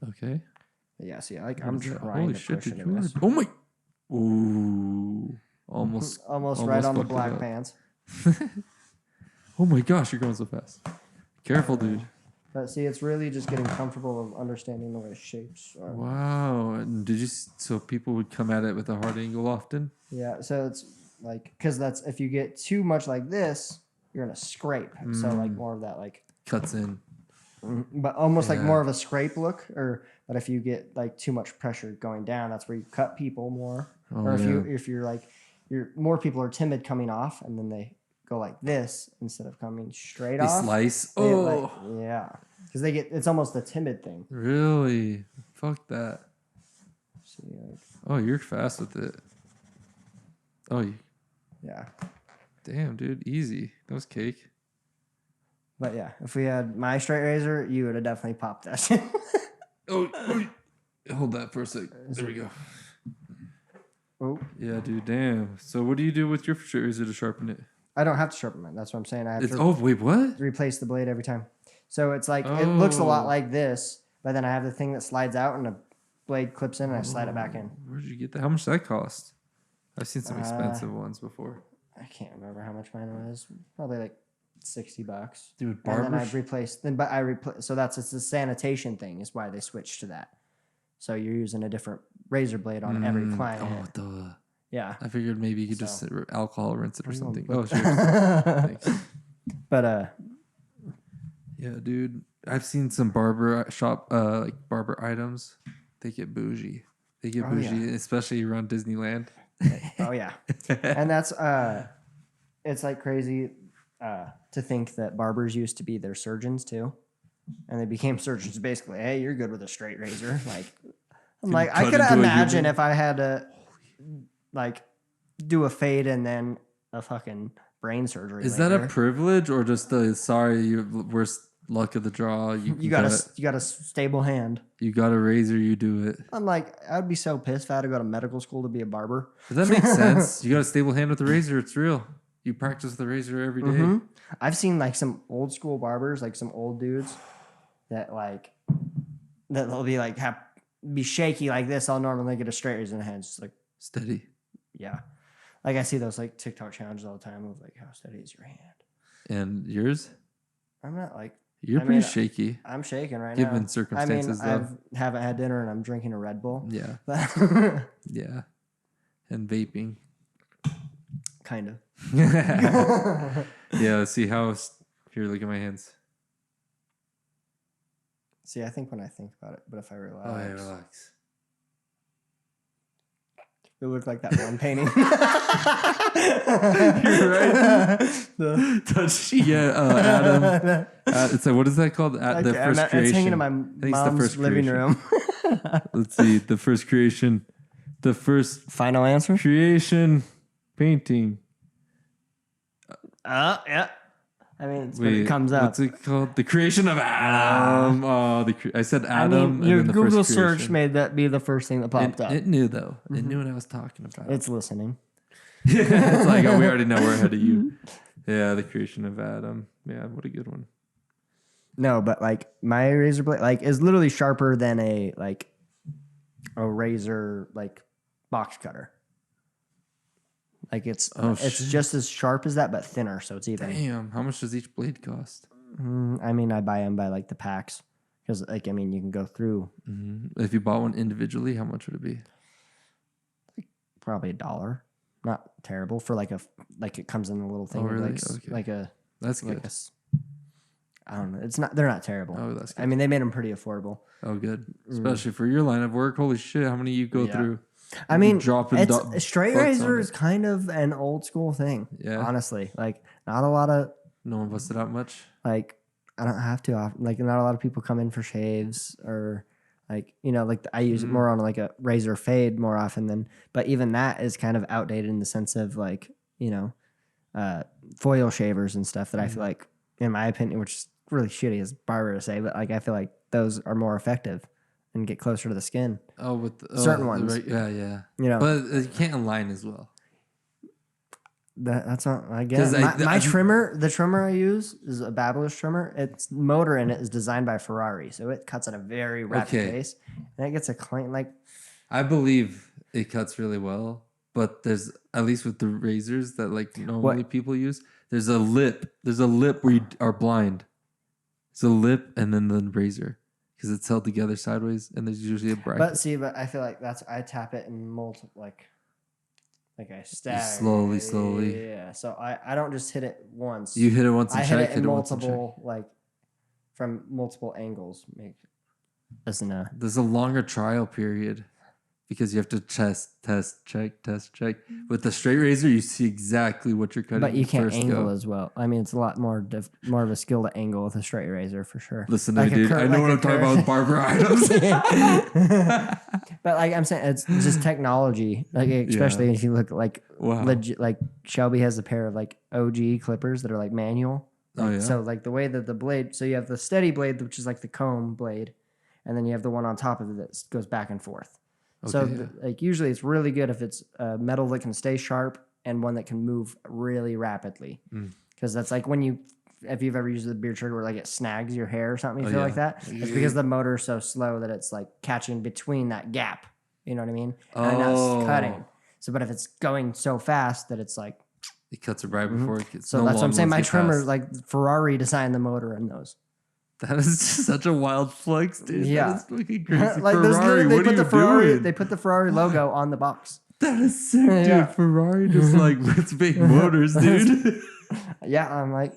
Okay.
But yeah, see, like I'm
What is that?
trying
Holy
to
shit,
push
dude,
into
you are-
this.
Oh my. Ooh. Almost.
Almost right on the
fucked it
black
up.
pants.
Oh my gosh, you're going so fast. Careful, dude.
But see, it's really just getting comfortable of understanding the way shapes are.
Wow. And did you? So people would come at it with a hard angle often?
Yeah, so it's like because that's if you get too much like this, you're gonna scrape. So like more of that like,
Cuts in.
but almost like
Yeah.
more of a scrape look. But if you get like too much pressure going down, that's where you cut people more. or if you're like more people are timid coming off, and then they go like this instead of coming straight
They
off.
slice.
They,
Oh,
yeah, because it's almost a timid thing.
really? Fuck that.
See, like,
Oh, you're fast with it. Oh,
yeah.
damn, dude, easy. That was cake.
But yeah, if we had my straight razor, you would have definitely popped that shit.
Oh, hold that for a sec. There we go.
Oh,
Yeah, dude, damn. So what do you do with your straight razor to sharpen it?
I don't have to sharpen it. That's what I'm saying. I have to
Wait, what?
replace the blade every time. So it's like it looks a lot like this, but then I have the thing that slides out and the blade clips in and I slide it back in.
Where'd you get that? How much did that cost? I've seen some expensive ones before.
I can't remember how much mine was. Probably like $60.
Dude,
And then I
barbers.
replaced. So it's a sanitation thing. Is why they switched to that. So you're using a different razor blade on every client.
Oh, duh.
Yeah.
I figured maybe you could just
So-
alcohol rinse it or
you
something.
want-
Oh, sure. Thanks.
But
Yeah, dude. I've seen some barber shop like barber items. They get bougie. They get
Oh,
bougie, especially around Disneyland.
oh yeah, and that's it's like crazy to think that barbers used to be their surgeons too, and they became surgeons basically. Hey, you're good with a straight razor. Like I'm like I
cut
could
into a
imagine
human.
if I had to like do a fade and then a fucking brain surgery.
Is that a
later.
privilege or just the sorry you worst luck of the draw?
You got a stable hand.
you got a razor, you do it.
I'm like I'd be so pissed if I had to go to medical school to be a barber.
Does that make sense? You got a stable hand with the razor. It's real. You practice with the razor every day.
Mhm. I've seen like some old school barbers, like some old dudes that they'll be like be shaky like this. I'll normally get a straight razor in the hand. Just like,
Steady.
yeah. Like I see those like TikTok challenges all the time of like how steady is your hand?
And yours?
I'm not like
You're
I
pretty
mean,
shaky.
I'm shaking right
Given
now.
circumstances,
I
though.
haven't had dinner and I'm drinking a Red Bull.
Yeah.
But
Yeah. And vaping.
kind of.
Yeah, see how here, look at my hands.
See, I think when I think about it, but if I relax,
Oh, yeah, relax.
it looked like that one painting.
You're right.
The-
Touch, Adam. It's like, what is that called? The
Okay,
first
it's
creation.
hanging in my
think it's the
mom's
first
living
creation.
room.
Let's see. The first creation. The first
Final answer?
creation painting.
Yeah. I mean, it's what
Wait,
it comes up.
what's it called? The creation of Adam. I said
I
Adam.
mean, your
and then the
Google
first
search
creation.
made that be the first thing that popped up.
It knew though. It knew what I was talking about.
It's listening.
It's like, oh, we already know we're ahead of you. Yeah, the creation of Adam. Yeah, what a good one.
No, but like my razor blade, like is literally sharper than a razor like box cutter. Like it's
shit.
just as sharp as that, but thinner, so it's even.
Damn, how much does each blade cost?
I mean, I buy them by like the packs because like I mean you can go through
If you bought one individually, how much would it be?
probably $1. Not terrible for like it comes in a little thing
Oh,
of,
really?
like
Okay.
like a
That's
like
good.
I don't know. It's not. They're not terrible.
Oh, that's good.
I mean, they made them pretty affordable.
Oh, good. Especially for your line of work. Holy shit, how many you go
Yeah.
through?
I mean,
dropping
it's
do-
a straight
bucks
razor
on
is kind of an old school thing.
Yeah.
Honestly, like not a lot of
No one busted out much.
like I don't have to often, like not a lot of people come in for shaves or like like I use it more on like a razor fade more often than, but even that is kind of outdated in the sense of like foil shavers and stuff that I feel like, in my opinion, which is really shitty as a barber to say, but like I feel like those are more effective and get closer to the skin.
Oh, with the,
Certain ones.
Right, yeah.
You know,
But you can't align as well.
that's not. I
'Cause
guess my
I-
trimmer, the trimmer I use is a Babyliss trimmer. Its motor in it is designed by Ferrari, so it cuts at a very rapid
Okay.
pace, and it gets a clean like.
I believe it cuts really well, but there's at least with the razors that like normally people use. There's a lip. There's a lip where you are blind. It's a lip and then the razor because it's held together sideways, and there's usually a bracket.
But I feel like I tap it in multiple like I stab
slowly.
Yeah, so I don't just hit it once.
You hit it once and
I
check.
hit it in
once and check.
multiple like from multiple angles. There's
There's a longer trial period. because you have to test, check. With the straight razor, you see exactly what you're cutting.
But you can't
first
angle
go.
as well. I mean, it's a lot more of a skill to angle with a straight razor for sure.
Listen to
Like
me,
a
dude. I know what I'm talking about with barber items.
But like I'm saying, it's just technology. Like especially if you look like
Wow.
legit, like Shelby has a pair of like OG clippers that are like manual.
Oh, yeah?
So like the way that the blade, so you have the steady blade, which is like the comb blade, and then you have the one on top of it that goes back and forth. So
Okay,
like usually it's really good if it's metal that can stay sharp and one that can move really rapidly. Because that's like if you've ever used the beard trigger where like it snags your hair or something, you feel like that. It's because the motor's so slow that it's like catching between that gap. You know what I mean? And not cutting. So, but if it's going so fast that it's like,
It cuts it right before it gets.
so that's what I'm saying. My trimmer, like Ferrari designed the motor in those.
That is just such a wild flex, dude.
Yeah.
That is fucking crazy.
Like there's
Ferrari,
literally,
what are you doing?
they put the Ferrari logo on the box.
That is sick, dude.
Yeah.
Ferrari just like, let's make motors, dude.
Yeah, I'm like,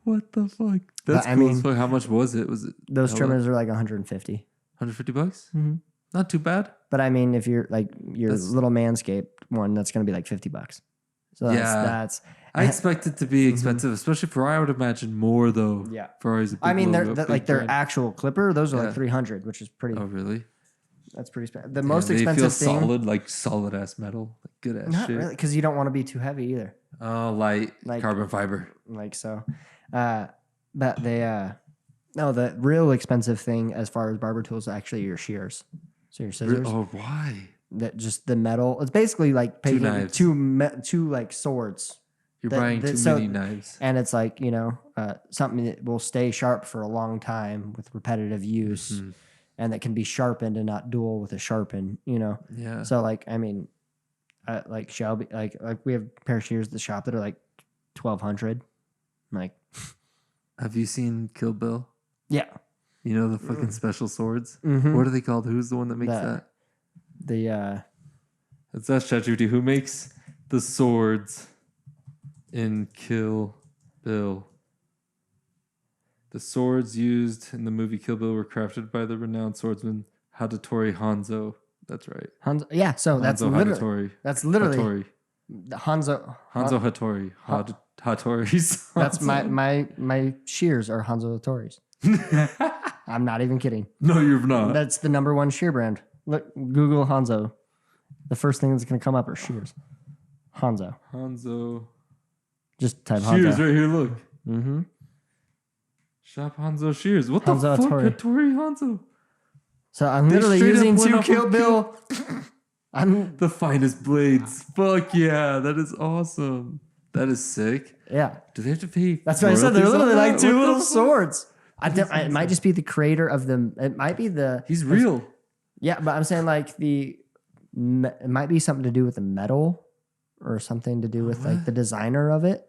What the fuck? That's
I
cool
mean,
as fuck. How much was it? Was it
those
hella-
trimmers are like 150.
$150?
Mhm.
Not too bad.
But I mean, if you're like your
That's-
little Manscaped one, that's going to be like $50. So that's
I expect it to be expensive, especially Ferrari. I would imagine more though.
Yeah.
Ferrari's a big
I mean,
logo,
they're
big
like their
brand.
actual clipper. Those are
Yeah.
like 300, which is pretty.
Oh, really?
That's pretty expensive. The most
They
expensive
feel
thing,
solid, like solid ass metal, like good ass
not
shit.
really, because you don't want to be too heavy either.
Oh, light
Like-
carbon fiber.
Like so, but they no, the real expensive thing as far as barber tools is actually your shears. So your scissors.
Oh, why?
That just the metal. It's basically like taking
knives.
two like swords.
You're
That-
buying
that-
too
so-
many knives.
And it's like, something that will stay sharp for a long time with repetitive use
Mm-hmm.
and that can be sharpened and not dual with a sharpen,
Yeah.
So like, I mean, like Shelby, like we have a pair of shears at the shop that are like 1,200. Like,
Have you seen Kill Bill?
yeah.
You know the fucking special swords?
Mhm.
What are they called? Who's the one that makes
The-
that?
The,
It's that ChatGPT. Who makes the swords in Kill Bill? The swords used in the movie Kill Bill were crafted by the renowned swordsman Hattori Hanzo. That's right.
Hanzo, yeah. So that's
Hanzo
literally,
Hattori.
that's literally
Hattori.
the Hanzo.
Hanzo Hattori. Hattori's.
That's my shears are Hanzo Hattori's. I'm not even kidding.
No, you're not.
That's the number one shear brand. Look, Google Hanzo. The first thing that's going to come up are shears. Hanzo.
Hanzo.
Just type
Shears
Hanzo.
right here. Look.
Mm-hmm.
Shop Hanzo Shears. What the
Hanzo
fuck?
Hattori.
Hattori Hanzo.
So I'm
They
literally
straight up
using
went
two
off
Kill
of
Bill. I'm
The finest blades. Fuck yeah. That is awesome. That is sick.
yeah.
Do they have to pay?
That's what I said. They're
royalties on
literally like
that?
two
What the
little
fuck?
swords. It might just be the creator of them. It might be the
He's real.
yeah, but I'm saying like it might be something to do with the metal or something to do with like the designer of it.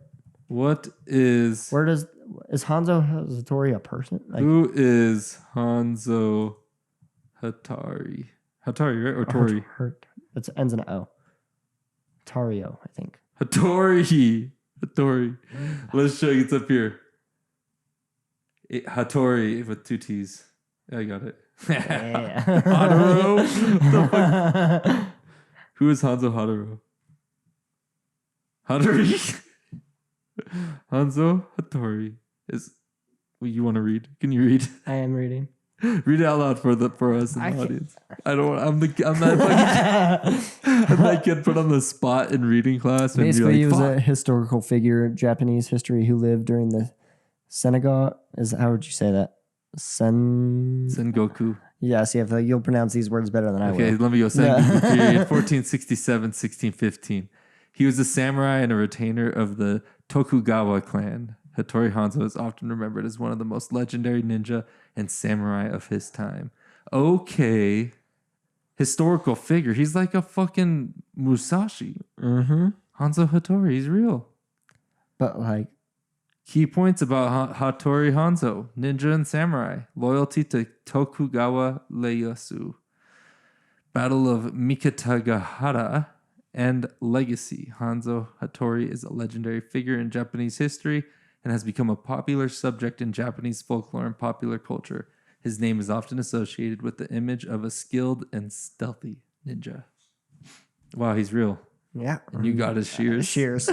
What is
Where is Hanzo Hattori a person? Like,
who is Hanzo Hattori? Hattori, right? Or Tori?
It ends in an O. Tario, I think.
Hattori. Hattori. Let's show you. It's up here. Hattori with two T's. I got it.
Yeah.
Hattori? The fuck? Who is Hanzo Hattori? Hattori? Hanzo Hattori is. Well, you want to read? Can you read?
I am reading.
Read it out loud for us in
I
the
can't-
audience. I don't. I'm that kid put on the spot in reading class. And
Basically, he
you're
was
like,
a historical figure in Japanese history who lived during the Senegal. How would you say that?
Sengoku.
Yes, you'll pronounce these words better than I
Okay,
will.
let me go. Sengoku period 1467, 1615. He was a samurai and a retainer of the Tokugawa clan. Hattori Hanzo is often remembered as one of the most legendary ninja and samurai of his time. Okay. Historical figure. He's like a fucking Musashi.
Mm-hmm.
Hanzo Hattori, he's real.
But like,
Key points about Hattori Hanzo, ninja and samurai, loyalty to Tokugawa Ieyasu, Battle of Mikitagahara, and legacy. Hanzo Hattori is a legendary figure in Japanese history and has become a popular subject in Japanese folklore and popular culture. His name is often associated with the image of a skilled and stealthy ninja. Wow, he's real.
Yeah.
And you got his shears.
Shears.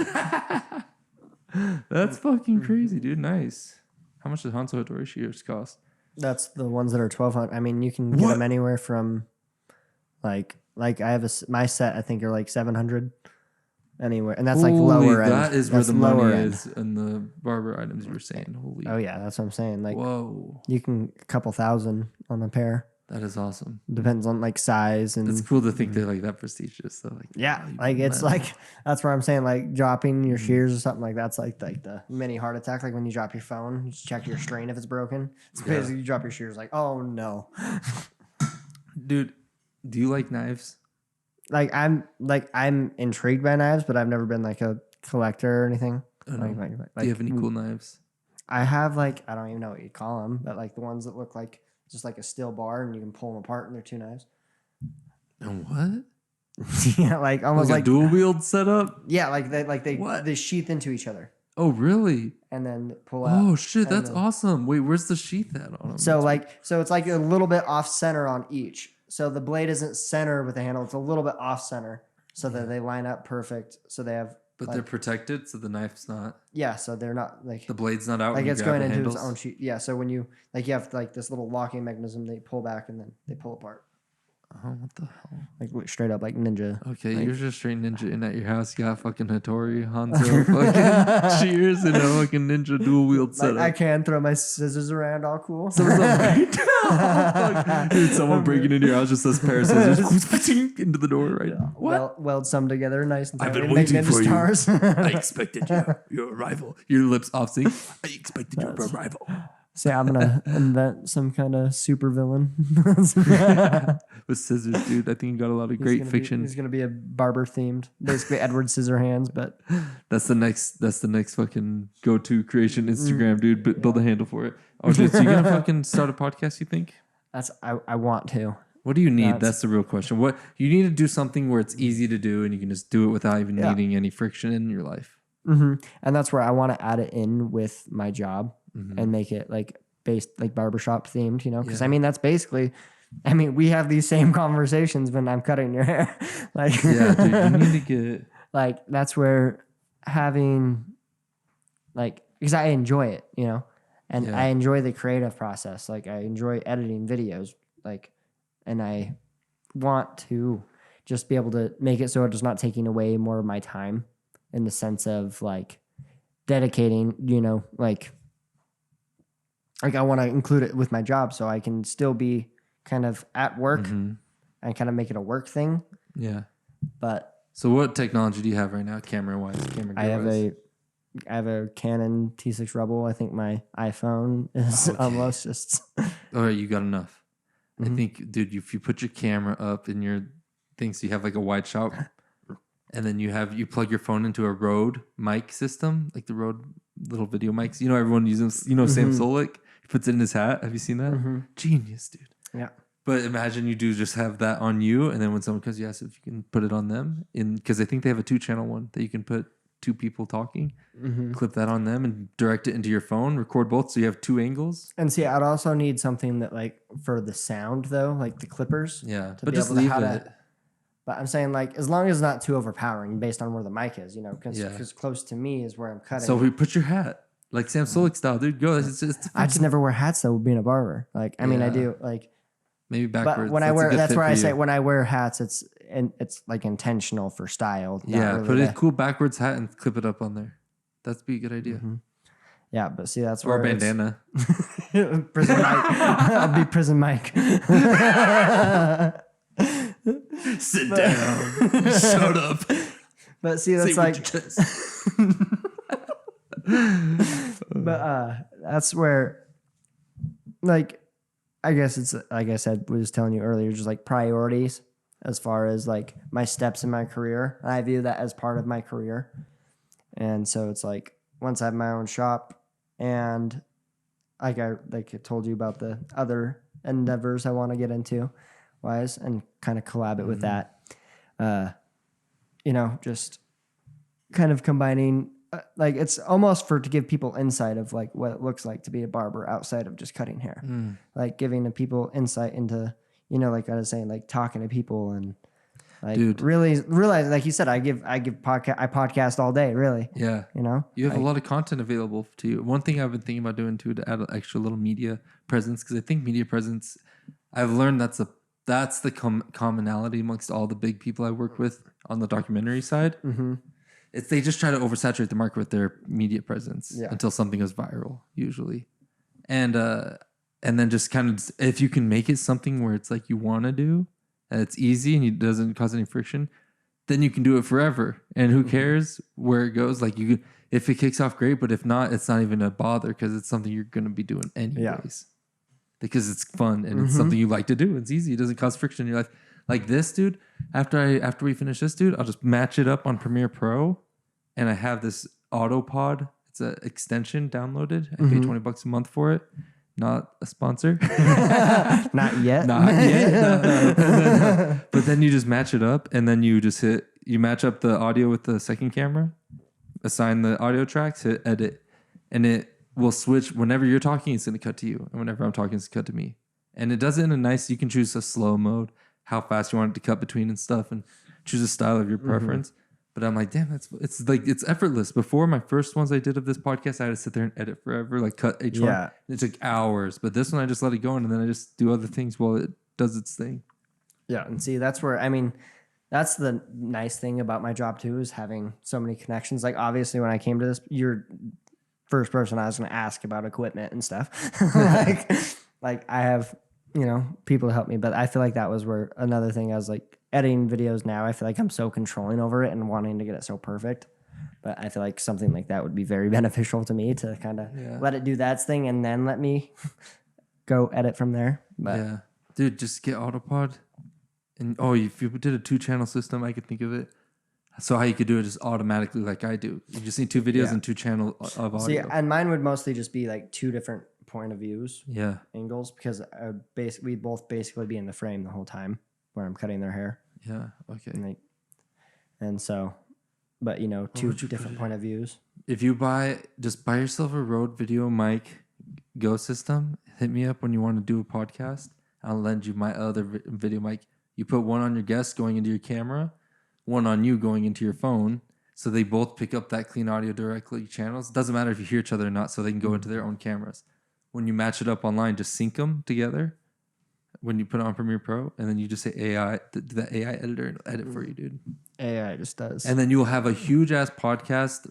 That's fucking crazy, dude. Nice. How much does Hanzo Hattori shears cost?
That's the ones that are 1,200. I mean, you can get them anywhere from like I have my set. I think are like 700 anywhere, and that's like lower end.
That is where
That's
the money
lower end.
is in the barber items you were saying. Holy.
Oh yeah, that's what I'm saying. Like,
Whoa.
you can a couple thousand on a pair.
That is awesome.
Depends on like size and
It's cool to think they're like that prestigious. So like,
yeah,
wow, you
like it's
man.
like that's where I'm saying like dropping your shears or something like that's like the mini heart attack. Like when you drop your phone, you just check your strain if it's broken. It's basically you drop your shears like, oh no.
Dude, do you like knives?
I'm intrigued by knives, but I've never been like a collector or anything.
I
Like,
don't know. Do you have any cool knives?
I have like I don't even know what you call them, but like the ones that look like just like a steel bar and you can pull them apart and they're two knives.
And what?
Yeah, like almost
Like
like
a dual wield setup?
yeah, they
What?
they sheath into each other
Oh, really?
and then pull out.
Oh shit,
and
that's
then-
awesome. Wait, where's the sheath at on them?
So it's like a little bit off center on each. So the blade isn't center with the handle; it's a little bit off center, so that they line up perfect. So they have,
but
like,
they're protected, so the knife's not.
yeah. So they're not like
The blade's not out.
like
when
it's
you grab
going
the
into its
handles?
own sheet. Yeah. So when you like you have like this little locking mechanism, they pull back and then they pull apart,
Oh, what the hell?
like straight up like ninja.
Okay,
Like-
you're just straight ninja in at your house. You got fucking Hattori, Hanzo, fucking shears, and a fucking ninja dual wield
Like
setup.
I can throw my scissors around all cool.
Someone's like, fuck. Dude, someone breaking into your house just says pair of scissors into the door right now. What?
Weld some together, nice and
I've
tight,
been
and make
waiting
ninja
for you.
stars.
I expected your arrival. Your lips off sync. I expected your arrival.
See, I'm gonna invent some kind of super villain.
With scissors, dude. I think you got a lot of great fiction.
He's gonna be a barber themed, basically Edward Scissorhands, but
That's the next fucking go-to creation Instagram, dude. Build a handle for it. Oh, dude, so you gonna fucking start a podcast, you think?
that's I want to.
What do you need?
That's-
That's the real question. What you need to do something where it's easy to do and you can just do it without even
Yeah.
needing any friction in your life.
And that's where I want to add it in with my job
Mm-hmm.
and make it like based like barbershop themed, you know? Because
Yeah.
I mean that's basically. I mean, we have these same conversations when I'm cutting your hair. Like,
Yeah, dude, you need to get.
like that's where having like because I enjoy it, you know, and
Yeah.
I enjoy the creative process. Like I enjoy editing videos, like, and I want to just be able to make it so it is not taking away more of my time in the sense of like dedicating, you know, like I want to include it with my job so I can still be kind of at work
Mhm.
and kind of make it a work thing.
Yeah.
But
So what technology do you have right now, camera-wise?
I have a Canon T6 Rebel. I think my iPhone is
Okay.
almost just.
All right, you got enough. I
Mhm.
think, dude, if you put your camera up in your thing, so you have like a wide shot, and then you plug your phone into a Rode mic system, like the Rode little video mics. You know, everyone uses. You know, Sam
Mhm.
Solik. He puts it in his hat. Have you seen that?
Mhm.
Genius, dude.
Yeah.
But imagine you do just have that on you, and then when someone comes, you ask if you can put it on them, because I think they have a 2-channel one that you can put 2 people talking, clip that on them, and direct it into your phone. Record both, so you have 2 angles.
And see, I'd also need something that like for the sound though, like the clippers.
Yeah,
To
but
be
just
able to
leave
how
it.
to- But I'm saying like as long as it's not too overpowering based on where the mic is, you know, because
Yeah.
close to me is where I'm cutting.
So we put your hat like Sam Solik style, dude. Go. It's
I just never wear hats though, being a barber. Like I mean, I
Yeah.
do like.
maybe backwards.
But when I
a
wear,
good
that's
fit
where
for
I say
you.
when I wear hats, it's like intentional for style. not
Yeah,
really
put a
the-
cool backwards hat and clip it up on there. That'd be a good idea.
Yeah, but see, that's
Or a
where it's-
bandana.
Prison Mike. I'll be Prison Mike.
Sit down. Shut up.
But see, that's like, but that's where, like, I guess it's like I said, was telling you earlier, just like priorities as far as like my steps in my career. And I view that as part of my career. And so it's like once I have my own shop and like I told you about the other endeavors I want to get into wise and kind of collab it with that. You know, just kind of combining like it's almost to give people insight of like what it looks like to be a barber outside of just cutting hair. Like giving the people insight into, you know, like I was saying, like talking to people and Like,
Dude.
really realize, like you said, I podcast all day, really.
Yeah.
You know?
You have a lot of content available to you. One thing I've been thinking about doing too, to add an extra little media presence, because I think media presence, I've learned that's the commonality amongst all the big people I work with on the documentary side.
Mm-hmm.
It's they just try to oversaturate the market with their media presence until something goes viral, usually, and then just kind of, if you can make it something where it's like you want to do, and it's easy and it doesn't cause any friction, then you can do it forever. And who cares where it goes? Like if it kicks off, great, but if not, it's not even a bother because it's something you're going to be doing anyways. Because it's fun and it's something you like to do. It's easy. It doesn't cause friction in your life. Like this, dude. After we finish this, dude, I'll just match it up on Premiere Pro, and I have this Autopod. It's an extension downloaded. I pay $20 a month for it. Not a sponsor.
Not yet.
Not yet. No. But then you just match it up, and then you match up the audio with the second camera, assign the audio tracks, hit edit, and it will switch. Whenever you're talking, it's going to cut to you, and whenever I'm talking, it's cut to me. And it does it in a nice, you can choose a slow mode, how fast you want it to cut between and stuff, and choose a style of your preference. But I'm like, damn, it's effortless. Before, my first ones I did of this podcast, I had to sit there and edit forever, like cut each one. And it took hours. But this one, I just let it go, and then I just do other things while it does its thing.
Yeah, and see, that's where, that's the nice thing about my job too, is having so many connections. Like, obviously, when I came to this, you're first person I was going to ask about equipment and stuff. like I have, people to help me. But I feel like that was where another thing, I was like, editing videos now, I feel like I'm so controlling over it and wanting to get it so perfect. But I feel like something like that would be very beneficial to me, to kind of let it do that thing and then let me go edit from there. But
yeah, dude, just get Autopod. And if you did a 2-channel system, I could think of it. So how you could do it just automatically, like I do. You just need 2 videos and 2 channel of audio.
See, and mine would mostly just be like 2 different point of views, angles, because we'd both basically be in the frame the whole time where I'm cutting their hair.
Yeah. Okay.
And so, but 2 different point of views.
If you just buy yourself a Rode Video Mic Go system. Hit me up when you want to do a podcast. I'll lend you my other video mic. You put one on your guest going into your camera, one on you going into your phone. So they both pick up that clean audio directly channels. It doesn't matter if you hear each other or not, so they can go into their own cameras. When you match it up online, just sync them together when you put it on Premiere Pro, and then you just say AI, the AI editor, and edit for you, dude.
AI just does.
And then you'll have a huge ass podcast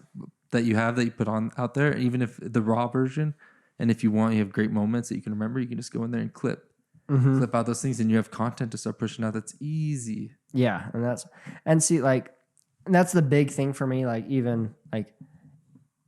that you put on out there, even if the raw version. And if you want, you have great moments that you can remember, you can just go in there and clip out those things, and you have content to start pushing out. That's easy.
Yeah. And that's the big thing for me. Like, even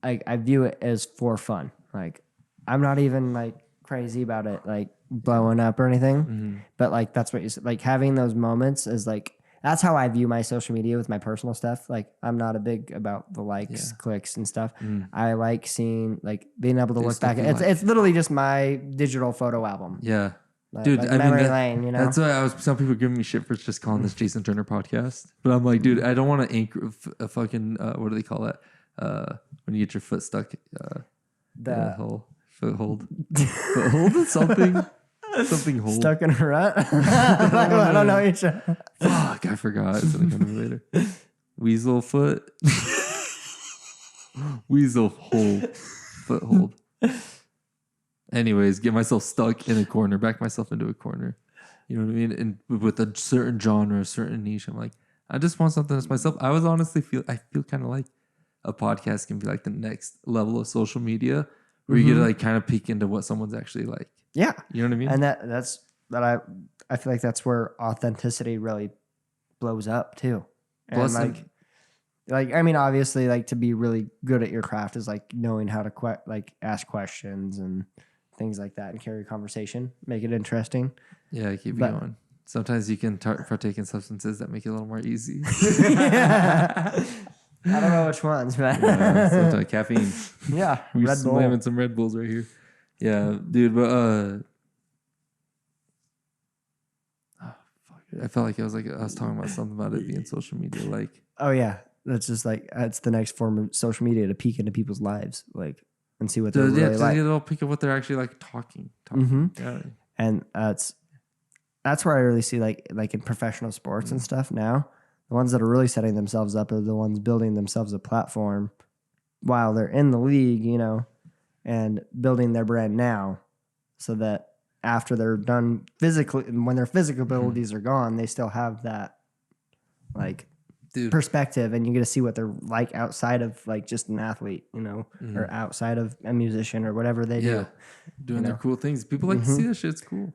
I view it as for fun. Like, I'm not even like crazy about it, like blowing up or anything. But like, that's what you said. Like, having those moments is like, that's how I view my social media with my personal stuff. Like, I'm not a big about the likes, clicks, and stuff. I like seeing, like, being able to look back. It's literally just my digital photo album.
Yeah.
Like,
dude,
like
I
memory
mean,
lane,
that's why some people are giving me shit for just calling this Jason Turner podcast. But I'm like, dude, I don't want to anchor a fucking, what do they call that? When you get your foot stuck in a hole. Foothold. Foothold? Something hold.
Stuck in a rut? I don't know what you're saying.
Fuck, I forgot. It's gonna come to me later. Weasel foot. Weasel hole. Foothold. Anyways, get myself stuck in a corner, back myself into a corner. You know what I mean? And with a certain genre, a certain niche, I'm like, I just want something that's myself. I feel kind of like a podcast can be like the next level of social media, where you get to like kind of peek into what someone's actually like.
Yeah.
You know what I mean?
And I feel like that's where authenticity really blows up too. And
Plus,
obviously, like, to be really good at your craft is like knowing how to ask questions and things like that, and carry a conversation, make it interesting.
Yeah, keep it going. Sometimes you can partake in substances that make it a little more easy.
I don't know which ones, but
sometimes caffeine.
Yeah,
We're
Red Bull.
slamming some Red Bulls right here. Yeah, dude, but I felt like I was talking about something about it being social media, like.
Oh yeah, that's just like it's the next form of social media, to peek into people's lives, like, and see what they're really like.
Get a little peek of what they're actually like talking. Yeah.
And that's that's where I really see like in professional sports and stuff now. The ones that are really setting themselves up are the ones building themselves a platform while they're in the league, you know, and building their brand now, so that after they're done physically, when their physical abilities are gone, they still have that like perspective, and you get to see what they're like outside of like just an athlete, you know, or outside of a musician or whatever they do.
Doing their cool things. People like to see that shit. It's cool.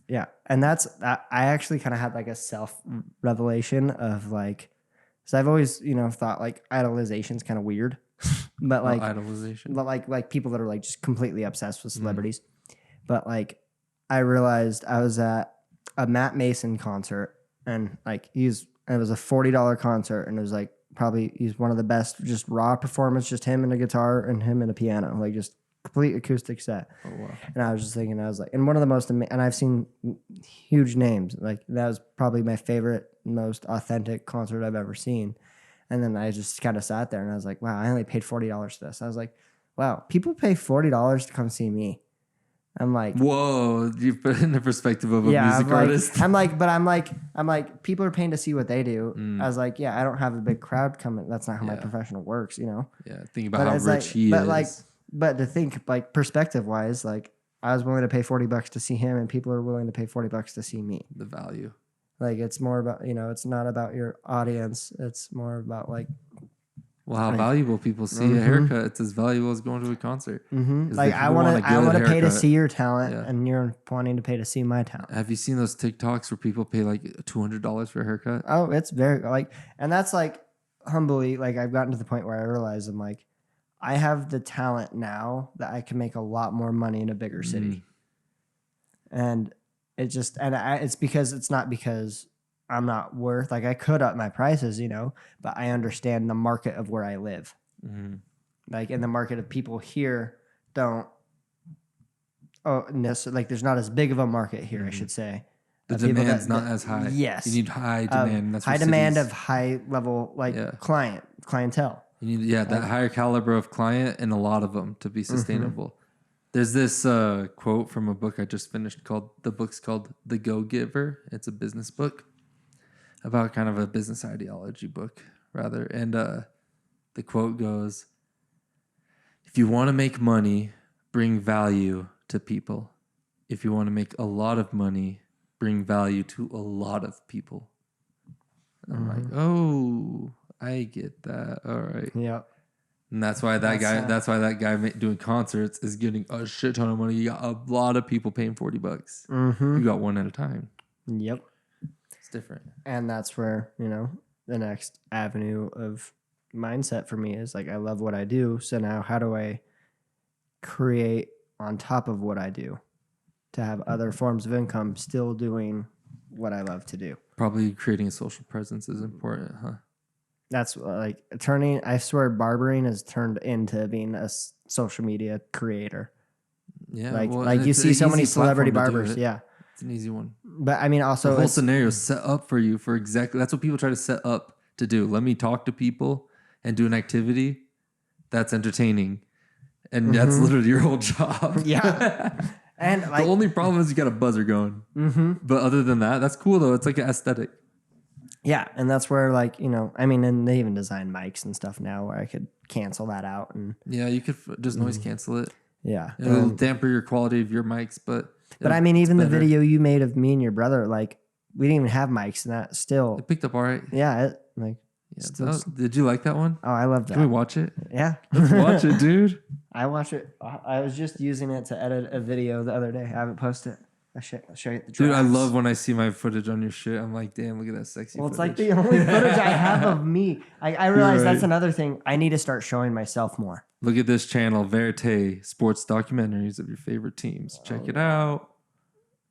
Yeah. And that's, I actually kind of had like a self revelation of like, so I've always, you know, thought like idolization is kind of weird, but like,
idolization.
but like people that are like just completely obsessed with celebrities. But like, I realized I was at a Matt Mason concert, and like it was a $40 concert, and it was like probably he's one of the best just raw performance, just him and a guitar and him and a piano, like just complete acoustic set.
Oh wow.
And I was just thinking, I was like, and one of the most, and I've seen huge names, like that was probably my favorite, most authentic concert I've ever seen. And then I just kind of sat there and I was like, wow, I only paid $40 for this. I was like, wow, people pay $40 to come see me. I'm like,
whoa, you put it in the perspective of a music artist.
I'm like, people are paying to see what they do. I was like, yeah, I don't have a big crowd coming. That's not how my professional works, you know?
Yeah, think about how rich he is.
But to think like perspective wise, like I was willing to pay $40 to see him, and people are willing to pay $40 to see me.
The value.
Like it's more about, you know, it's not about your audience. It's more about like,
well, how valuable people see a haircut. It's as valuable as going to a concert.
Like I want to pay to see your talent, and you're wanting to pay to see my talent.
Have you seen those TikToks where people pay like $200 for a haircut?
Oh, it's very like, and that's like humbly, like I've gotten to the point where I realize I'm like, I have the talent now that I can make a lot more money in a bigger city. And it just, it's because it's not because I'm not worth, like I could up my prices, you know, but I understand the market of where I live. Like in the market of people here don't, like there's not as big of a market here, I should say.
The demand's not as high.
Yes.
You need high demand.
That's high demand of high level, like clientele.
You need, that higher caliber of client and a lot of them to be sustainable. There's this quote from a book I just finished the book's called The Go-Giver. It's a business book about kind of a business ideology book, rather. And the quote goes, if you want to make money, bring value to people. If you want to make a lot of money, bring value to a lot of people. And I'm like, oh, I get that. All right.
Yeah.
And that's why that guy doing concerts is getting a shit ton of money. You got a lot of people paying $40. You got one at a time.
Yep.
It's different.
And that's where, you know, the next avenue of mindset for me is like, I love what I do. So now how do I create on top of what I do to have other forms of income still doing what I love to do?
Probably creating a social presence is important, huh?
That's like I swear barbering has turned into being a social media creator.
Yeah.
Like you see so many celebrity barbers. Yeah.
It's an easy one.
But I mean, also
the whole scenario is set up for you for exactly, that's what people try to set up to do. Let me talk to people and do an activity that's entertaining. And that's literally your whole job.
Yeah. And like,
the only problem is you got a buzzer going. But other than that, that's cool though. It's like an aesthetic.
Yeah, and that's where, like, you know, I mean, and they even design mics and stuff now where I could cancel that out. And
yeah, you could just noise cancel it.
Yeah.
It'll damper your quality of your mics, but
I mean, even the video you made of me and your brother, like, we didn't even have mics, and that still...
It picked up all right.
Yeah,
did you like that one?
Oh, I love that.
Can we watch it?
Yeah.
Let's watch it, dude.
I watch it. I was just using it to edit a video the other day. I haven't posted it. I'll show you the drafts.
Dude, I love when I see my footage on your shit. I'm like, damn, look at that sexy footage.
It's like the only footage I have of me. I realize that's another thing. I need to start showing myself more.
Look at this channel, Verite, sports documentaries of your favorite teams. Check it out.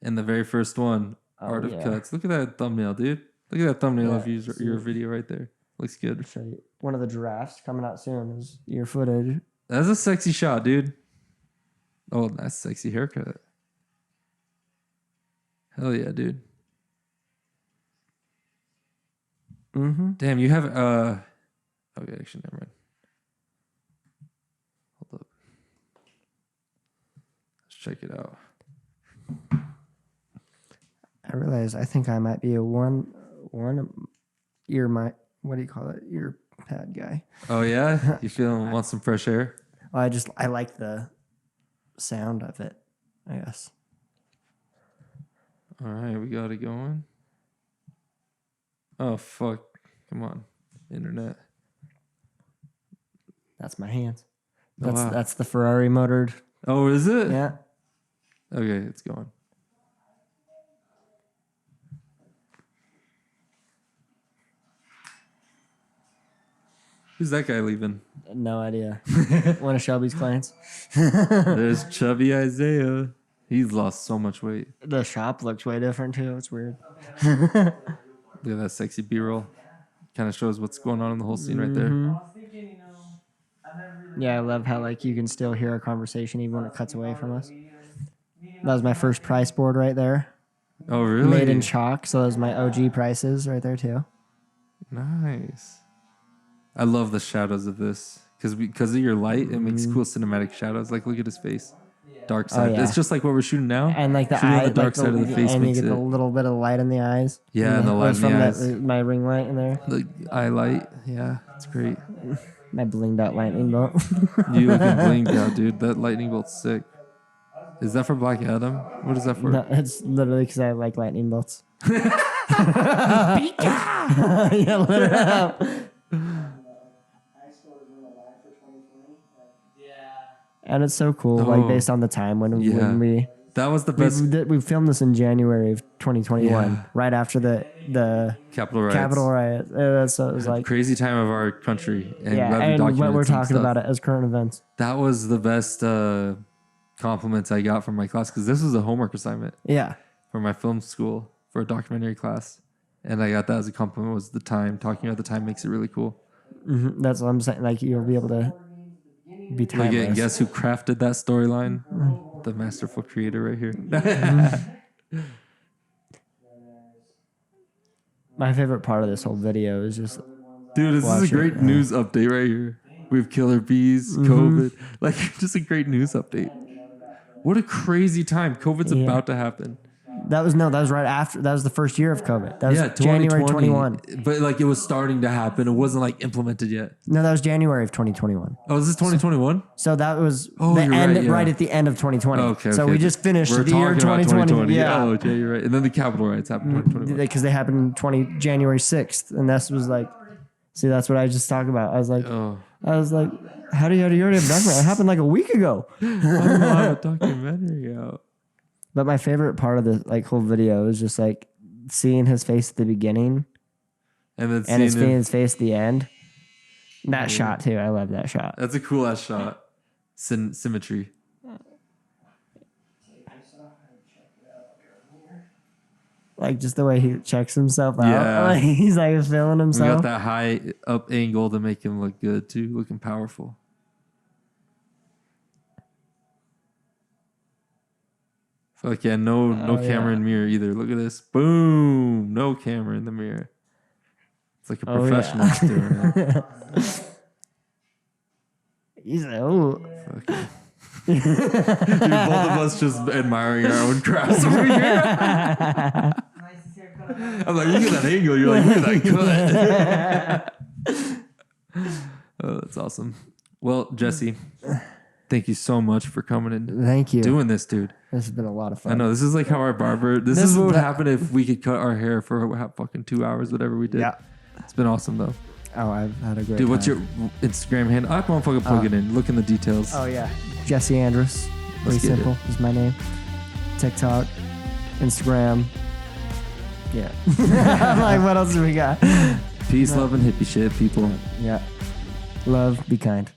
And the very first one, Art of Cuts. Look at that thumbnail, dude. Look at that thumbnail of your video right there. Looks good.
I'll show you. One of the drafts coming out soon is your footage.
That's a sexy shot, dude. Oh, that's a sexy haircut. Hell yeah, dude. Damn, you have okay, actually never mind. Hold up. Let's check it out.
I realize I think I might be a one ear what do you call it? Ear pad guy.
Oh yeah, you want some fresh air?
Well, I like the sound of it, I guess.
All right, we got it going. Oh fuck! Come on, internet.
That's my hands.
Oh, wow.
That's the Ferrari motored.
Oh, is it?
Yeah.
Okay, it's going. Who's that guy leaving?
No idea. One of Shelby's clients.
There's chubby Isaiah. He's lost so much weight.
The shop looks way different too. It's weird.
Look at that sexy B-roll. Kind of shows what's going on in the whole scene right there.
Yeah, I love how like you can still hear a conversation even when it cuts away from us. That was my first price board right there.
Oh, really?
Made in chalk, so those are my OG prices right there too.
Nice. I love the shadows of this because of your light. It makes cool cinematic shadows. Like, look at his face. Dark side.
Oh, yeah.
It's just like what we're shooting now.
And like the
Shooting on
eye,
the dark
like
side of the face
and you
makes
get
it.
the little bit of light in the eyes.
Yeah, and the light in the
from
eyes.
my ring light in there.
The eye light. Yeah, it's great.
My blinged out lightning bolt.
You looking blinged out, dude. That lightning bolt's sick. Is that for Black Adam? What is that for?
No, it's literally because I like lightning bolts. Yeah, literally. And it's so cool,
Oh.
like based on the time when we
That was the best.
we filmed this in January of 2021,
Yeah.
right after the
Capitol riots.
Capitol riot. So it was like
Crazy time of our country. And
yeah,
glad we
and what
documented
we're
some
talking
stuff.
about it as current events.
That was the best compliments I got from my class because this was a homework assignment
Yeah,
for my film school for a documentary class. And I got that as a compliment was the time. Talking about the time makes it really cool.
that's what I'm saying. Like you'll be able to be
Look
timeless.
at, guess who crafted that storyline? The masterful creator right here.
My favorite part of this whole video is just
Dude, this is
Watch
a
it,
great
yeah.
news update right here. We have killer bees, COVID. Like, just a great news update. What a crazy time. COVID's
Yeah.
about to happen.
that was right after. That was the first year of COVID. That was
Yeah,
January
2020.
21.
But, like, it was starting to happen. It wasn't, like, implemented yet.
No, that was January of 2021.
Oh, is this 2021?
So that was
Oh,
the
you're
end,
right, yeah.
at the end of 2020.
Okay,
So
okay.
we just finished
We're
the year
talking about
2020. Yeah.
Oh, okay, you're right. And then the Capitol riots happened in 2021.
Because they happened January 6th. And that was like, see, that's what I just talked about. I was like,
Oh,
how do you already have a documentary? It happened like a week ago.
I don't have a documentary out.
But my favorite part of the like whole video is just like seeing his face at the beginning
And then
and
seeing him.
his face at the end. That shot too. I love that shot.
That's a cool ass shot. Symmetry.
Like just the way he checks himself out.
Yeah.
Like, he's like feeling
We
himself.
got that high up angle to make him look good too, looking powerful. Fuck yeah, no camera in mirror either. Look at this. Boom. No camera in the mirror. It's like a
Oh,
professional doing it.
He's like, oh.
Fuck yeah. Dude, both of us just admiring our own crafts over here. I'm like, look at that angle. You're like, look at that cut. Oh, that's awesome. Well, Jesse, thank you so much for coming and
Thank you.
doing this, dude.
This has been a lot of fun.
I know this is like how our barber. This is what would happen if we could cut our hair for fucking 2 hours, whatever we did.
Yeah.
It's been awesome though.
Oh, I've had a great
Dude, what's
time.
your Instagram handle? I won't fucking plug it in. Look in the details.
Oh, yeah. Jesse Andrus. Pretty
Let's get
simple. Is my name. TikTok, Instagram. Yeah. I'm like, what else do we got?
Peace, love, and hippie shit, people.
Yeah. Love, be kind.